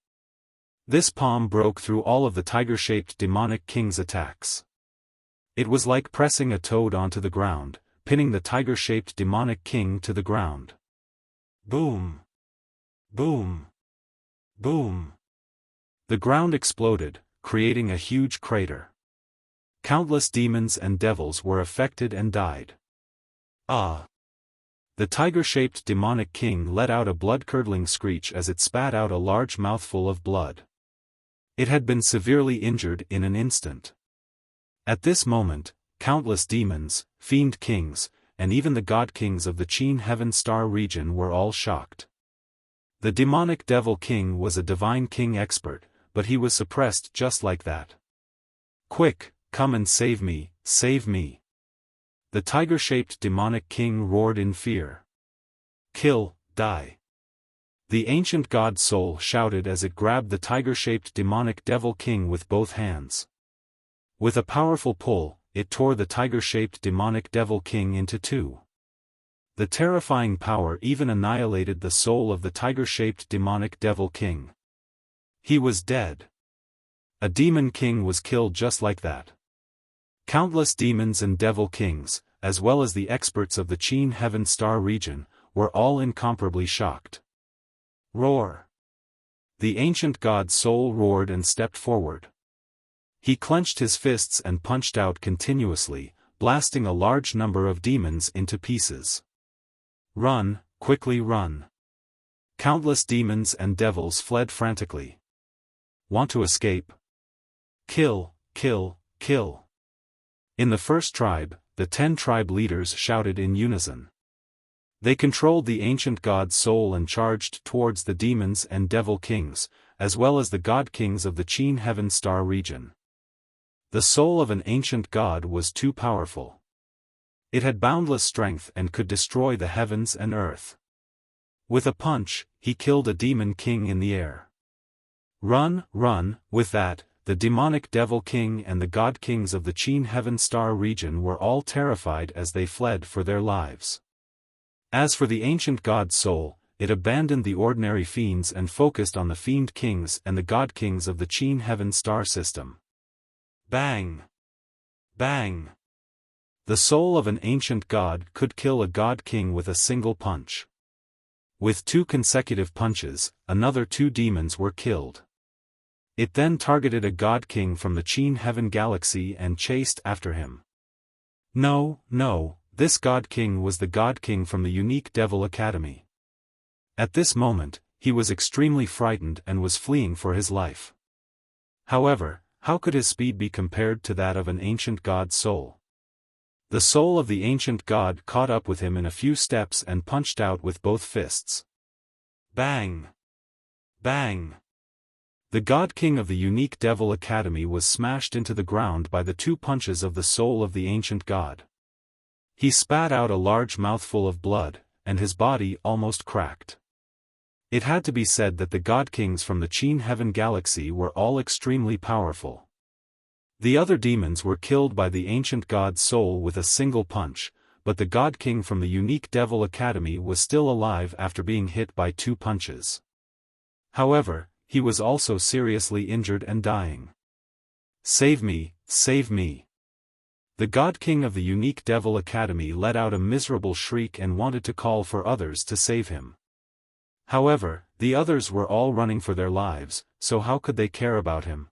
This palm broke through all of the tiger-shaped demonic king's attacks. It was like pressing a toad onto the ground, pinning the tiger-shaped demonic king to the ground. Boom! Boom! Boom! The ground exploded, creating a huge crater. Countless demons and devils were affected and died. Ah! The tiger-shaped demonic king let out a blood-curdling screech as it spat out a large mouthful of blood. It had been severely injured in an instant. At this moment, countless demons, fiend kings, and even the god kings of the Qin Heaven Star region were all shocked. The demonic devil king was a divine king expert, but he was suppressed just like that. Quick, come and save me, save me! The tiger-shaped demonic king roared in fear. Kill, die! The ancient god soul shouted as it grabbed the tiger-shaped demonic devil king with both hands. With a powerful pull, it tore the tiger-shaped demonic devil king into two. The terrifying power even annihilated the soul of the tiger-shaped demonic devil king. He was dead. A demon king was killed just like that. Countless demons and devil kings, as well as the experts of the Qin Heaven Star region, were all incomparably shocked. Roar! The ancient god's soul roared and stepped forward. He clenched his fists and punched out continuously, blasting a large number of demons into pieces. Run, quickly run! Countless demons and devils fled frantically. Want to escape? Kill, kill, kill! In the first tribe, the 10 tribe leaders shouted in unison. They controlled the ancient god's soul and charged towards the demons and devil kings, as well as the god kings of the Qin Heaven Star region. The soul of an ancient god was too powerful. It had boundless strength and could destroy the heavens and earth. With a punch, he killed a demon king in the air. Run, run! With that, the demonic devil king and the god kings of the Qin Heaven Star region were all terrified as they fled for their lives. As for the ancient god's soul, it abandoned the ordinary fiends and focused on the fiend kings and the god kings of the Qin Heaven Star system. Bang! Bang! The soul of an ancient god could kill a god king with a single punch. With 2 consecutive punches, another 2 demons were killed. It then targeted a god king from the Qin Heaven Galaxy and chased after him. No, no, this god king was the god king from the unique Devil Academy. At this moment, he was extremely frightened and was fleeing for his life. However, how could his speed be compared to that of an ancient god's soul? The soul of the ancient god caught up with him in a few steps and punched out with both fists. Bang! Bang! The God King of the unique Devil Academy was smashed into the ground by the 2 punches of the soul of the ancient god. He spat out a large mouthful of blood, and his body almost cracked. It had to be said that the God Kings from the Qin Heaven Galaxy were all extremely powerful. The other demons were killed by the ancient god's soul with a single punch, but the God King from the unique Devil Academy was still alive after being hit by 2 punches. However, he was also seriously injured and dying. "Save me, save me." The God King of the unique Devil Academy let out a miserable shriek and wanted to call for others to save him. However, the others were all running for their lives, so how could they care about him?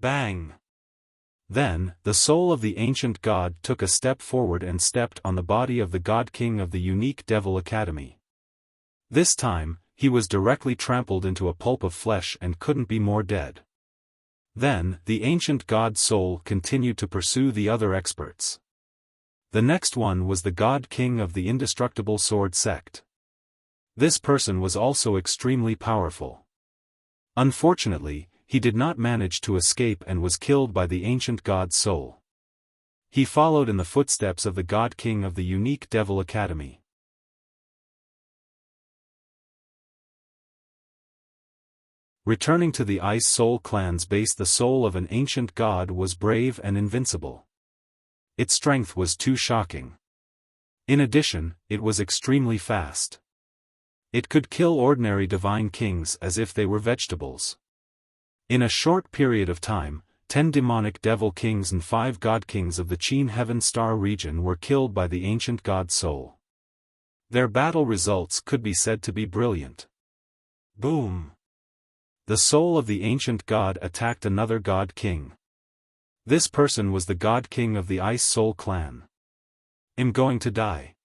Bang! Then, the soul of the ancient god took a step forward and stepped on the body of the God King of the unique Devil Academy. This time, he was directly trampled into a pulp of flesh and couldn't be more dead. Then, the ancient god's soul continued to pursue the other experts. The next one was the God King of the indestructible sword sect. This person was also extremely powerful. Unfortunately, he did not manage to escape and was killed by the ancient god's soul. He followed in the footsteps of the God King of the unique Devil Academy. Returning to the Ice Soul clan's base, the soul of an ancient god was brave and invincible. Its strength was too shocking. In addition, it was extremely fast. It could kill ordinary divine kings as if they were vegetables. In a short period of time, 10 demonic devil kings and 5 god kings of the Qin Heaven Star region were killed by the ancient god's soul. Their battle results could be said to be brilliant. Boom! The soul of the ancient god attacked another god king. This person was the God King of the Ice Soul clan. "I'm going to die."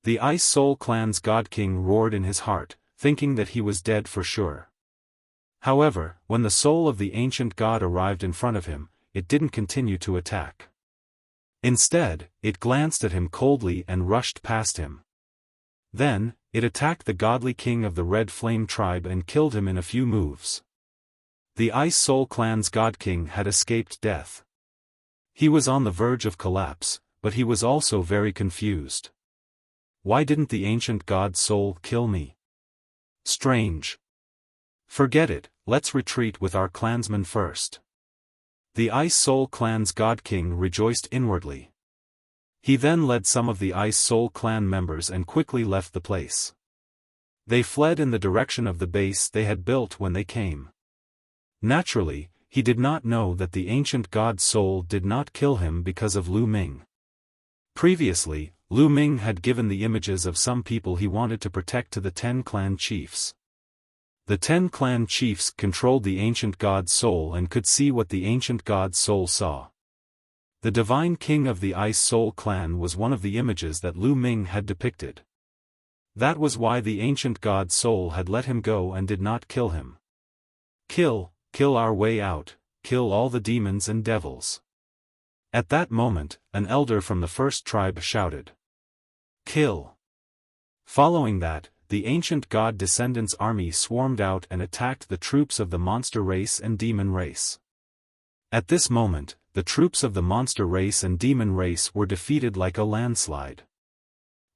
The Ice Soul clan's God King roared in his heart, thinking that he was dead for sure. However, when the soul of the ancient god arrived in front of him, it didn't continue to attack. Instead, it glanced at him coldly and rushed past him. Then, it attacked the godly king of the Red Flame tribe and killed him in a few moves. The Ice Soul clan's God King had escaped death. He was on the verge of collapse, but he was also very confused. Why didn't the ancient god's soul kill me? Strange. Forget it, let's retreat with our clansmen first. The Ice Soul clan's God King rejoiced inwardly. He then led some of the Ice Soul clan members and quickly left the place. They fled in the direction of the base they had built when they came. Naturally, he did not know that the ancient god's soul did not kill him because of Lu Ming. Previously, Lu Ming had given the images of some people he wanted to protect to the 10 clan chiefs. The 10 clan chiefs controlled the ancient god's soul and could see what the ancient god's soul saw. The divine king of the Ice Soul clan was one of the images that Lu Ming had depicted. That was why the ancient god's soul had let him go and did not kill him. Kill our way out, kill all the demons and devils. At that moment, an elder from the first tribe shouted, "Kill!" Following that, the ancient god descendants' army swarmed out and attacked the troops of the monster race and demon race. At this moment, the troops of the monster race and demon race were defeated like a landslide.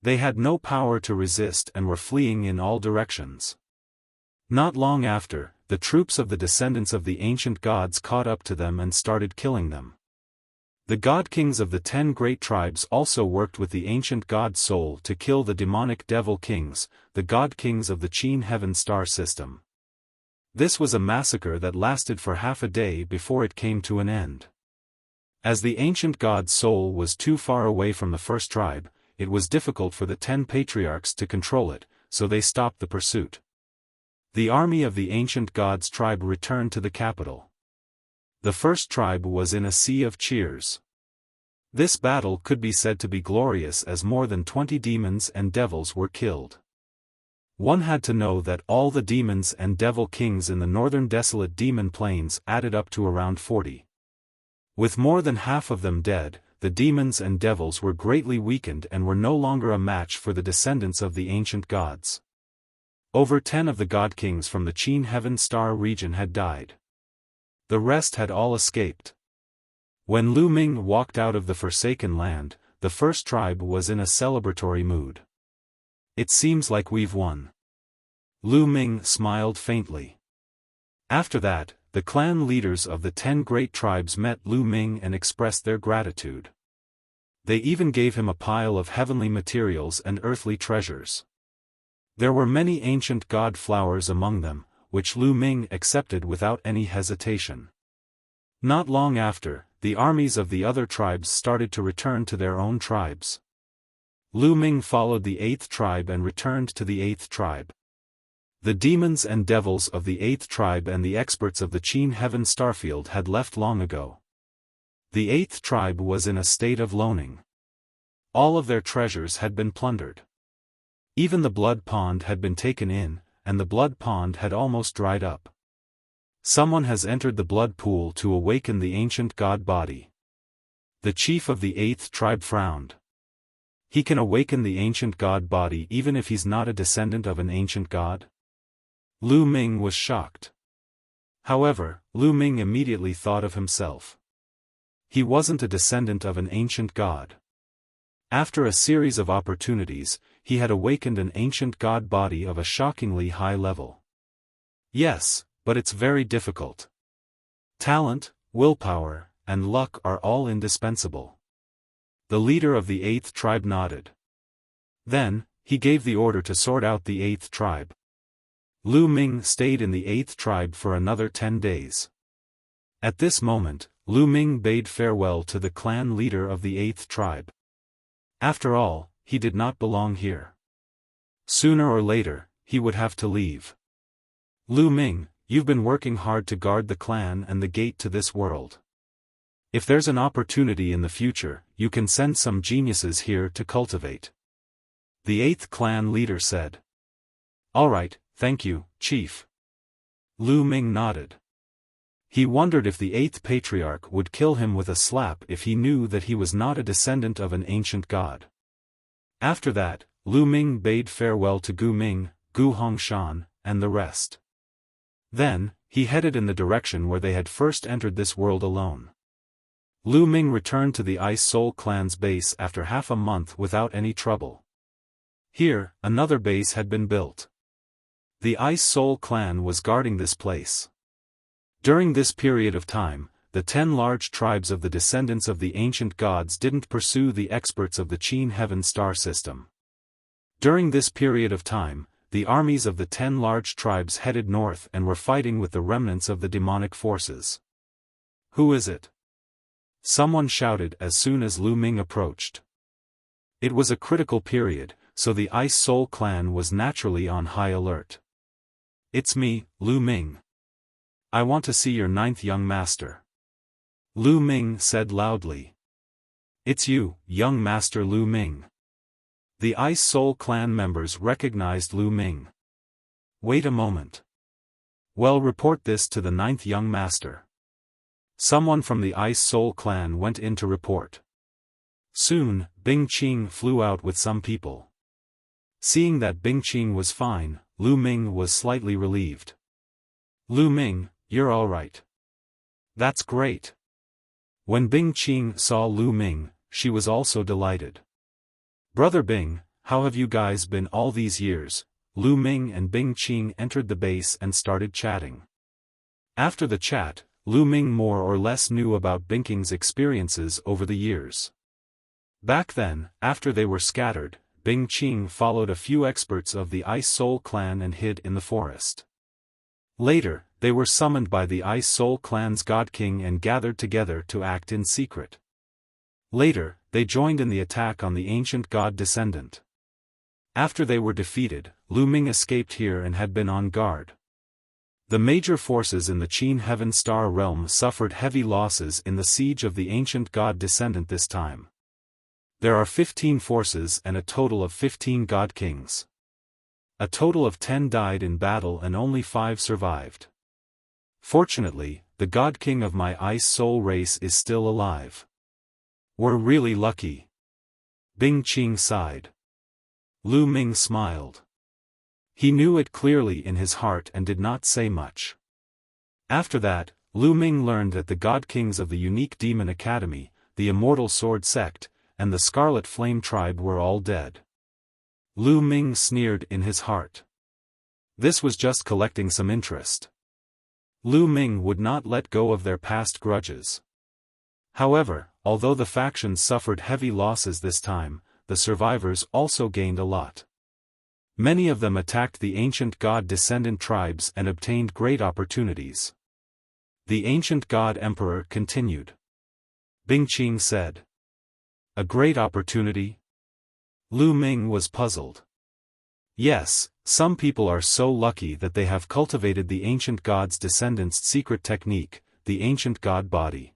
They had no power to resist and were fleeing in all directions. Not long after, the troops of the descendants of the ancient gods caught up to them and started killing them. The god kings of the 10 great tribes also worked with the ancient god's soul to kill the demonic devil kings, the god kings of the Qin Heaven Star system. This was a massacre that lasted for half a day before it came to an end. As the ancient god's soul was too far away from the first tribe, it was difficult for the 10 patriarchs to control it, so they stopped the pursuit. The army of the ancient god's tribe returned to the capital. The first tribe was in a sea of cheers. This battle could be said to be glorious as more than 20 demons and devils were killed. One had to know that all the demons and devil kings in the northern desolate demon plains added up to around 40. With more than half of them dead, the demons and devils were greatly weakened and were no longer a match for the descendants of the ancient gods. Over 10 of the god kings from the Qin Heaven Star region had died. The rest had all escaped. When Lu Ming walked out of the Forsaken Land, the first tribe was in a celebratory mood. "It seems like we've won." Lu Ming smiled faintly. After that, the clan leaders of the 10 great tribes met Lu Ming and expressed their gratitude. They even gave him a pile of heavenly materials and earthly treasures. There were many ancient god flowers among them, which Lu Ming accepted without any hesitation. Not long after, the armies of the other tribes started to return to their own tribes. Lu Ming followed the 8th tribe and returned to the 8th tribe. The demons and devils of the 8th tribe and the experts of the Qin Heaven Starfield had left long ago. The 8th tribe was in a state of loaning. All of their treasures had been plundered. Even the blood pond had been taken in, and the blood pond had almost dried up. Someone has entered the blood pool to awaken the ancient god body. The chief of the 8th tribe frowned. He can awaken the ancient god body even if he's not a descendant of an ancient god? Lu Ming was shocked. However, Lu Ming immediately thought of himself. He wasn't a descendant of an ancient god. After a series of opportunities, he had awakened an ancient god body of a shockingly high level. Yes, but it's very difficult. Talent, willpower, and luck are all indispensable. The leader of the 8th tribe nodded. Then, he gave the order to sort out the 8th tribe. Lu Ming stayed in the 8th tribe for another 10 days. At this moment, Lu Ming bade farewell to the clan leader of the 8th tribe. After all, he did not belong here. Sooner or later, he would have to leave. Lu Ming, you've been working hard to guard the clan and the gate to this world. If there's an opportunity in the future, you can send some geniuses here to cultivate. The 8th clan leader said. All right, thank you, Chief. Lu Ming nodded. He wondered if the 8th patriarch would kill him with a slap if he knew that he was not a descendant of an ancient god. After that, Lu Ming bade farewell to Gu Ming, Gu Hongshan, and the rest. Then, he headed in the direction where they had first entered this world alone. Lu Ming returned to the Ice Soul clan's base after half a month without any trouble. Here, another base had been built. The Ice Soul clan was guarding this place. During this period of time, the 10 large tribes of the descendants of the ancient gods didn't pursue the experts of the Qin Heaven star system. During this period of time, the armies of the 10 large tribes headed north and were fighting with the remnants of the demonic forces. Who is it? Someone shouted as soon as Lu Ming approached. It was a critical period, so the Ice Soul clan was naturally on high alert. It's me, Lu Ming. I want to see your 9th young master. Lu Ming said loudly. It's you, young master Lu Ming. The Ice Soul clan members recognized Lu Ming. Wait a moment. Well, report this to the 9th young master. Someone from the Ice Soul clan went in to report. Soon, Bing Qing flew out with some people. Seeing that Bing Qing was fine, Lu Ming was slightly relieved. Lu Ming, you're all right. That's great. When Bing Qing saw Lu Ming, she was also delighted. Brother Bing, how have you guys been all these years? Lu Ming and Bing Qing entered the base and started chatting. After the chat, Lu Ming more or less knew about Bing Qing's experiences over the years. Back then, after they were scattered, Bing Qing followed a few experts of the Ice Soul clan and hid in the forest. Later, they were summoned by the Ice Soul clan's God King and gathered together to act in secret. Later, they joined in the attack on the ancient god descendant. After they were defeated, Lu Ming escaped here and had been on guard. The major forces in the Qin Heaven Star realm suffered heavy losses in the siege of the ancient god descendant this time. There are 15 forces and a total of 15 god kings. A total of 10 died in battle and only 5 survived. Fortunately, the god king of my Ice Soul race is still alive. We're really lucky. Bing Qing sighed. Lu Ming smiled. He knew it clearly in his heart and did not say much. After that, Lu Ming learned that the God Kings of the Unique Demon Academy, the Immortal Sword Sect, and the Scarlet Flame Tribe were all dead. Lu Ming sneered in his heart. This was just collecting some interest. Lu Ming would not let go of their past grudges. However, although the factions suffered heavy losses this time, the survivors also gained a lot. Many of them attacked the ancient god-descendant tribes and obtained great opportunities. The ancient god emperor continued. Bingqing said. A great opportunity? Lu Ming was puzzled. Yes, some people are so lucky that they have cultivated the ancient god's descendants' secret technique, the ancient god body.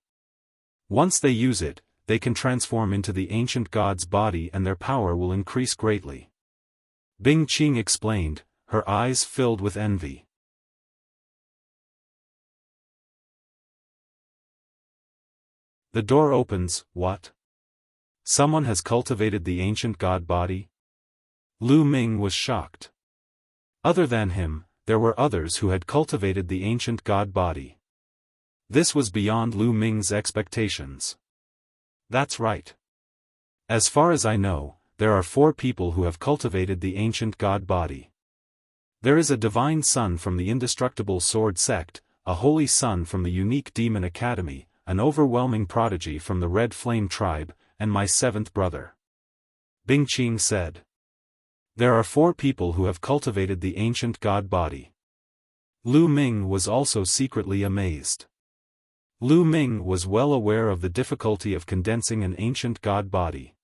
Once they use it, they can transform into the ancient god's body and their power will increase greatly. Bingqing explained, her eyes filled with envy. The door opens. What? Someone has cultivated the ancient god body? Lu Ming was shocked. Other than him, there were others who had cultivated the ancient god body. This was beyond Lu Ming's expectations. That's right. As far as I know, there are 4 people who have cultivated the ancient god body. There is a divine son from the indestructible sword sect, a holy son from the unique demon academy, an overwhelming prodigy from the red flame tribe, and my 7th brother. Bingqing said. There are 4 people who have cultivated the ancient god body. Lu Ming was also secretly amazed. Lu Ming was well aware of the difficulty of condensing an ancient god body.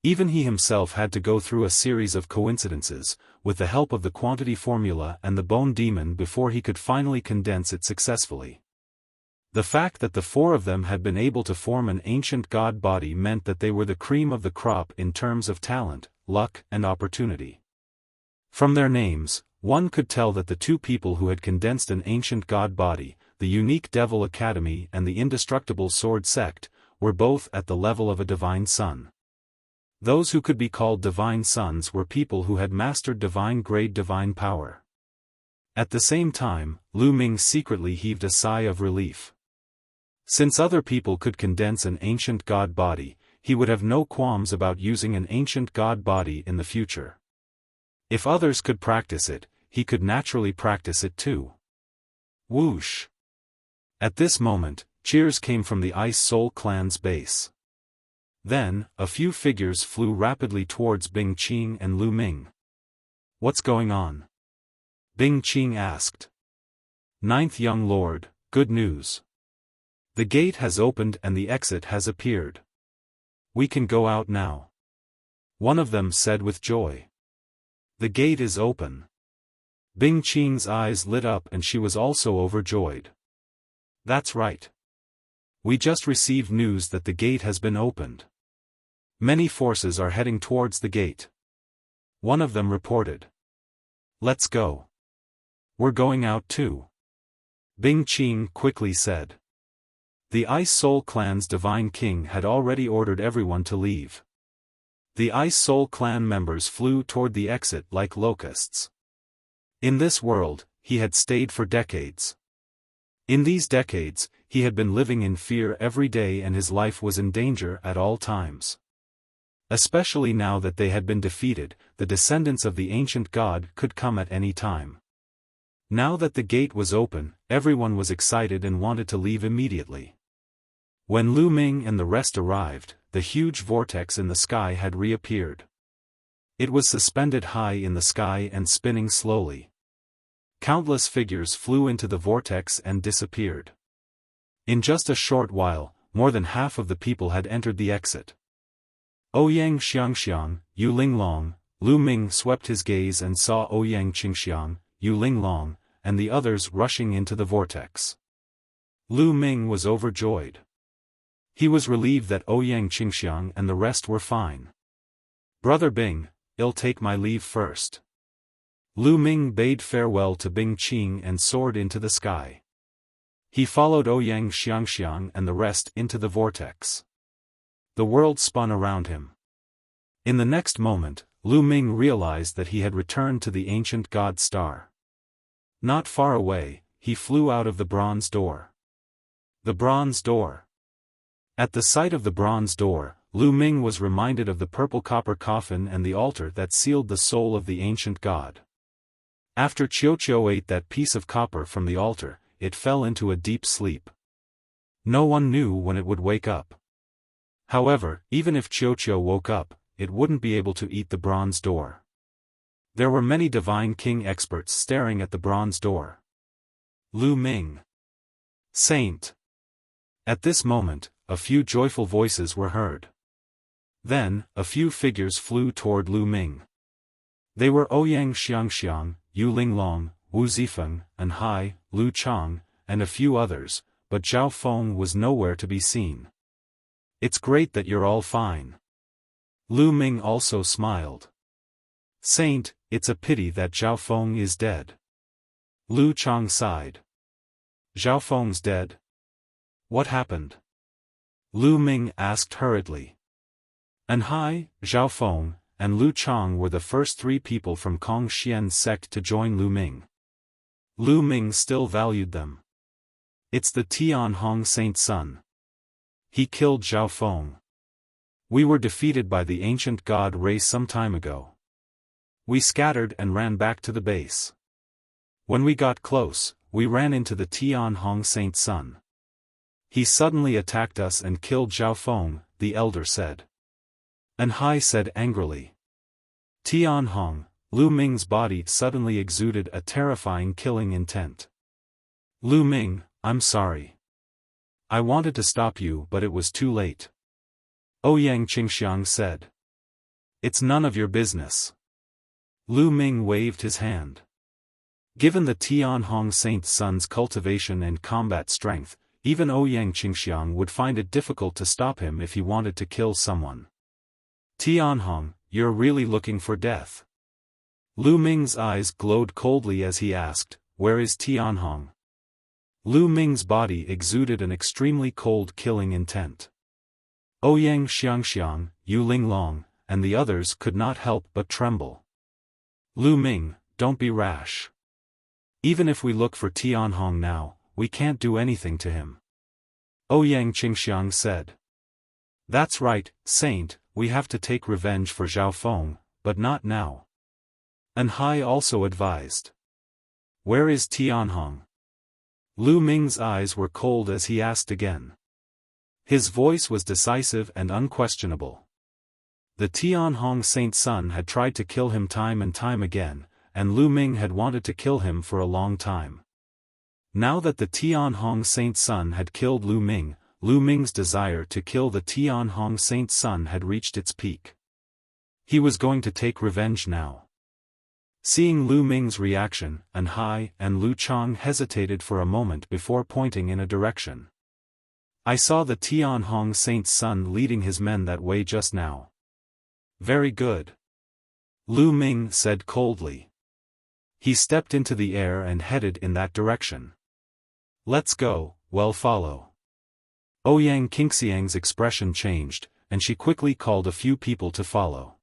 Even he himself had to go through a series of coincidences, with the help of the quantity formula and the bone demon before he could finally condense it successfully. The fact that the 4 of them had been able to form an ancient god body meant that they were the cream of the crop in terms of talent, luck, and opportunity. From their names, one could tell that the 2 people who had condensed an ancient god body, the unique Devil Academy and the indestructible sword sect, were both at the level of a divine son. Those who could be called divine sons were people who had mastered divine-grade divine power. At the same time, Lu Ming secretly heaved a sigh of relief. Since other people could condense an ancient god body, he would have no qualms about using an ancient god body in the future. If others could practice it, he could naturally practice it too. Whoosh! At this moment, cheers came from the Ice Soul Clan's base. Then, a few figures flew rapidly towards Bingqing and Lu Ming. What's going on? Bingqing asked. 9th young lord, good news. The gate has opened and the exit has appeared. We can go out now. One of them said with joy. The gate is open. Bingqing's eyes lit up and she was also overjoyed. That's right. We just received news that the gate has been opened. Many forces are heading towards the gate. One of them reported. Let's go. We're going out too. Bingqing quickly said. The Ice Soul Clan's divine king had already ordered everyone to leave. The Ice Soul Clan members flew toward the exit like locusts. In this world, he had stayed for decades. In these decades, he had been living in fear every day and his life was in danger at all times. Especially now that they had been defeated, the descendants of the ancient god could come at any time. Now that the gate was open, everyone was excited and wanted to leave immediately. When Lu Ming and the rest arrived, the huge vortex in the sky had reappeared. It was suspended high in the sky and spinning slowly. Countless figures flew into the vortex and disappeared. In just a short while, more than half of the people had entered the exit. Ouyang Xiangxiang, Yu Linglong, Lu Ming swept his gaze and saw Ouyang Qingxiang, Yu Linglong, and the others rushing into the vortex. Lu Ming was overjoyed. He was relieved that Ouyang Qingxiang and the rest were fine. Brother Bing, I'll take my leave first. Lu Ming bade farewell to Bingqing and soared into the sky. He followed Ouyang Xiangxiang and the rest into the vortex. The world spun around him. In the next moment, Lu Ming realized that he had returned to the ancient god star. Not far away, he flew out of the bronze door. The bronze door. At the sight of the bronze door, Lu Ming was reminded of the purple copper coffin and the altar that sealed the soul of the ancient god. After Qiuqiu ate that piece of copper from the altar, it fell into a deep sleep. No one knew when it would wake up. However, even if Qiuqiu woke up, it wouldn't be able to eat the bronze door. There were many divine king experts staring at the bronze door. Lu Ming. Saint. At this moment, a few joyful voices were heard. Then, a few figures flew toward Lu Ming. They were Ouyang Xiangxiang, Yu Linglong, Wu Zifeng, and Hai, Lu Chang, and a few others, but Xiaofan was nowhere to be seen. It's great that you're all fine. Lu Ming also smiled. Saint, it's a pity that Xiaofan is dead. Lu Chang sighed. Xiaofeng's dead? What happened? Lu Ming asked hurriedly. And Hai, Xiaofan, and Lu Chang were the first 3 people from Kong Xian's sect to join Lu Ming. Lu Ming still valued them. It's the Tianhong Saint's son. He killed Xiaofan. We were defeated by the ancient god race some time ago. We scattered and ran back to the base. When we got close, we ran into the Tianhong Saint's son. He suddenly attacked us and killed Xiaofan, the elder said. And Hai said angrily. Tianhong, Lu Ming's body suddenly exuded a terrifying killing intent. Lu Ming, I'm sorry. I wanted to stop you but it was too late. Ouyang Qingxiang said. It's none of your business. Lu Ming waved his hand. Given the Tianhong Saint's son's cultivation and combat strength, even Ouyang Qingxiang would find it difficult to stop him if he wanted to kill someone. Tianhong, you're really looking for death. Lu Ming's eyes glowed coldly as he asked, where is Tianhong? Lu Ming's body exuded an extremely cold killing intent. Ouyang Xiangxiang, Yu Linglong, and the others could not help but tremble. Lu Ming, don't be rash. Even if we look for Tianhong now, we can't do anything to him. Ouyang Qingxiang said. That's right, Saint, we have to take revenge for Xiaofan, but not now. And Hai also advised. Where is Tianhong? Lu Ming's eyes were cold as he asked again. His voice was decisive and unquestionable. The Tianhong Saint's son had tried to kill him time and time again, and Lu Ming had wanted to kill him for a long time. Now that the Tianhong Saint's son had killed Lu Ming's desire to kill the Tianhong Saint's son had reached its peak. He was going to take revenge now. Seeing Lu Ming's reaction, and Hai and Lu Chang hesitated for a moment before pointing in a direction. I saw the Tianhong Saint's son leading his men that way just now. Very good. Lu Ming said coldly. He stepped into the air and headed in that direction. Let's go, well follow. Ouyang Qingxiang's expression changed, and she quickly called a few people to follow.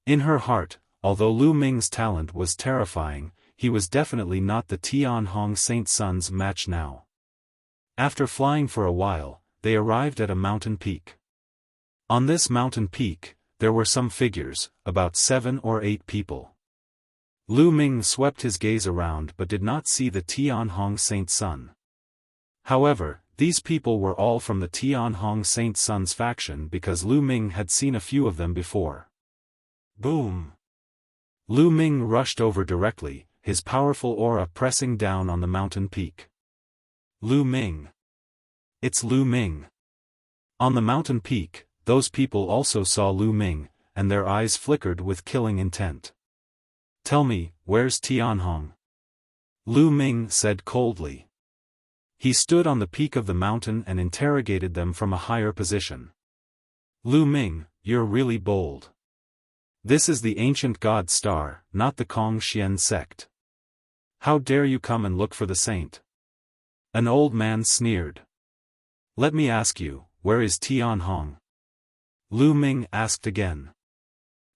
In her heart, although Lu Ming's talent was terrifying, he was definitely not the Tianhong Saint's son's match now. After flying for a while, they arrived at a mountain peak. On this mountain peak, there were some figures, about 7 or 8 people. Lu Ming swept his gaze around but did not see the Tianhong Saint's son. However, these people were all from the Tianhong Saint's son's faction because Lu Ming had seen a few of them before. Boom! Lu Ming rushed over directly, his powerful aura pressing down on the mountain peak. Lu Ming. It's Lu Ming. On the mountain peak, those people also saw Lu Ming, and their eyes flickered with killing intent. Tell me, where's Tianhong? Lu Ming said coldly. He stood on the peak of the mountain and interrogated them from a higher position. Lu Ming, you're really bold. This is the ancient god star, not the Kong Xian sect. How dare you come and look for the saint? An old man sneered. Let me ask you, where is Tianhong? Lu Ming asked again.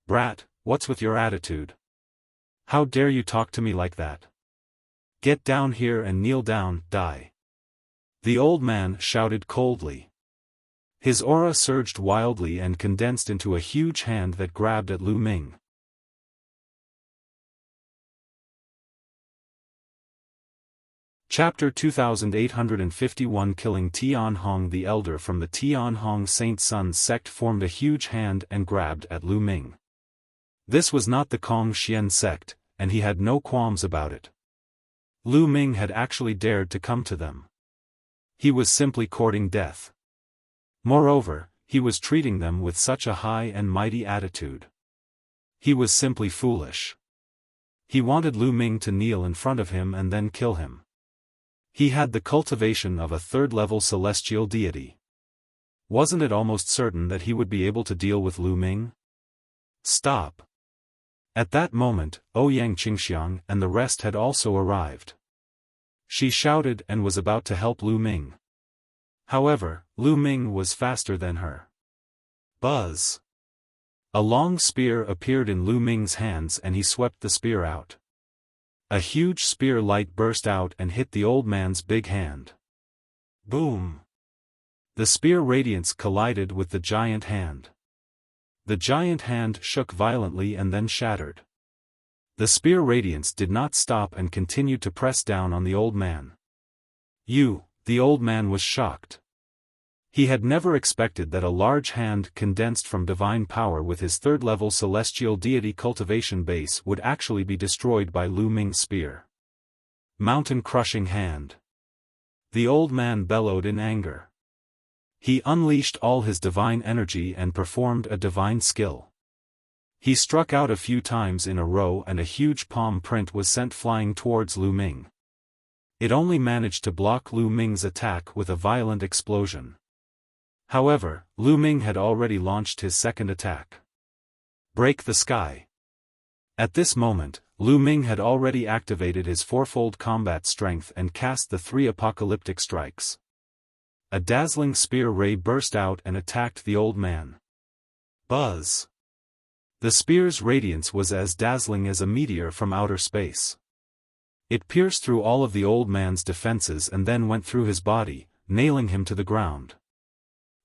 Brat, what's with your attitude? How dare you talk to me like that? Get down here and kneel down, die. The old man shouted coldly. His aura surged wildly and condensed into a huge hand that grabbed at Lu Ming. Chapter 2851 Killing Tianhong. The elder from the Tianhong Saint Sun sect formed a huge hand and grabbed at Lu Ming. This was not the Kong Xian sect, and he had no qualms about it. Lu Ming had actually dared to come to them. He was simply courting death. Moreover, he was treating them with such a high and mighty attitude. He was simply foolish. He wanted Lu Ming to kneel in front of him and then kill him. He had the cultivation of a third-level celestial deity. Wasn't it almost certain that he would be able to deal with Lu Ming? Stop. At that moment, Ouyang Qingxiang and the rest had also arrived. She shouted and was about to help Lu Ming. However, Lu Ming was faster than her. Buzz! A long spear appeared in Lu Ming's hands and he swept the spear out. A huge spear light burst out and hit the old man's big hand. Boom! The spear radiance collided with the giant hand. The giant hand shook violently and then shattered. The spear radiance did not stop and continued to press down on the old man. The old man was shocked. He had never expected that a large hand condensed from divine power with his third-level celestial deity cultivation base would actually be destroyed by Lu Ming's spear. Mountain-crushing hand. The old man bellowed in anger. He unleashed all his divine energy and performed a divine skill. He struck out a few times in a row and a huge palm print was sent flying towards Lu Ming. It only managed to block Lu Ming's attack with a violent explosion. However, Lu Ming had already launched his second attack. Break the sky. At this moment, Lu Ming had already activated his fourfold combat strength and cast the 3 apocalyptic strikes. A dazzling spear ray burst out and attacked the old man. Buzz! The spear's radiance was as dazzling as a meteor from outer space. It pierced through all of the old man's defenses and then went through his body, nailing him to the ground.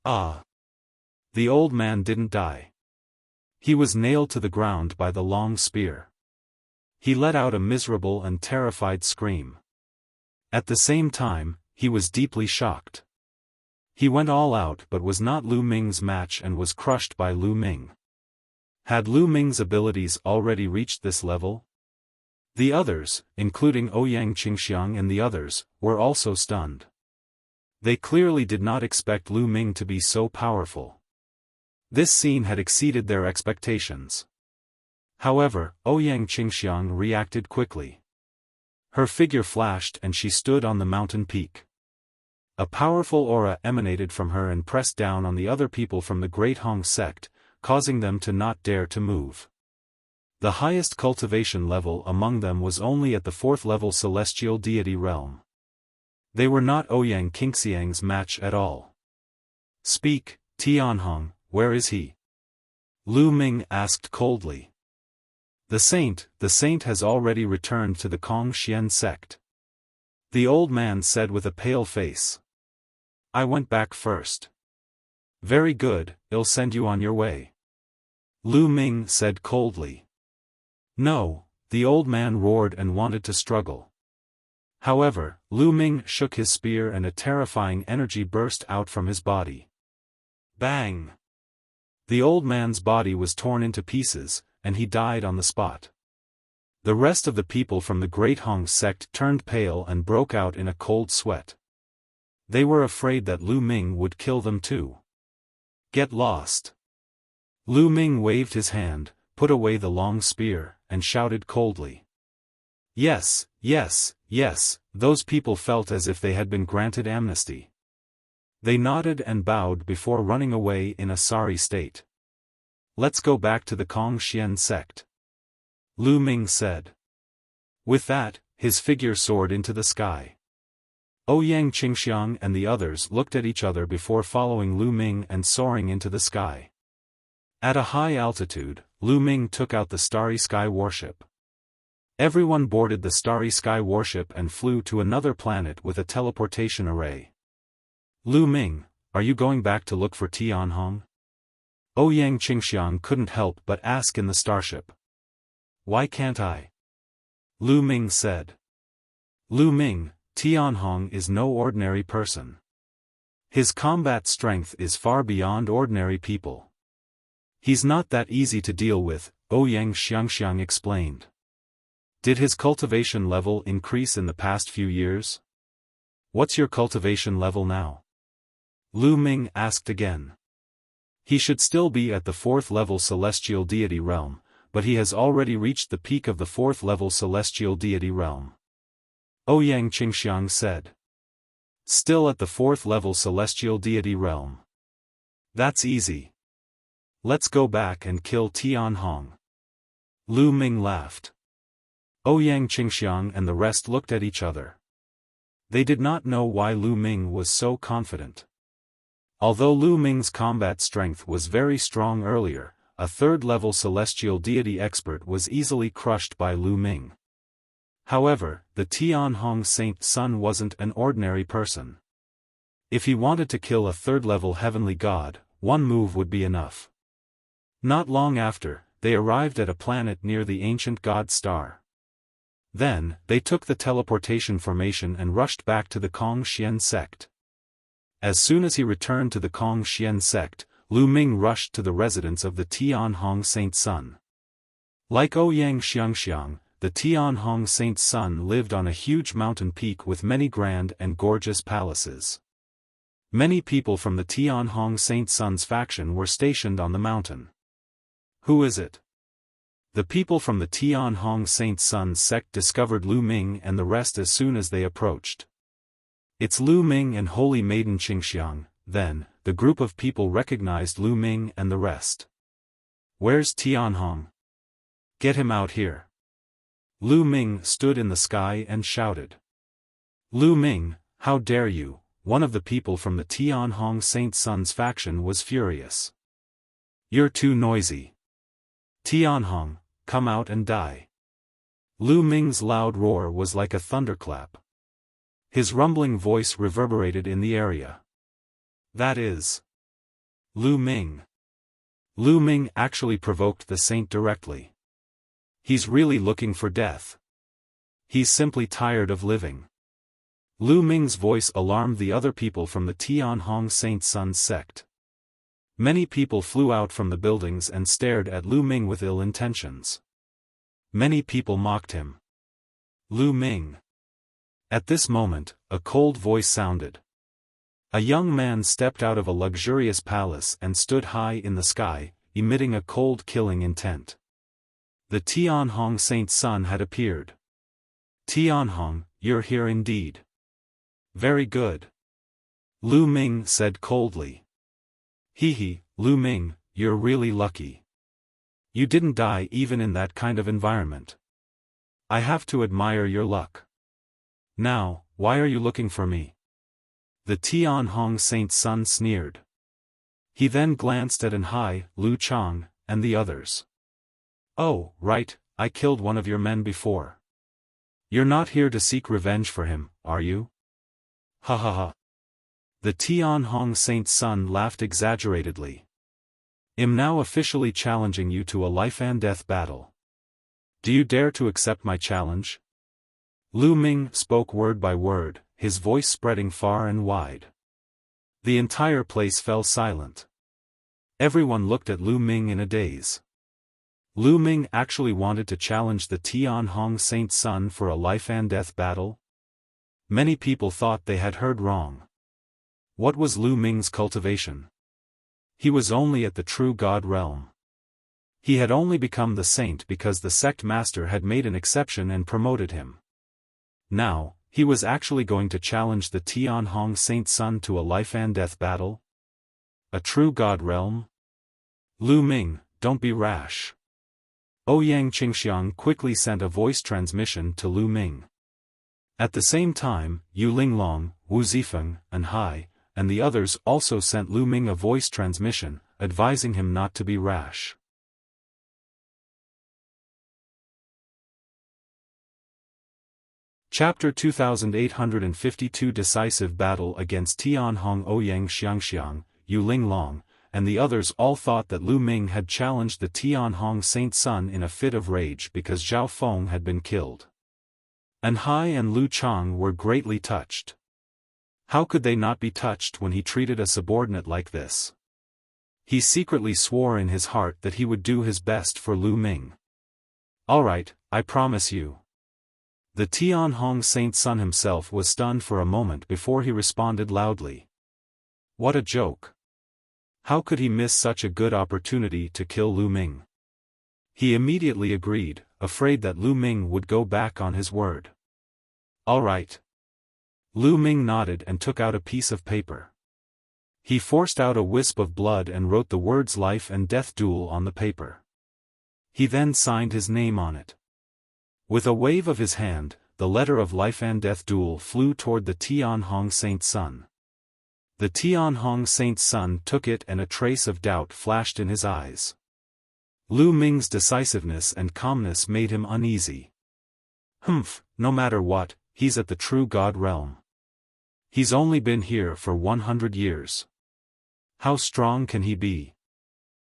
Ah! The old man didn't die. He was nailed to the ground by the long spear. He let out a miserable and terrified scream. At the same time, he was deeply shocked. He went all out but was not Lu Ming's match and was crushed by Lu Ming. Had Lu Ming's abilities already reached this level? The others, including Ouyang Qingxiang and the others, were also stunned. They clearly did not expect Lu Ming to be so powerful. This scene had exceeded their expectations. However, Ouyang Qingxiang reacted quickly. Her figure flashed and she stood on the mountain peak. A powerful aura emanated from her and pressed down on the other people from the Great Hong sect, causing them to not dare to move. The highest cultivation level among them was only at the 4th level celestial deity realm. They were not Ouyang Qingxiang's match at all. Speak, Tianhong, where is he? Lu Ming asked coldly. The saint has already returned to the Kong Xian sect. The old man said with a pale face. I went back first. Very good, I'll send you on your way. Lu Ming said coldly. No, the old man roared and wanted to struggle. However, Lu Ming shook his spear and a terrifying energy burst out from his body. Bang! The old man's body was torn into pieces, and he died on the spot. The rest of the people from the Great Hong sect turned pale and broke out in a cold sweat. They were afraid that Lu Ming would kill them too. Get lost! Lu Ming waved his hand, put away the long spear, and shouted coldly. Yes, yes, yes, those people felt as if they had been granted amnesty. They nodded and bowed before running away in a sorry state. Let's go back to the Kong Xian sect. Lu Ming said. With that, his figure soared into the sky. Ouyang Qingxiang and the others looked at each other before following Lu Ming and soaring into the sky. At a high altitude, Lu Ming took out the Starry Sky warship. Everyone boarded the Starry Sky warship and flew to another planet with a teleportation array. Lu Ming, are you going back to look for Tianhong? Ouyang Qingxiang couldn't help but ask in the starship. Why can't I? Lu Ming said. Lu Ming, Tianhong is no ordinary person. His combat strength is far beyond ordinary people. He's not that easy to deal with, Ouyang Xiangxiang explained. Did his cultivation level increase in the past few years? What's your cultivation level now? Lu Ming asked again. He should still be at the 4th level celestial deity realm, but he has already reached the peak of the 4th level celestial deity realm. Ouyang Qingxiang said. Still at the 4th level celestial deity realm. That's easy. Let's go back and kill Tianhong. Lu Ming laughed. Ouyang Qingxiang and the rest looked at each other. They did not know why Lu Ming was so confident. Although Lu Ming's combat strength was very strong earlier, a 3rd level celestial deity expert was easily crushed by Lu Ming. However, the Tianhong Saint Son wasn't an ordinary person. If he wanted to kill a 3rd level heavenly god, one move would be enough. Not long after, they arrived at a planet near the ancient god star. Then, they took the teleportation formation and rushed back to the Kongxian sect. As soon as he returned to the Kongxian sect, Lu Ming rushed to the residence of the Tianhong Saint Son. Like Ouyang Xiangxiang, the Tianhong Saint Son lived on a huge mountain peak with many grand and gorgeous palaces. Many people from the Tianhong Saint Son's faction were stationed on the mountain. Who is it? The people from the Tianhong Saint Son's sect discovered Lu Ming and the rest as soon as they approached. It's Lu Ming and Holy Maiden Qingxiang. Then, the group of people recognized Lu Ming and the rest. Where's Tianhong? Get him out here. Lu Ming stood in the sky and shouted. Lu Ming, how dare you? One of the people from the Tianhong Saint Son's faction was furious. You're too noisy. Tianhong, come out and die. Lu Ming's loud roar was like a thunderclap. His rumbling voice reverberated in the area. That is Lu Ming. Lu Ming actually provoked the saint directly. He's really looking for death. He's simply tired of living. Lu Ming's voice alarmed the other people from the Tianhong Saint Son's sect. Many people flew out from the buildings and stared at Lu Ming with ill intentions. Many people mocked him. Lu Ming. At this moment, a cold voice sounded. A young man stepped out of a luxurious palace and stood high in the sky, emitting a cold killing intent. The Tianhong Saint Son had appeared. Tianhong, you're here indeed. Very good. Lu Ming said coldly. Hee, Lu Ming, you're really lucky. You didn't die even in that kind of environment. I have to admire your luck. Now, why are you looking for me? The Tianhong Saint Son sneered. He then glanced at Anhai, Lu Chang, and the others. Oh, right, I killed one of your men before. You're not here to seek revenge for him, are you? Ha ha ha. The Tianhong Saint Son laughed exaggeratedly. I'm now officially challenging you to a life-and-death battle. Do you dare to accept my challenge? Lu Ming spoke word by word, his voice spreading far and wide. The entire place fell silent. Everyone looked at Lu Ming in a daze. Lu Ming actually wanted to challenge the Tianhong Saint Son for a life-and-death battle? Many people thought they had heard wrong. What was Lu Ming's cultivation? He was only at the true God realm. He had only become the saint because the sect master had made an exception and promoted him. Now, he was actually going to challenge the Tianhong Saint Son to a life-and-death battle? A true God realm? Lu Ming, don't be rash. Ouyang Qingxiang quickly sent a voice transmission to Lu Ming. At the same time, Yu Linglong, Wu Zifeng, and Hai, and the others also sent Lu Ming a voice transmission, advising him not to be rash. Chapter 2852 Decisive Battle Against Tianhong Ouyang Xiangxiang, Yu Linglong, and the others all thought that Lu Ming had challenged the Tianhong Saint Sun in a fit of rage because Xiaofan had been killed. An Hai and Lu Chang were greatly touched. How could they not be touched when he treated a subordinate like this? He secretly swore in his heart that he would do his best for Lu Ming. "All right, I promise you." The Tianhong Saint Sun himself was stunned for a moment before he responded loudly. What a joke! How could he miss such a good opportunity to kill Lu Ming? He immediately agreed, afraid that Lu Ming would go back on his word. "All right." Lu Ming nodded and took out a piece of paper. He forced out a wisp of blood and wrote the words "Life and Death Duel" on the paper. He then signed his name on it. With a wave of his hand, the letter of Life and Death Duel flew toward the Tianhong Saint Sun. The Tianhong Saint Sun took it and a trace of doubt flashed in his eyes. Lu Ming's decisiveness and calmness made him uneasy. No matter what, he's at the true God realm. He's only been here for 100 years. How strong can he be?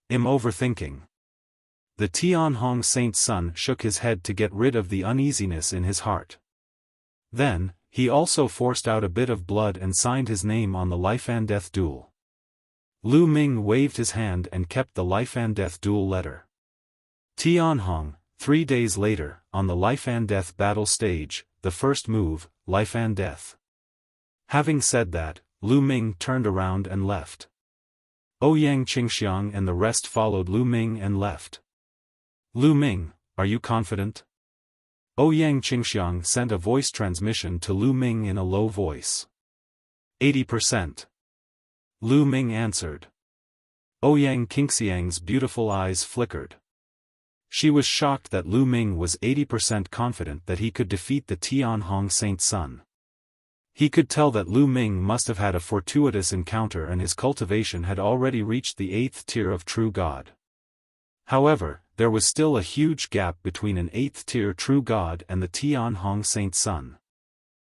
I'm overthinking. The Tianhong Saint Sun shook his head to get rid of the uneasiness in his heart. Then, he also forced out a bit of blood and signed his name on the Life and Death Duel. Lu Ming waved his hand and kept the Life and Death Duel letter. Tianhong, 3 days later, on the Life and Death battle stage, the first move, Life and Death. Having said that, Lu Ming turned around and left. Ouyang Qingxiang and the rest followed Lu Ming and left. "Lu Ming, are you confident?" Ouyang Qingxiang sent a voice transmission to Lu Ming in a low voice. 80%. Lu Ming answered. Ouyang Qingxiang's beautiful eyes flickered. She was shocked that Lu Ming was 80% confident that he could defeat the Tianhong Saint Sun. He could tell that Lu Ming must have had a fortuitous encounter and his cultivation had already reached the 8th tier of True God. However, there was still a huge gap between an 8th tier True God and the Tianhong Saint Sun.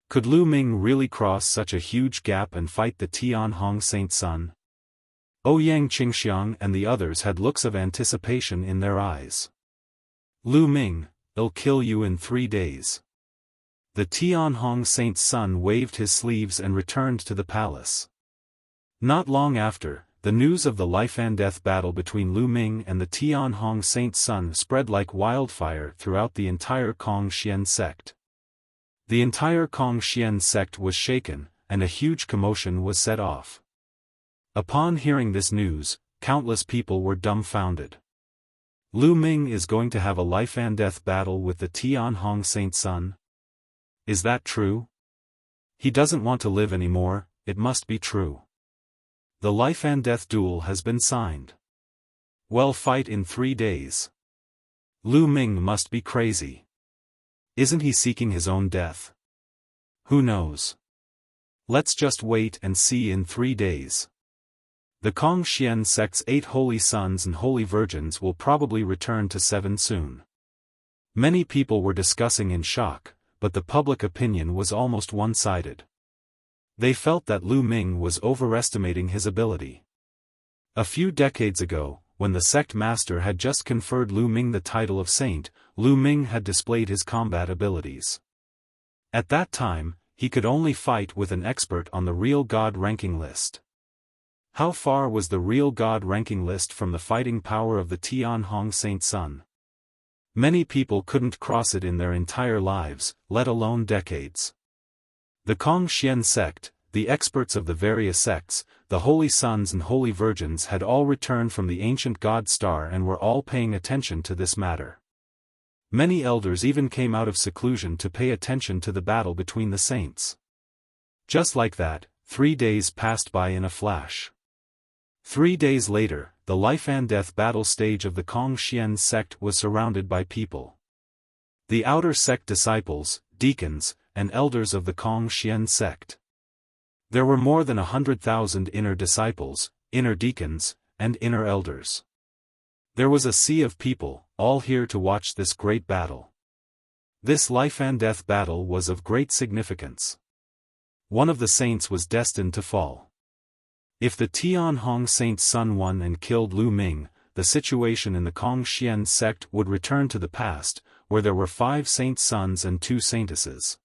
Could Lu Ming really cross such a huge gap and fight the Tianhong Saint Sun? Ouyang Qingxiang and the others had looks of anticipation in their eyes. "Lu Ming, I'll kill you in 3 days." The Tianhong Saint Sun waved his sleeves and returned to the palace. Not long after, the news of the life and death battle between Lu Ming and the Tianhong Saint Sun spread like wildfire throughout the entire Kongxian sect. The entire Kongxian sect was shaken, and a huge commotion was set off. Upon hearing this news, countless people were dumbfounded. Lu Ming is going to have a life and death battle with the Tianhong Saint Sun? Is that true? He doesn't want to live anymore, it must be true. The life and death duel has been signed. Well, fight in 3 days. Lu Ming must be crazy. Isn't he seeking his own death? Who knows? Let's just wait and see in 3 days. The Kongxian sect's 8 holy sons and holy virgins will probably return to 7 soon. Many people were discussing in shock, but the public opinion was almost one-sided. They felt that Lu Ming was overestimating his ability. A few decades ago, when the sect master had just conferred Lu Ming the title of saint, Lu Ming had displayed his combat abilities. At that time, he could only fight with an expert on the real god ranking list. How far was the real god ranking list from the fighting power of the Tianhong Saint Sun? Many people couldn't cross it in their entire lives, let alone decades. The Kongxian sect, the experts of the various sects, the holy sons and holy virgins had all returned from the ancient god star and were all paying attention to this matter. Many elders even came out of seclusion to pay attention to the battle between the saints. Just like that, 3 days passed by in a flash. 3 days later, the life and death battle stage of the Kongxian sect was surrounded by people. The outer sect disciples, deacons, and elders of the Kongxian sect. There were more than 100,000 inner disciples, inner deacons, and inner elders. There was a sea of people, all here to watch this great battle. This life-and-death battle was of great significance. One of the saints was destined to fall. If the Tianhong saint's son won and killed Lu Ming, the situation in the Kongxian sect would return to the past, where there were 5 saint sons and 2 saintesses.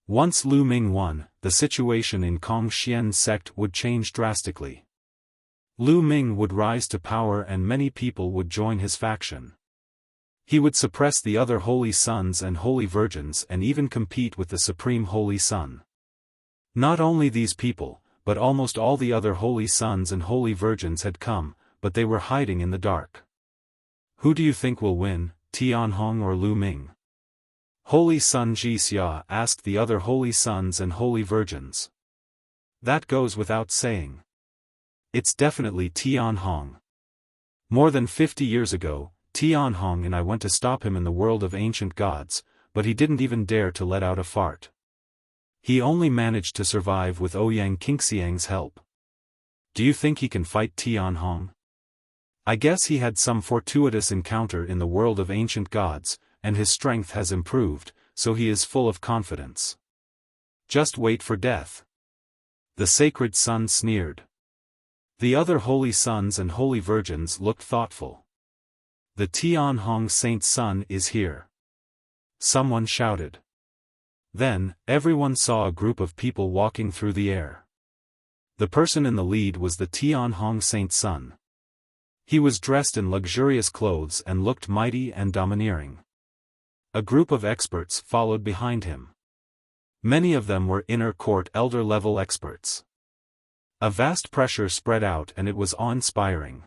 Once Lu Ming won, the situation in Kongxian sect would change drastically. Lu Ming would rise to power and many people would join his faction. He would suppress the other holy sons and holy virgins and even compete with the supreme holy son. Not only these people, but almost all the other holy sons and holy virgins had come, but they were hiding in the dark. Who do you think will win, Tianhong or Lu Ming? Holy Son Wuxia asked the other holy sons and holy virgins. That goes without saying. It's definitely Tianhong. More than 50 years ago, Tianhong and I went to stop him in the world of ancient gods, but he didn't even dare to let out a fart. He only managed to survive with Ouyang Qingxiang's help. Do you think he can fight Tianhong? I guess he had some fortuitous encounter in the world of ancient gods, and his strength has improved, so he is full of confidence. Just wait for death. The sacred son sneered. The other holy sons and holy virgins looked thoughtful. The Tianhong saint's son is here. Someone shouted. Then, everyone saw a group of people walking through the air. The person in the lead was the Tianhong saint's son. He was dressed in luxurious clothes and looked mighty and domineering. A group of experts followed behind him. Many of them were inner court elder-level experts. A vast pressure spread out and it was awe-inspiring.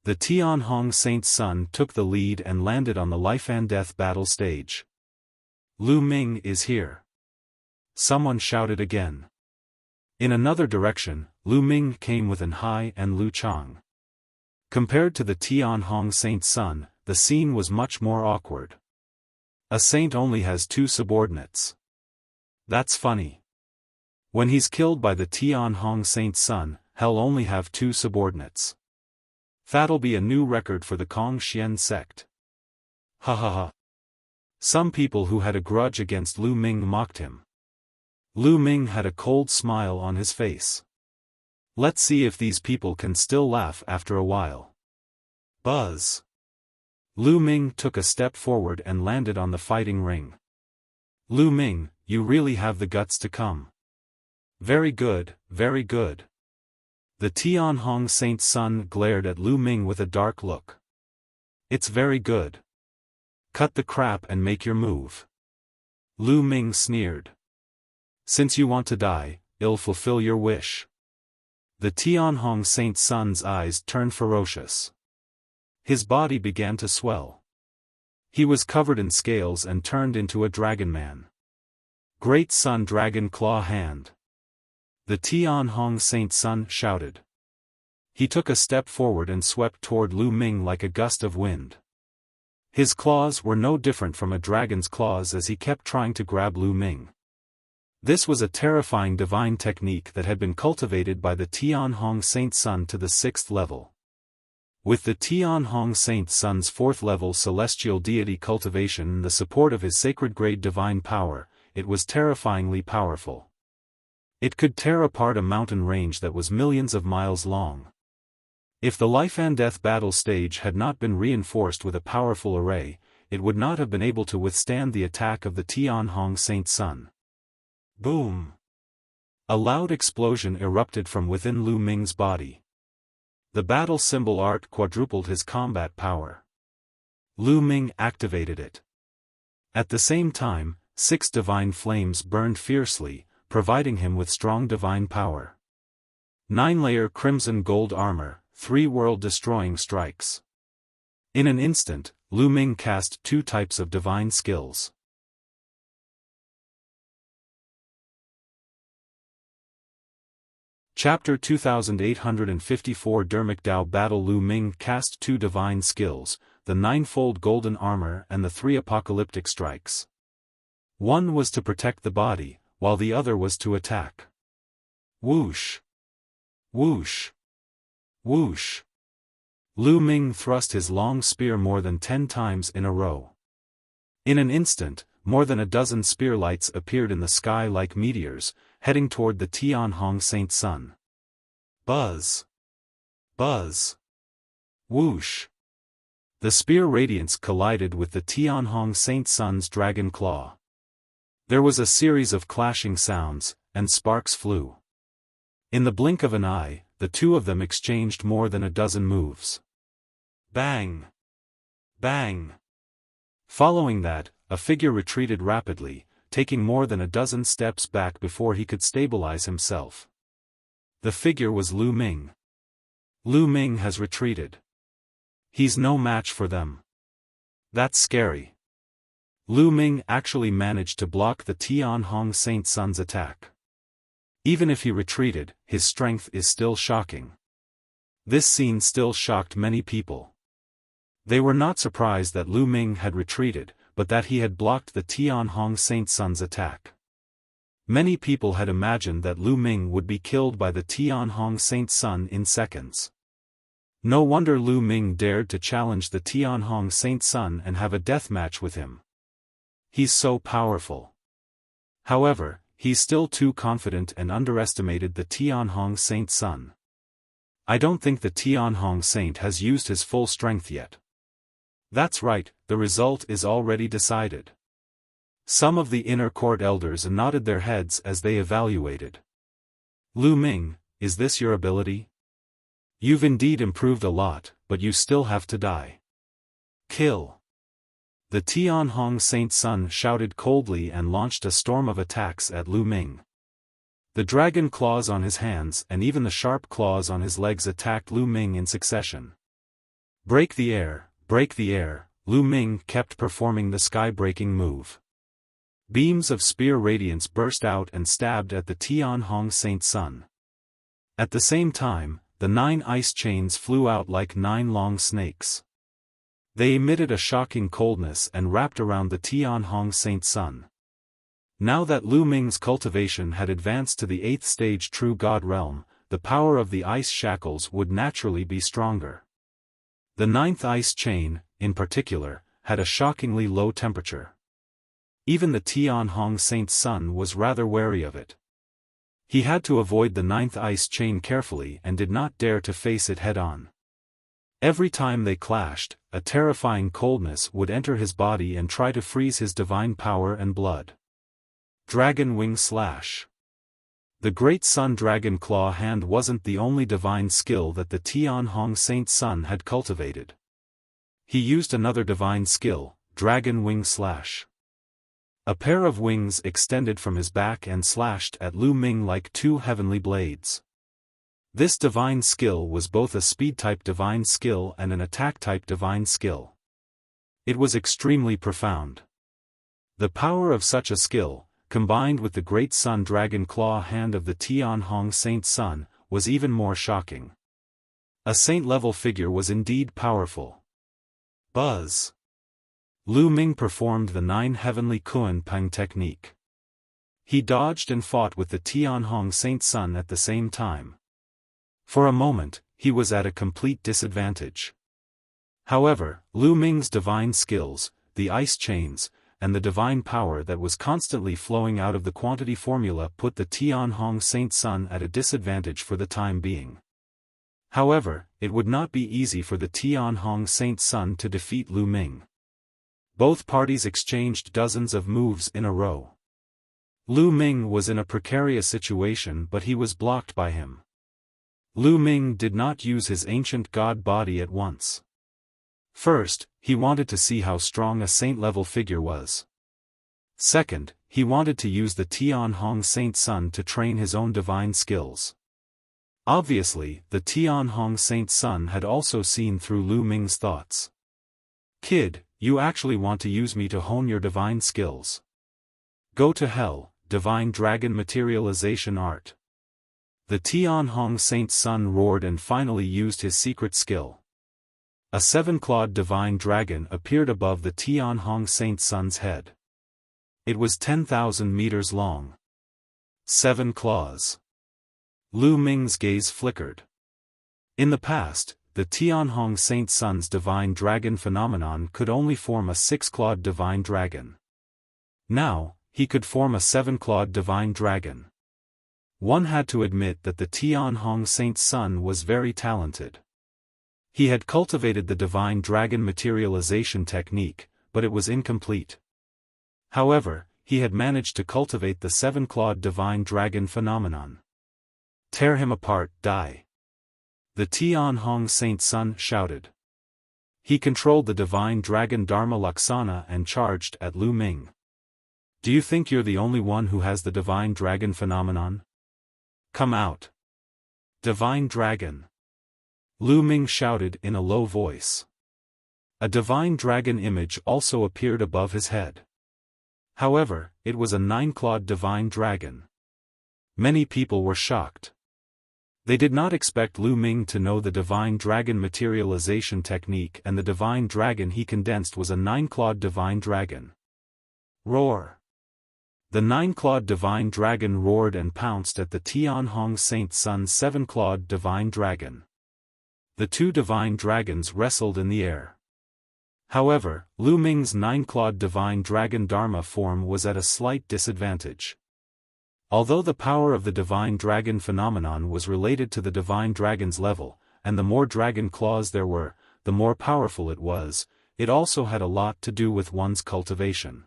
The Tianhong saint's son took the lead and landed on the life-and-death battle stage. Lu Ming is here. Someone shouted again. In another direction, Lu Ming came with An Hai and Lu Chang. Compared to the Tianhong saint's son, the scene was much more awkward. A saint only has 2 subordinates. That's funny. When he's killed by the Tianhong saint's son, he'll only have 2 subordinates. That'll be a new record for the Kongxian sect. Ha ha ha. Some people who had a grudge against Lu Ming mocked him. Lu Ming had a cold smile on his face. Let's see if these people can still laugh after a while. Buzz. Lu Ming took a step forward and landed on the fighting ring. Lu Ming, you really have the guts to come. Very good, very good. The Tianhong saint's son glared at Lu Ming with a dark look. It's very good. Cut the crap and make your move. Lu Ming sneered. Since you want to die, I'll fulfill your wish. The Tianhong saint's son's eyes turned ferocious. His body began to swell. He was covered in scales and turned into a dragon man. Great Sun Dragon Claw Hand. The Tianhong saint's son shouted. He took a step forward and swept toward Lu Ming like a gust of wind. His claws were no different from a dragon's claws as he kept trying to grab Lu Ming. This was a terrifying divine technique that had been cultivated by the Tianhong saint's son to the 6th level. With the Tianhong saint's son's 4th level celestial deity cultivation and the support of his sacred grade divine power, it was terrifyingly powerful. It could tear apart a mountain range that was millions of miles long. If the life-and-death battle stage had not been reinforced with a powerful array, it would not have been able to withstand the attack of the Tianhong saint's son. Boom! A loud explosion erupted from within Lu Ming's body. The battle symbol art quadrupled his combat power. Lu Ming activated it. At the same time, 6 divine flames burned fiercely, providing him with strong divine power. 9-layer crimson gold armor, 3 world-destroying strikes. In an instant, Lu Ming cast 2 types of divine skills. Chapter 2854 Dermic Dao Battle. Lu Ming cast 2 divine skills, the 9-fold golden armor and the 3 apocalyptic strikes. One was to protect the body, while the other was to attack. Whoosh! Whoosh! Whoosh! Lu Ming thrust his long spear more than 10 times in a row. In an instant, more than a dozen spear lights appeared in the sky like meteors, heading toward the Tianhong Saint Sun. Buzz! Buzz! Whoosh! The spear radiance collided with the Tianhong Saint Sun's dragon claw. There was a series of clashing sounds, and sparks flew. In the blink of an eye, the two of them exchanged more than a dozen moves. Bang! Bang! Following that, a figure retreated rapidly, taking more than a dozen steps back before he could stabilize himself. The figure was Lu Ming. Lu Ming has retreated. He's no match for them. That's scary. Lu Ming actually managed to block the Tianhong Saint Sun's attack. Even if he retreated, his strength is still shocking. This scene still shocked many people. They were not surprised that Lu Ming had retreated, but that he had blocked the Tianhong Saint Sun's attack. Many people had imagined that Lu Ming would be killed by the Tianhong Saint Sun in seconds. No wonder Lu Ming dared to challenge the Tianhong Saint Sun and have a deathmatch with him. He's so powerful. However, he's still too confident and underestimated the Tianhong Saint Sun. I don't think the Tianhong Saint has used his full strength yet. That's right, the result is already decided. Some of the inner court elders nodded their heads as they evaluated. Lu Ming, is this your ability? You've indeed improved a lot, but you still have to die. Kill! The Tianhong Saint Sun shouted coldly and launched a storm of attacks at Lu Ming. The dragon claws on his hands and even the sharp claws on his legs attacked Lu Ming in succession. Break the air, Lu Ming kept performing the sky-breaking move. Beams of spear radiance burst out and stabbed at the Tianhong Saint Sun. At the same time, the 9 ice chains flew out like 9 long snakes. They emitted a shocking coldness and wrapped around the Tianhong Saint Sun. Now that Lu Ming's cultivation had advanced to the 8th stage True God realm, the power of the ice shackles would naturally be stronger. The 9th ice chain, in particular, had a shockingly low temperature. Even the Tianhong Saint Sun was rather wary of it. He had to avoid the 9th ice chain carefully and did not dare to face it head-on. Every time they clashed, a terrifying coldness would enter his body and try to freeze his divine power and blood. Dragon Wing Slash. The Great Sun Dragon Claw Hand wasn't the only divine skill that the Tianhong Saint Sun had cultivated. He used another divine skill, Dragon Wing Slash. A pair of wings extended from his back and slashed at Lu Ming like 2 heavenly blades. This divine skill was both a speed-type divine skill and an attack-type divine skill. It was extremely profound. The power of such a skill, combined with the Great Sun Dragon Claw Hand of the Tianhong Saint Sun, was even more shocking. A saint-level figure was indeed powerful. Buzz! Lu Ming performed the 9 heavenly Kuan Peng technique. He dodged and fought with the Tianhong Saint Sun at the same time. For a moment, he was at a complete disadvantage. However, Lu Ming's divine skills, the ice chains, and the divine power that was constantly flowing out of the quantity formula put the Tianhong Saint Sun at a disadvantage for the time being. However, it would not be easy for the Tianhong Saint Sun to defeat Lu Ming. Both parties exchanged dozens of moves in a row. Lu Ming was in a precarious situation, but he was blocked by him. Lu Ming did not use his ancient god body at once. First, he wanted to see how strong a saint-level figure was. Second, he wanted to use the Tianhong Saint Sun to train his own divine skills. Obviously, the Tianhong Saint Sun had also seen through Lu Ming's thoughts. "Kid, you actually want to use me to hone your divine skills? Go to hell, divine dragon materialization art." The Tianhong Saint Sun roared and finally used his secret skill. A 7-clawed divine dragon appeared above the Tianhong Saint Sun's head. It was 10,000 meters long. 7 claws. Lu Ming's gaze flickered. In the past, the Tianhong Saint Sun's divine dragon phenomenon could only form a 6-clawed divine dragon. Now, he could form a 7-clawed divine dragon. One had to admit that the Tianhong Saint Sun was very talented. He had cultivated the divine dragon materialization technique, but it was incomplete. However, he had managed to cultivate the 7-clawed divine dragon phenomenon. Tear him apart, die! The Tianhong Saint Sun shouted. He controlled the divine dragon Dharma Laksana and charged at Lu Ming. Do you think you're the only one who has the divine dragon phenomenon? Come out! Divine dragon! Lu Ming shouted in a low voice. A divine dragon image also appeared above his head. However, it was a 9-clawed divine dragon. Many people were shocked. They did not expect Lu Ming to know the divine dragon materialization technique, and the divine dragon he condensed was a 9-clawed divine dragon. Roar! The 9-clawed divine dragon roared and pounced at the Tianhong Saint Sun's 7-clawed divine dragon. The two divine dragons wrestled in the air. However, Lu Ming's 9-clawed divine dragon Dharma form was at a slight disadvantage. Although the power of the divine dragon phenomenon was related to the divine dragon's level, and the more dragon claws there were, the more powerful it was, it also had a lot to do with one's cultivation.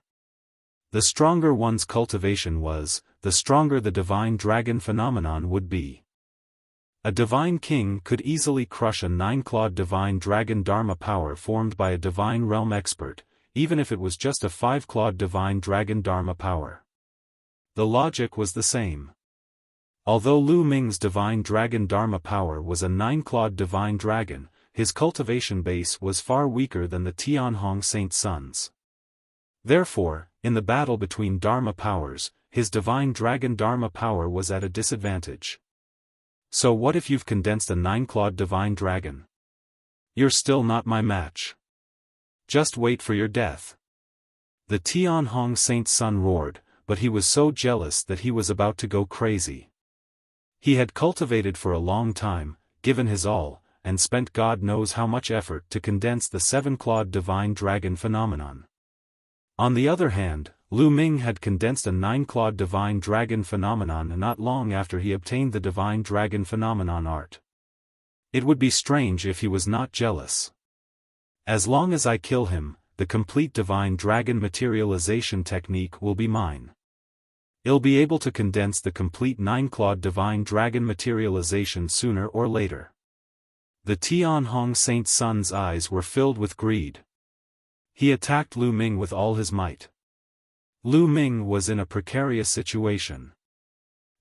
The stronger one's cultivation was, the stronger the divine dragon phenomenon would be. A divine king could easily crush a 9-clawed divine dragon Dharma power formed by a divine realm expert, even if it was just a 5-clawed divine dragon Dharma power. The logic was the same. Although Lu Ming's divine dragon Dharma power was a 9-clawed divine dragon, his cultivation base was far weaker than the Tianhong Saint Sun's. Therefore, in the battle between Dharma powers, his divine dragon Dharma power was at a disadvantage. So what if you've condensed a 9-clawed divine dragon? You're still not my match. Just wait for your death. The Tianhong Saint Sun roared, but he was so jealous that he was about to go crazy. He had cultivated for a long time, given his all, and spent God knows how much effort to condense the 7-clawed divine dragon phenomenon. On the other hand, Lu Ming had condensed a 9-clawed divine dragon phenomenon not long after he obtained the divine dragon phenomenon art. It would be strange if he was not jealous. As long as I kill him, the complete divine dragon materialization technique will be mine. I'll be able to condense the complete 9-clawed divine dragon materialization sooner or later. The Tianhong Saint Sun's eyes were filled with greed. He attacked Lu Ming with all his might. Lu Ming was in a precarious situation.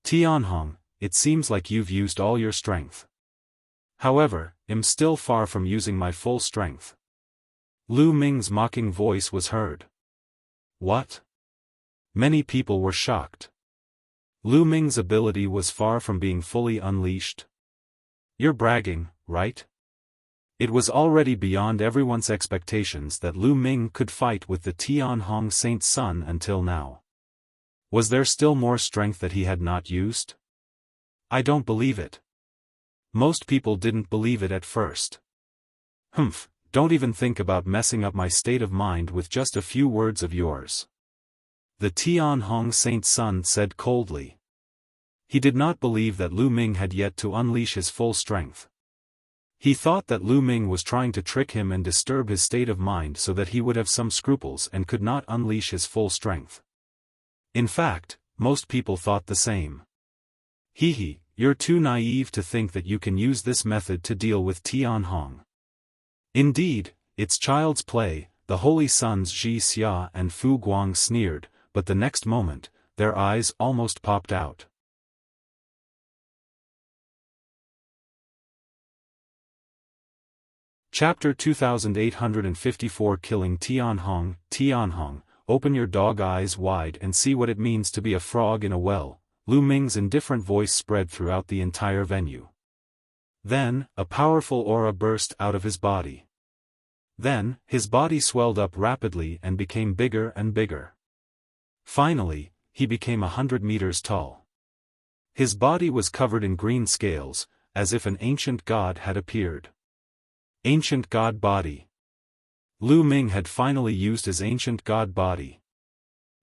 Tianhong, it seems like you've used all your strength. However, I'm still far from using my full strength. Lu Ming's mocking voice was heard. What? Many people were shocked. Lu Ming's ability was far from being fully unleashed. You're bragging, right? It was already beyond everyone's expectations that Lu Ming could fight with the Tianhong Saint Sun until now. Was there still more strength that he had not used? I don't believe it. Most people didn't believe it at first. Humph, don't even think about messing up my state of mind with just a few words of yours. The Tianhong Saint Sun said coldly. He did not believe that Lu Ming had yet to unleash his full strength. He thought that Lu Ming was trying to trick him and disturb his state of mind so that he would have some scruples and could not unleash his full strength. In fact, most people thought the same. Hee, you're too naive to think that you can use this method to deal with Tianhong. Indeed, it's child's play, the holy sons Zhi Xia and Fu Guang sneered, but the next moment, their eyes almost popped out. Chapter 2854 Killing Tianhong. Tianhong, open your dog eyes wide and see what it means to be a frog in a well. Lu Ming's indifferent voice spread throughout the entire venue. Then, a powerful aura burst out of his body. Then, his body swelled up rapidly and became bigger and bigger. Finally, he became 100 meters tall. His body was covered in green scales, as if an ancient god had appeared. Ancient God Body. Lu Ming had finally used his ancient God body.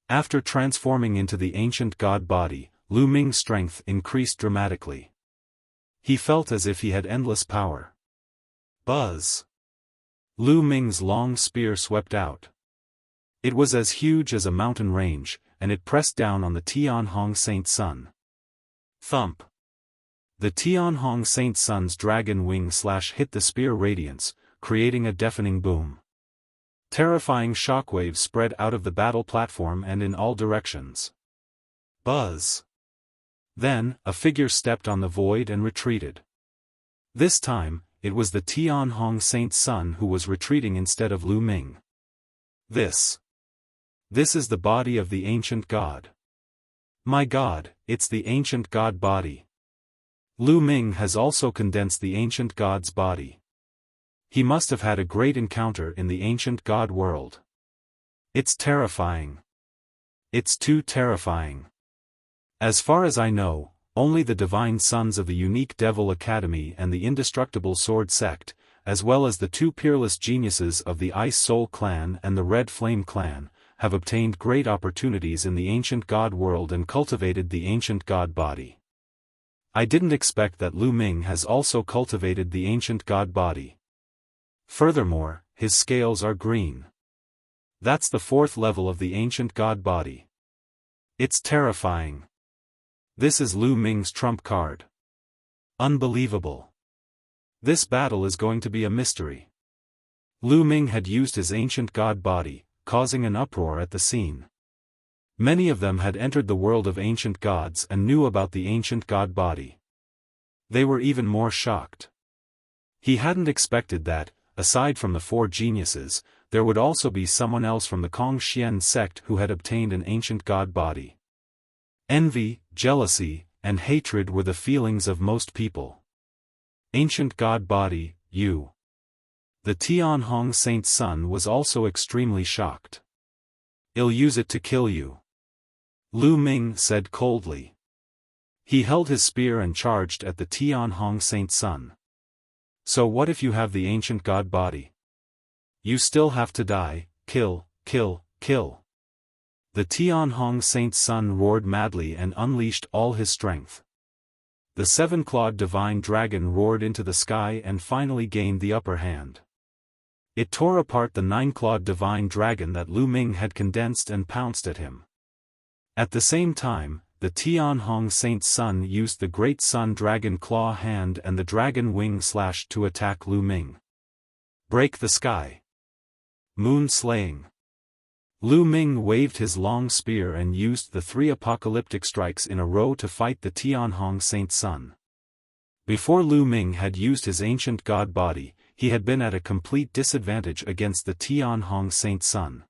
After transforming into the ancient God body, Lu Ming's strength increased dramatically. He felt as if he had endless power. Buzz! Lu Ming's long spear swept out. It was as huge as a mountain range, and it pressed down on the Tianhong Saint Sun. Thump! The Tianhong Saint Sun's dragon wing hit the spear radiance, creating a deafening boom. Terrifying shockwaves spread out of the battle platform and in all directions. Buzz! Then, a figure stepped on the void and retreated. This time, it was the Tianhong Saint Sun who was retreating instead of Lu Ming. This is the body of the ancient god. My god, it's the ancient god body. Lu Ming has also condensed the ancient god's body. He must have had a great encounter in the ancient god world. It's terrifying. It's too terrifying. As far as I know, only the divine sons of the unique Devil Academy and the indestructible Sword Sect, as well as the two peerless geniuses of the Ice Soul Clan and the Red Flame Clan, have obtained great opportunities in the ancient god world and cultivated the ancient god body. I didn't expect that Lu Ming has also cultivated the ancient god body. Furthermore, his scales are green. That's the 4th level of the ancient god body. It's terrifying. This is Lu Ming's trump card. Unbelievable. This battle is going to be a mystery. Lu Ming had used his ancient god body, causing an uproar at the scene. Many of them had entered the world of ancient gods and knew about the ancient god body. They were even more shocked. He hadn't expected that, aside from the 4 geniuses, there would also be someone else from the Kongxian sect who had obtained an ancient god body. Envy, jealousy, and hatred were the feelings of most people. Ancient god body, you. The Tianhong Saint Sun was also extremely shocked. I'll use it to kill you. Lu Ming said coldly. He held his spear and charged at the Tianhong Saint Sun. So what if you have the ancient god body? You still have to die, kill, kill, kill. The Tianhong Saint Sun roared madly and unleashed all his strength. The 7-clawed divine dragon roared into the sky and finally gained the upper hand. It tore apart the 9-clawed divine dragon that Lu Ming had condensed and pounced at him. At the same time, the Tianhong Saint Sun used the Great Sun Dragon Claw hand and the Dragon Wing Slash to attack Lu Ming. Break the sky. Moon slaying. Lu Ming waved his long spear and used the 3 apocalyptic strikes in a row to fight the Tianhong Saint Sun. Before Lu Ming had used his ancient god body, he had been at a complete disadvantage against the Tianhong Saint Sun.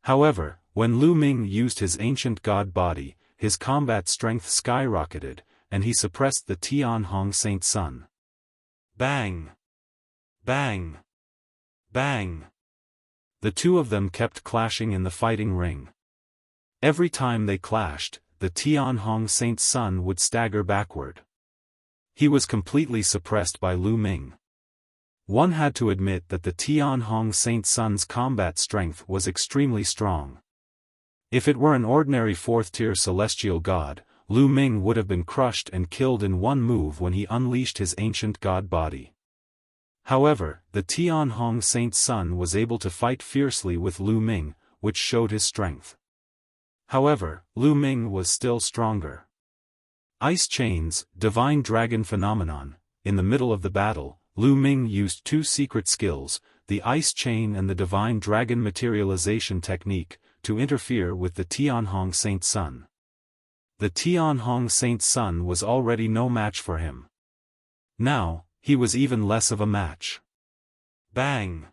However, when Lu Ming used his ancient god body, his combat strength skyrocketed, and he suppressed the Tianhong Saint Sun. Bang! Bang! Bang! The two of them kept clashing in the fighting ring. Every time they clashed, the Tianhong Saint Sun would stagger backward. He was completely suppressed by Lu Ming. One had to admit that the Tianhong Saint Sun's combat strength was extremely strong. If it were an ordinary 4th-tier celestial god, Lu Ming would have been crushed and killed in one move when he unleashed his ancient god body. However, the Tianhong Saint Sun was able to fight fiercely with Lu Ming, which showed his strength. However, Lu Ming was still stronger. Ice Chains, Divine Dragon Phenomenon. In the middle of the battle, Lu Ming used 2 secret skills, the Ice Chain and the Divine Dragon Materialization Technique, to interfere with the Tianhong Saint Sun. The Tianhong Saint Sun was already no match for him. Now, he was even less of a match. Bang!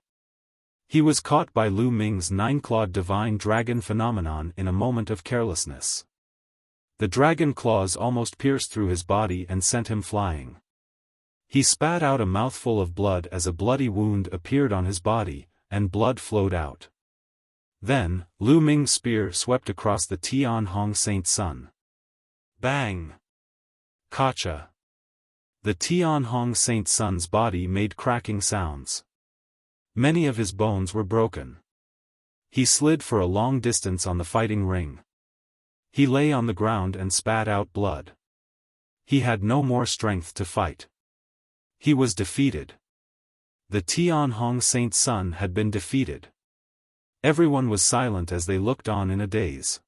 He was caught by Lu Ming's 9-clawed Divine Dragon Phenomenon in a moment of carelessness. The dragon claws almost pierced through his body and sent him flying. He spat out a mouthful of blood as a bloody wound appeared on his body, and blood flowed out. Then, Lu Ming's spear swept across the Tianhong Saint Sun. Bang! Gotcha! The Tianhong Saint Sun's body made cracking sounds. Many of his bones were broken. He slid for a long distance on the fighting ring. He lay on the ground and spat out blood. He had no more strength to fight. He was defeated. The Tianhong Saint Sun had been defeated. Everyone was silent as they looked on in a daze.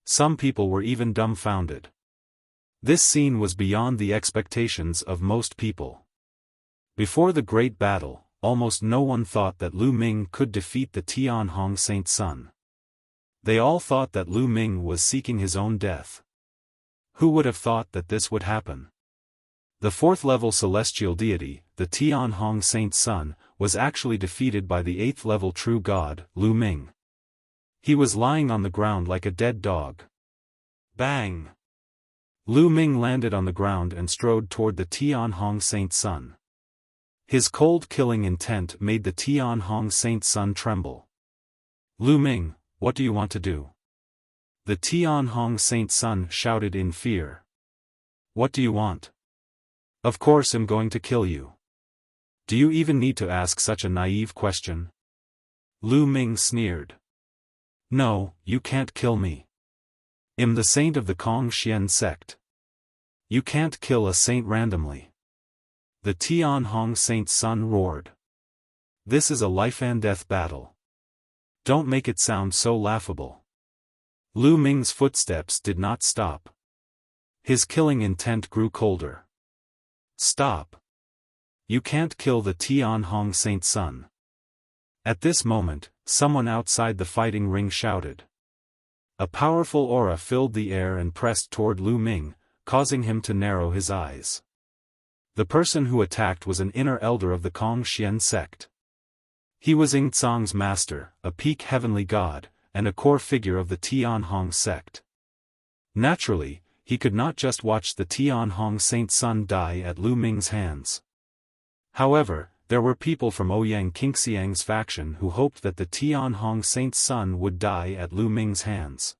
Some people were even dumbfounded. This scene was beyond the expectations of most people. Before the great battle, almost no one thought that Lu Ming could defeat the Tianhong Saint Sun. They all thought that Lu Ming was seeking his own death. Who would have thought that this would happen? The fourth-level celestial deity, the Tianhong Saint Sun, was actually defeated by the eighth-level true god, Lu Ming. He was lying on the ground like a dead dog. Bang! Lu Ming landed on the ground and strode toward the Tianhong Saint Sun. His cold killing intent made the Tianhong Saint Sun tremble. Lu Ming, what do you want to do? The Tianhong Saint Sun shouted in fear. What do you want? Of course I'm going to kill you. Do you even need to ask such a naive question? Lu Ming sneered. No, you can't kill me. I'm the saint of the Kongxian sect. You can't kill a saint randomly. The Tianhong Saint Sun roared. This is a life-and-death battle. Don't make it sound so laughable. Lu Ming's footsteps did not stop. His killing intent grew colder. Stop. You can't kill the Tianhong Saint Sun. At this moment, someone outside the fighting ring shouted. A powerful aura filled the air and pressed toward Lu Ming, causing him to narrow his eyes. The person who attacked was an inner elder of the Kongxian sect. He was Yingzang's master, a peak heavenly god, and a core figure of the Tianhong sect. Naturally, he could not just watch the Tianhong Saint Sun die at Lu Ming's hands. However, there were people from Ouyang Qingxiang's faction who hoped that the Tianhong Saint Sun would die at Lu Ming's hands.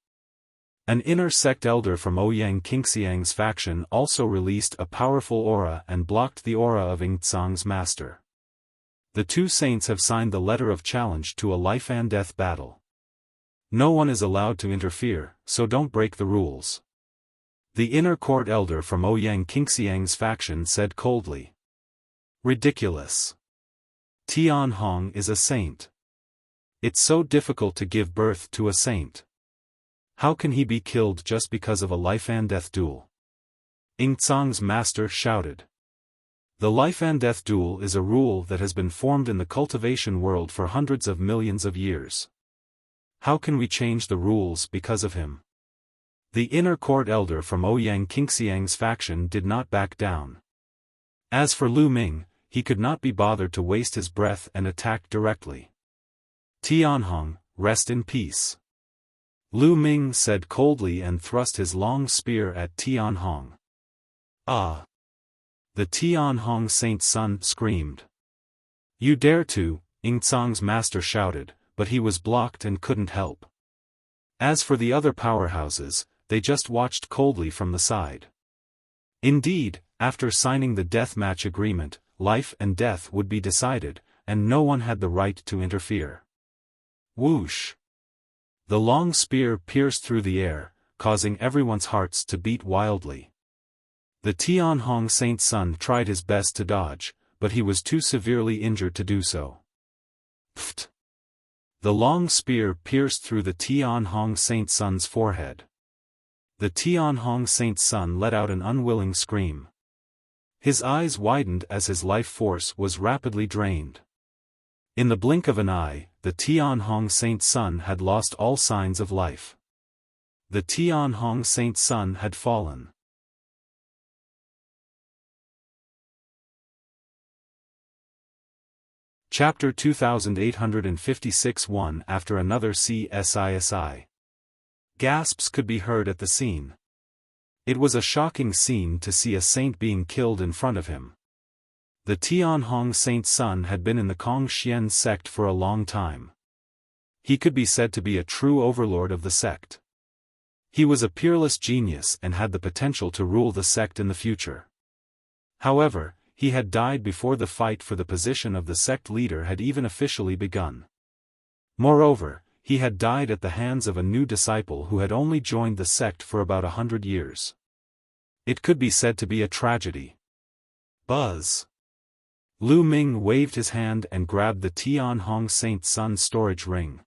An inner sect elder from Ouyang Qingxiang's faction also released a powerful aura and blocked the aura of Yingzang's master. The two saints have signed the letter of challenge to a life-and-death battle. No one is allowed to interfere, so don't break the rules. The inner court elder from Ouyang Qingxiang's faction said coldly. Ridiculous. Tianhong is a saint. It's so difficult to give birth to a saint. How can he be killed just because of a life-and-death duel? Yingzang's master shouted. The life-and-death duel is a rule that has been formed in the cultivation world for hundreds of millions of years. How can we change the rules because of him? The inner court elder from Ouyang Qingxiang's faction did not back down. As for Lu Ming, he could not be bothered to waste his breath and attack directly. Tianhong, rest in peace. Lu Ming said coldly and thrust his long spear at Tianhong. Ah! The Tianhong Saint Sun screamed. You dare to, Yingzang's master shouted, but he was blocked and couldn't help. As for the other powerhouses, they just watched coldly from the side. Indeed, after signing the deathmatch agreement, life and death would be decided, and no one had the right to interfere. Whoosh! The long spear pierced through the air, causing everyone's hearts to beat wildly. The Tianhong Saint Sun tried his best to dodge, but he was too severely injured to do so. Pfft! The long spear pierced through the Tianhong Saint Sun's forehead. The Tianhong Saint Sun let out an unwilling scream. His eyes widened as his life force was rapidly drained. In the blink of an eye, the Tianhong Saint Sun had lost all signs of life. The Tianhong Saint Sun had fallen. Chapter 2856 One after another CSISI. Gasps could be heard at the scene. It was a shocking scene to see a saint being killed in front of him. The Tianhong Saint Sun had been in the Kongxian sect for a long time. He could be said to be a true overlord of the sect. He was a peerless genius and had the potential to rule the sect in the future. However, he had died before the fight for the position of the sect leader had even officially begun. Moreover, he had died at the hands of a new disciple who had only joined the sect for about 100 years. It could be said to be a tragedy. Buzz. Lu Ming waved his hand and grabbed the Tianhong Saint Sun storage ring.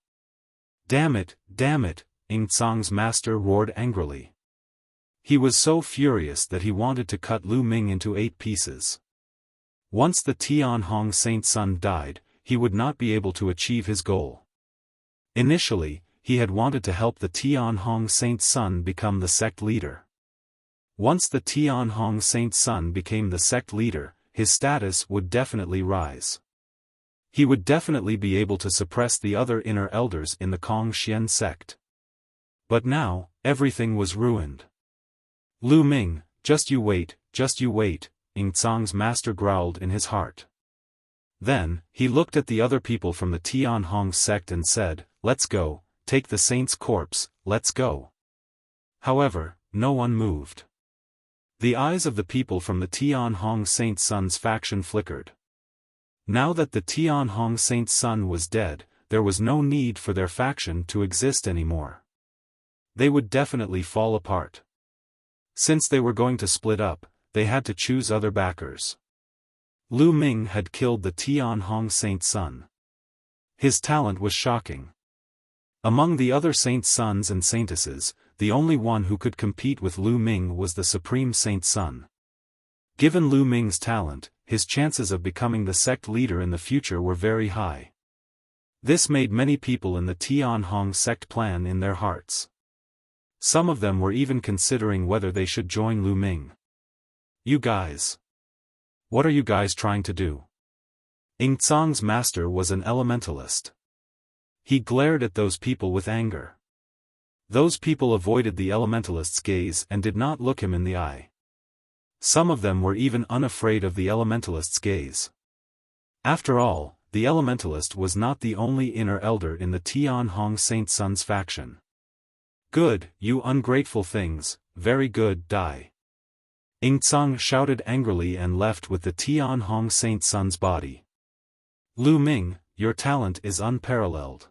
Damn it, Ying Tsang's master roared angrily. He was so furious that he wanted to cut Lu Ming into 8 pieces. Once the Tianhong Saint Sun died, he would not be able to achieve his goal. Initially, he had wanted to help the Tianhong Saint Sun become the sect leader. Once the Tianhong Saint Sun became the sect leader, his status would definitely rise. He would definitely be able to suppress the other inner elders in the Kongxian sect. But now, everything was ruined. Lu Ming, just you wait, Ying Tsang's master growled in his heart. Then, he looked at the other people from the Tianhong sect and said, "Let's go, take the saint's corpse, let's go." However, no one moved. The eyes of the people from the Tianhong Saint Sun's faction flickered. Now that the Tianhong Saint Sun was dead, there was no need for their faction to exist anymore. They would definitely fall apart. Since they were going to split up, they had to choose other backers. Lu Ming had killed the Tianhong Saint Sun. His talent was shocking. Among the other Saint Sons and Saintesses, the only one who could compete with Lu Ming was the Supreme Saint Sun. Given Lu Ming's talent, his chances of becoming the sect leader in the future were very high. This made many people in the Tianhong sect plan in their hearts. Some of them were even considering whether they should join Lu Ming. You guys. What are you guys trying to do? Ying Tsang's master was an elementalist. He glared at those people with anger. Those people avoided the elementalist's gaze and did not look him in the eye. Some of them were even unafraid of the elementalist's gaze. After all, the elementalist was not the only inner elder in the Tianhong Saint Sun's faction. Good, you ungrateful things, very good, die. Ying Tsang shouted angrily and left with the Tianhong Saint Sun's body. Lu Ming, your talent is unparalleled.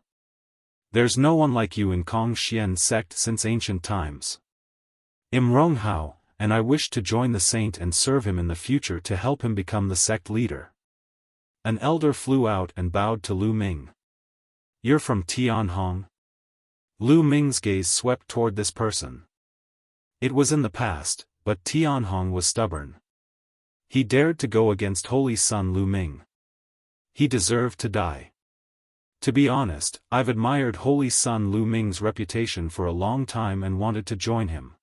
There's no one like you in Kongxian sect since ancient times. I'm Rong Hao, and I wish to join the saint and serve him in the future to help him become the sect leader. An elder flew out and bowed to Lu Ming. You're from Tianhong? Lu Ming's gaze swept toward this person. It was in the past, but Tianhong was stubborn. He dared to go against Holy Son Lu Ming. He deserved to die. To be honest, I've admired Holy Son Lu Ming's reputation for a long time and wanted to join him.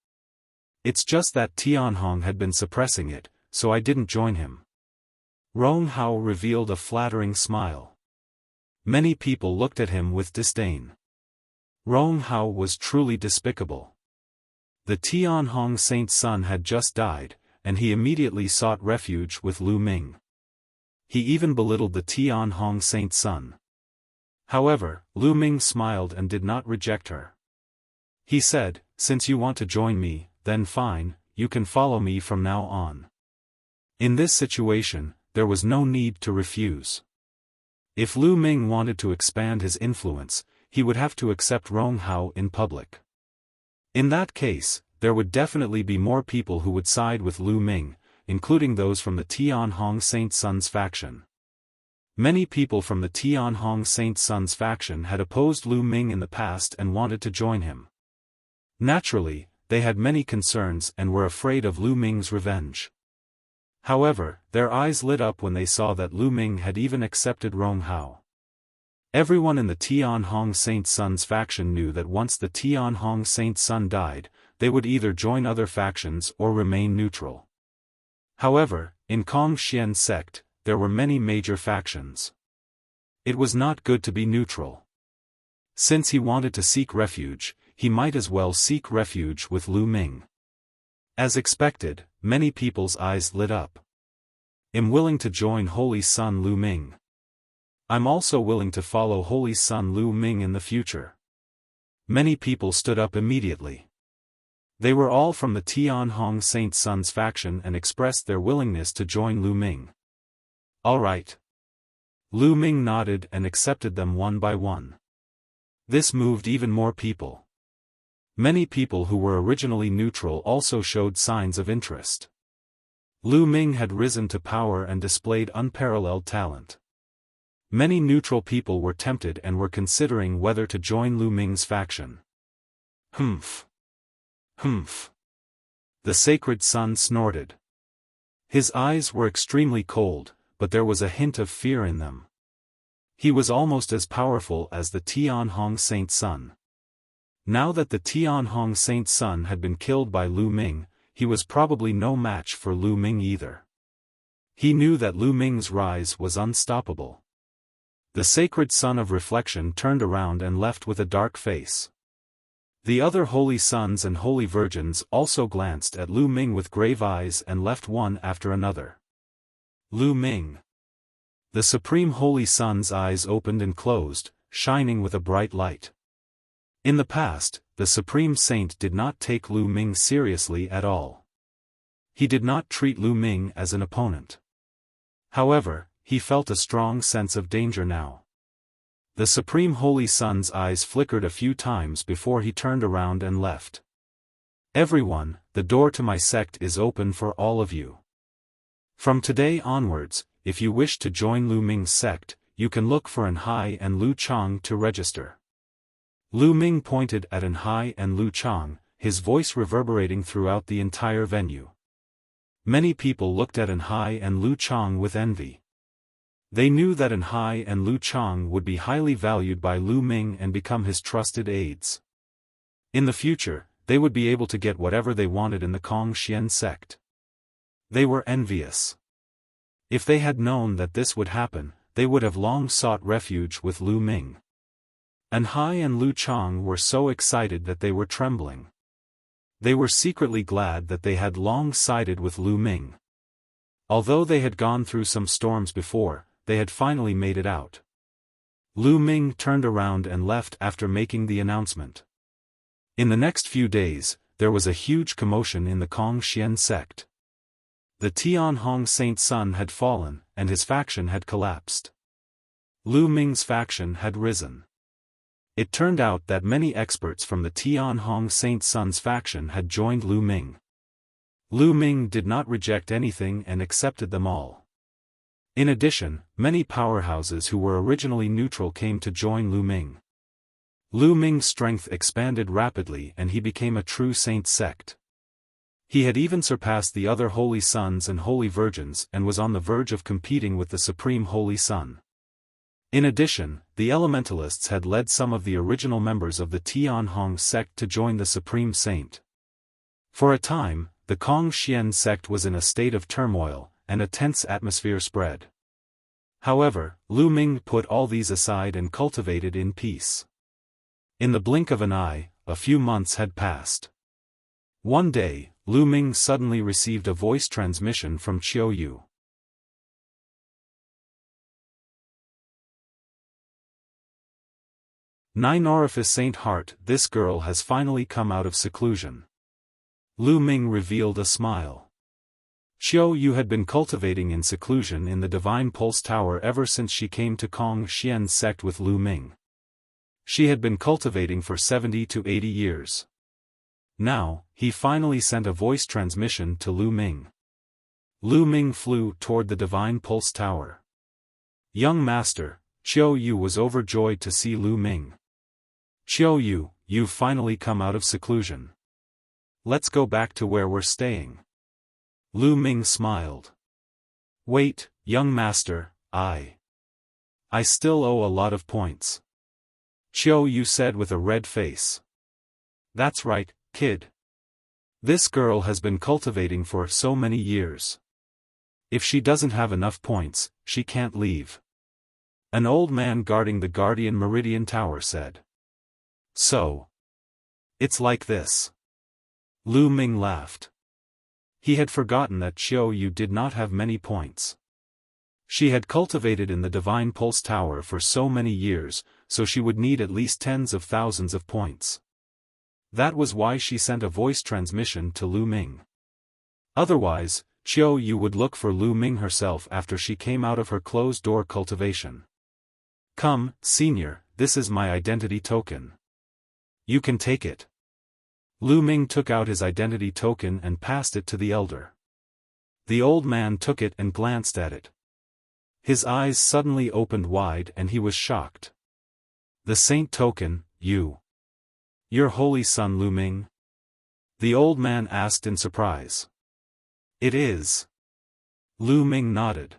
It's just that Tianhong had been suppressing it, so I didn't join him. Rong Hao revealed a flattering smile. Many people looked at him with disdain. Rong Hao was truly despicable. The Tianhong Saint Sun had just died, and he immediately sought refuge with Lu Ming. He even belittled the Tianhong Saint Sun. However, Lu Ming smiled and did not reject her. He said, "Since you want to join me, then fine, you can follow me from now on." In this situation, there was no need to refuse. If Lu Ming wanted to expand his influence, he would have to accept Rong Hao in public. In that case, there would definitely be more people who would side with Lu Ming, including those from the Tianhong Saint Sun's faction. Many people from the Tianhong Saint Sun's faction had opposed Lu Ming in the past and wanted to join him. Naturally, they had many concerns and were afraid of Lu Ming's revenge. However, their eyes lit up when they saw that Lu Ming had even accepted Rong Hao. Everyone in the Tianhong Saint Sun's faction knew that once the Tianhong Saint Sun died, they would either join other factions or remain neutral. However, in Kongxian sect, there were many major factions. It was not good to be neutral. Since he wanted to seek refuge, he might as well seek refuge with Lu Ming. As expected, many people's eyes lit up. I'm willing to join Holy Son Lu Ming. I'm also willing to follow Holy Son Lu Ming in the future. Many people stood up immediately. They were all from the Tianhong Saint Sun's faction and expressed their willingness to join Lu Ming. All right. Lu Ming nodded and accepted them one by one. This moved even more people. Many people who were originally neutral also showed signs of interest. Lu Ming had risen to power and displayed unparalleled talent. Many neutral people were tempted and were considering whether to join Lu Ming's faction. Humph. Humph. The sacred son snorted. His eyes were extremely cold, but there was a hint of fear in them. He was almost as powerful as the Tianhong Saint Sun. Now that the Tianhong Saint Sun had been killed by Lu Ming, he was probably no match for Lu Ming either. He knew that Lu Ming's rise was unstoppable. The sacred son of reflection turned around and left with a dark face. The other holy sons and holy virgins also glanced at Lu Ming with grave eyes and left one after another. Lu Ming. The supreme holy son's eyes opened and closed, shining with a bright light. In the past, the supreme saint did not take Lu Ming seriously at all. He did not treat Lu Ming as an opponent. However, he felt a strong sense of danger now. The supreme holy son's eyes flickered a few times before he turned around and left. Everyone, the door to my sect is open for all of you. From today onwards, if you wish to join Lu Ming's sect, you can look for An Hai and Lu Chang to register. Lu Ming pointed at An Hai and Lu Chang, his voice reverberating throughout the entire venue. Many people looked at An Hai and Lu Chang with envy. They knew that An Hai and Lu Chang would be highly valued by Lu Ming and become his trusted aides. In the future, they would be able to get whatever they wanted in the Kongxian sect. They were envious. If they had known that this would happen, they would have long sought refuge with Lu Ming. An Hai and Lu Chang were so excited that they were trembling. They were secretly glad that they had long sided with Lu Ming. Although they had gone through some storms before, they had finally made it out. Lu Ming turned around and left after making the announcement. In the next few days, there was a huge commotion in the Kongxian sect. The Tianhong Saint Sun had fallen, and his faction had collapsed. Lu Ming's faction had risen. It turned out that many experts from the Tianhong Saint Sun's faction had joined Lu Ming. Lu Ming did not reject anything and accepted them all. In addition, many powerhouses who were originally neutral came to join Lu Ming. Lu Ming's strength expanded rapidly and he became a true saint sect. He had even surpassed the other holy sons and holy virgins and was on the verge of competing with the supreme holy sun. In addition, the elementalists had led some of the original members of the Tianhong sect to join the supreme saint. For a time, the Kongxian sect was in a state of turmoil, and a tense atmosphere spread. However, Lu Ming put all these aside and cultivated in peace. In the blink of an eye, a few months had passed. One day, Lu Ming suddenly received a voice transmission from Qiu Yu. Nine Orifice Saint Heart, this girl has finally come out of seclusion. Lu Ming revealed a smile. Qiu Yu had been cultivating in seclusion in the Divine Pulse Tower ever since she came to Kongxian's sect with Lu Ming. She had been cultivating for 70 to 80 years. Now, he finally sent a voice transmission to Lu Ming. Lu Ming flew toward the Divine Pulse Tower. Young Master, Qiu Yu was overjoyed to see Lu Ming. Qiu Yu, you've finally come out of seclusion. Let's go back to where we're staying. Lu Ming smiled. Wait, young master, I still owe a lot of points. Qiu Yu said with a red face. That's right, kid. This girl has been cultivating for so many years. If she doesn't have enough points, she can't leave. An old man guarding the Guardian Meridian Tower said. So. It's like this. Lu Ming laughed. He had forgotten that Qiu Yu did not have many points. She had cultivated in the Divine Pulse Tower for so many years, so she would need at least tens of thousands of points. That was why she sent a voice transmission to Lu Ming. Otherwise, Qiu Yu would look for Lu Ming herself after she came out of her closed-door cultivation. Come, senior, this is my identity token. You can take it. Lu Ming took out his identity token and passed it to the elder. The old man took it and glanced at it. His eyes suddenly opened wide and he was shocked. The saint token, you. Your holy son Lu Ming? The old man asked in surprise. It is. Lu Ming nodded.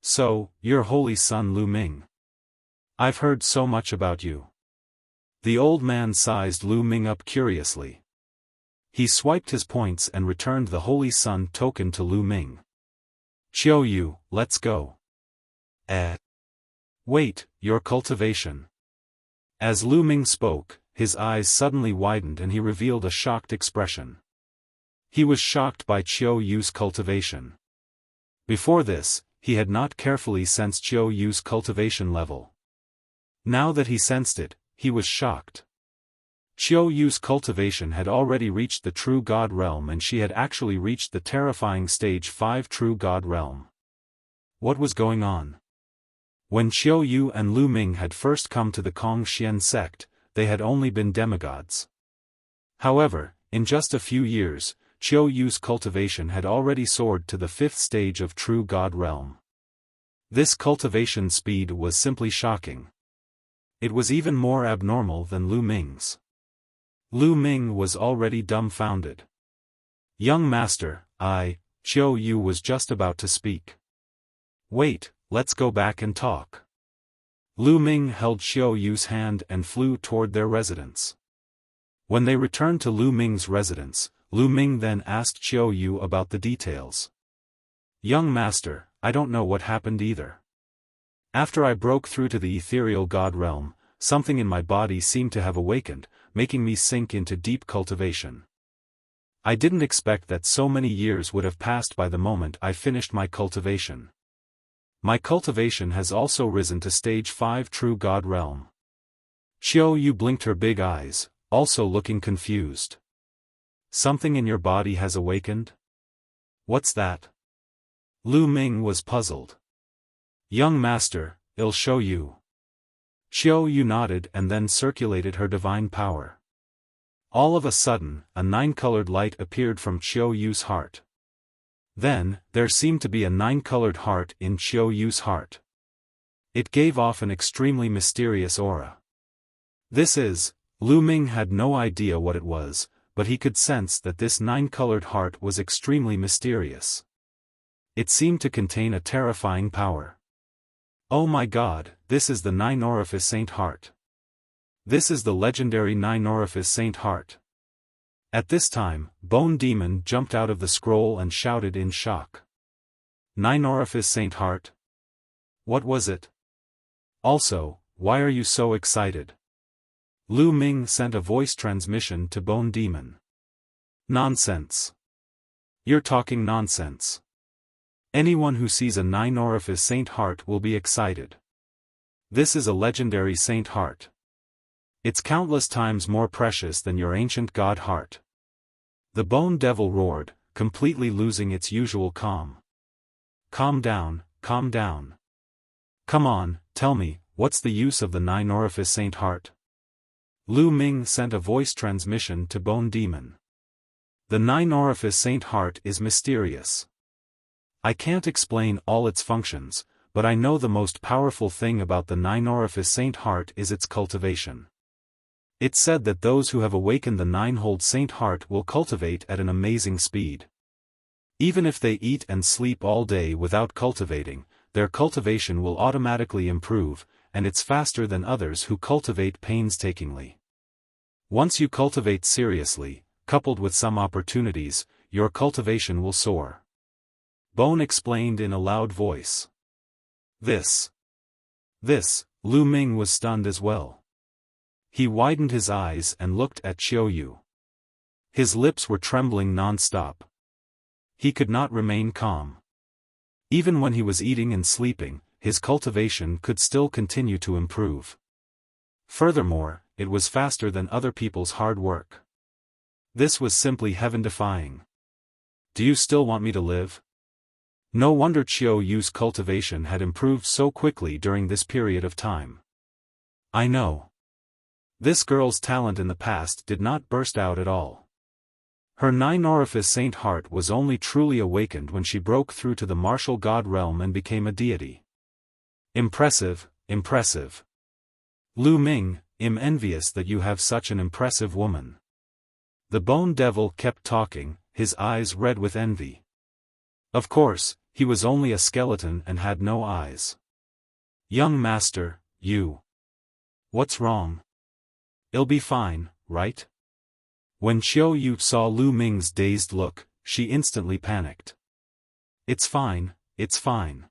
So, your holy son Lu Ming. I've heard so much about you. The old man sized Lu Ming up curiously. He swiped his points and returned the holy son token to Lu Ming. Qiu Yu, let's go. Wait, your cultivation. As Lu Ming spoke, his eyes suddenly widened and he revealed a shocked expression. He was shocked by Qiu Yu's cultivation. Before this, he had not carefully sensed Qiu Yu's cultivation level. Now that he sensed it, he was shocked. Qiu Yu's cultivation had already reached the True God realm and she had actually reached the terrifying stage 5 True God realm. What was going on? When Qiu Yu and Lu Ming had first come to the Kongxian sect, they had only been demigods. However, in just a few years, Qiu Yu's cultivation had already soared to the 5th stage of True God realm. This cultivation speed was simply shocking. It was even more abnormal than Lu Ming's. Lu Ming was already dumbfounded. Young master, Qiu Yu was just about to speak. Wait, let's go back and talk. Lu Ming held Qiu Yu's hand and flew toward their residence. When they returned to Lu Ming's residence, Lu Ming then asked Qiu Yu about the details. Young master, I don't know what happened either. After I broke through to the ethereal god realm, something in my body seemed to have awakened, making me sink into deep cultivation. I didn't expect that so many years would have passed by the moment I finished my cultivation. My cultivation has also risen to stage 5 True God realm. Qiu Yu blinked her big eyes, also looking confused. Something in your body has awakened? What's that? Lu Ming was puzzled. Young master, I'll show you. Qiu Yu nodded and then circulated her divine power. All of a sudden, a 9-colored light appeared from Qiu Yu's heart. Then, there seemed to be a 9-colored heart in Qiu Yu's heart. It gave off an extremely mysterious aura. Lu Ming had no idea what it was, but he could sense that this 9-colored heart was extremely mysterious. It seemed to contain a terrifying power. Oh my god, this is the 9-orifice Saint Heart. This is the legendary 9-orifice Saint Heart. At this time, Bone Demon jumped out of the scroll and shouted in shock. 9-orifice Saint Heart? What was it? Also, why are you so excited? Lu Ming sent a voice transmission to Bone Demon. Nonsense. You're talking nonsense. Anyone who sees a 9-orifice Saint Heart will be excited. This is a legendary Saint Heart. It's countless times more precious than your ancient God Heart. The Bone Devil roared, completely losing its usual calm. Calm down, calm down. Come on, tell me, what's the use of the 9-orifice Saint Heart? Lu Ming sent a voice transmission to Bone Demon. The 9-orifice Saint Heart is mysterious. I can't explain all its functions, but I know the most powerful thing about the 9-orifice Saint Heart is its cultivation. It's said that those who have awakened the 9-hold Saint Heart will cultivate at an amazing speed. Even if they eat and sleep all day without cultivating, their cultivation will automatically improve, and it's faster than others who cultivate painstakingly. Once you cultivate seriously, coupled with some opportunities, your cultivation will soar. Bone explained in a loud voice. This, Lu Ming was stunned as well. He widened his eyes and looked at Qiu Yu. His lips were trembling non-stop. He could not remain calm. Even when he was eating and sleeping, his cultivation could still continue to improve. Furthermore, it was faster than other people's hard work. This was simply heaven-defying. Do you still want me to live? No wonder Qiu Yu's cultivation had improved so quickly during this period of time. I know. This girl's talent in the past did not burst out at all. Her nine-orifice saint heart was only truly awakened when she broke through to the martial god realm and became a deity. Impressive, impressive. Lu Ming, I'm envious that you have such an impressive woman. The Bone Devil kept talking, his eyes red with envy. Of course, he was only a skeleton and had no eyes. Young master, you. What's wrong? It'll be fine, right? When Qiu Yu saw Lu Ming's dazed look, she instantly panicked. It's fine, it's fine.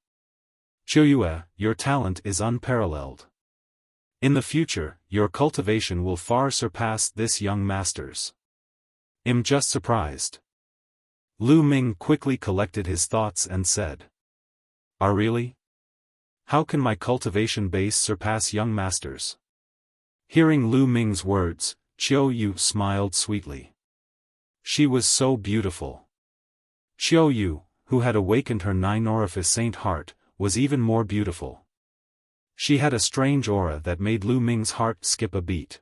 Qiu Yue, your talent is unparalleled. In the future, your cultivation will far surpass this young master's. I'm just surprised. Lu Ming quickly collected his thoughts and said. Really? How can my cultivation base surpass young masters? Hearing Lu Ming's words, Qiu Yu smiled sweetly. She was so beautiful. Qiu Yu, who had awakened her nine-orifice saint heart, was even more beautiful. She had a strange aura that made Lu Ming's heart skip a beat.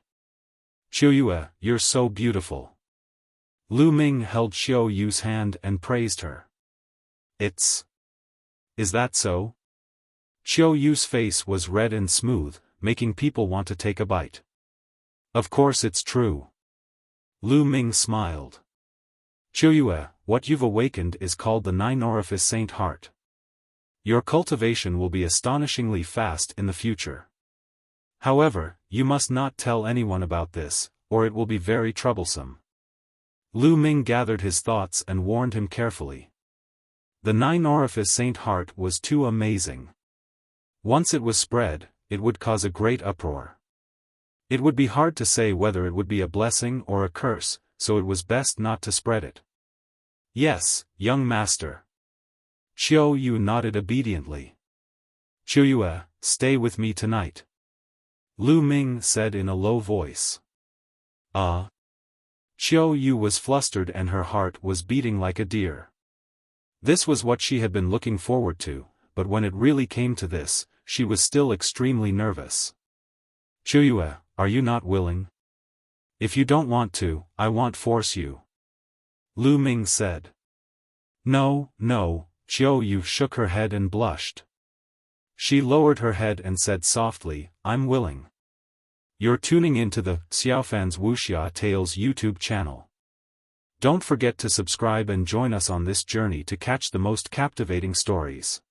Qiu Yue, you're so beautiful. Lu Ming held Qiu Yu's hand and praised her. Is that so? Qiu Yu's face was red and smooth, making people want to take a bite. Of course it's true. Lu Ming smiled. Qiu Yue, what you've awakened is called the nine-orifice saint heart. Your cultivation will be astonishingly fast in the future. However, you must not tell anyone about this, or it will be very troublesome. Lu Ming gathered his thoughts and warned him carefully. The nine-orifice saint heart was too amazing. Once it was spread, it would cause a great uproar. It would be hard to say whether it would be a blessing or a curse, so it was best not to spread it. Yes, young master. Qiu Yu nodded obediently. Qiu Yue, stay with me tonight. Lu Ming said in a low voice. Qiu Yu was flustered and her heart was beating like a deer. This was what she had been looking forward to, but when it really came to this, she was still extremely nervous. Qiu Yue, are you not willing? If you don't want to, I won't force you. Lu Ming said. No, no, Qiu Yu shook her head and blushed. She lowered her head and said softly, I'm willing. You're tuning into the Xiaofan's Wuxia Tales YouTube channel. Don't forget to subscribe and join us on this journey to catch the most captivating stories.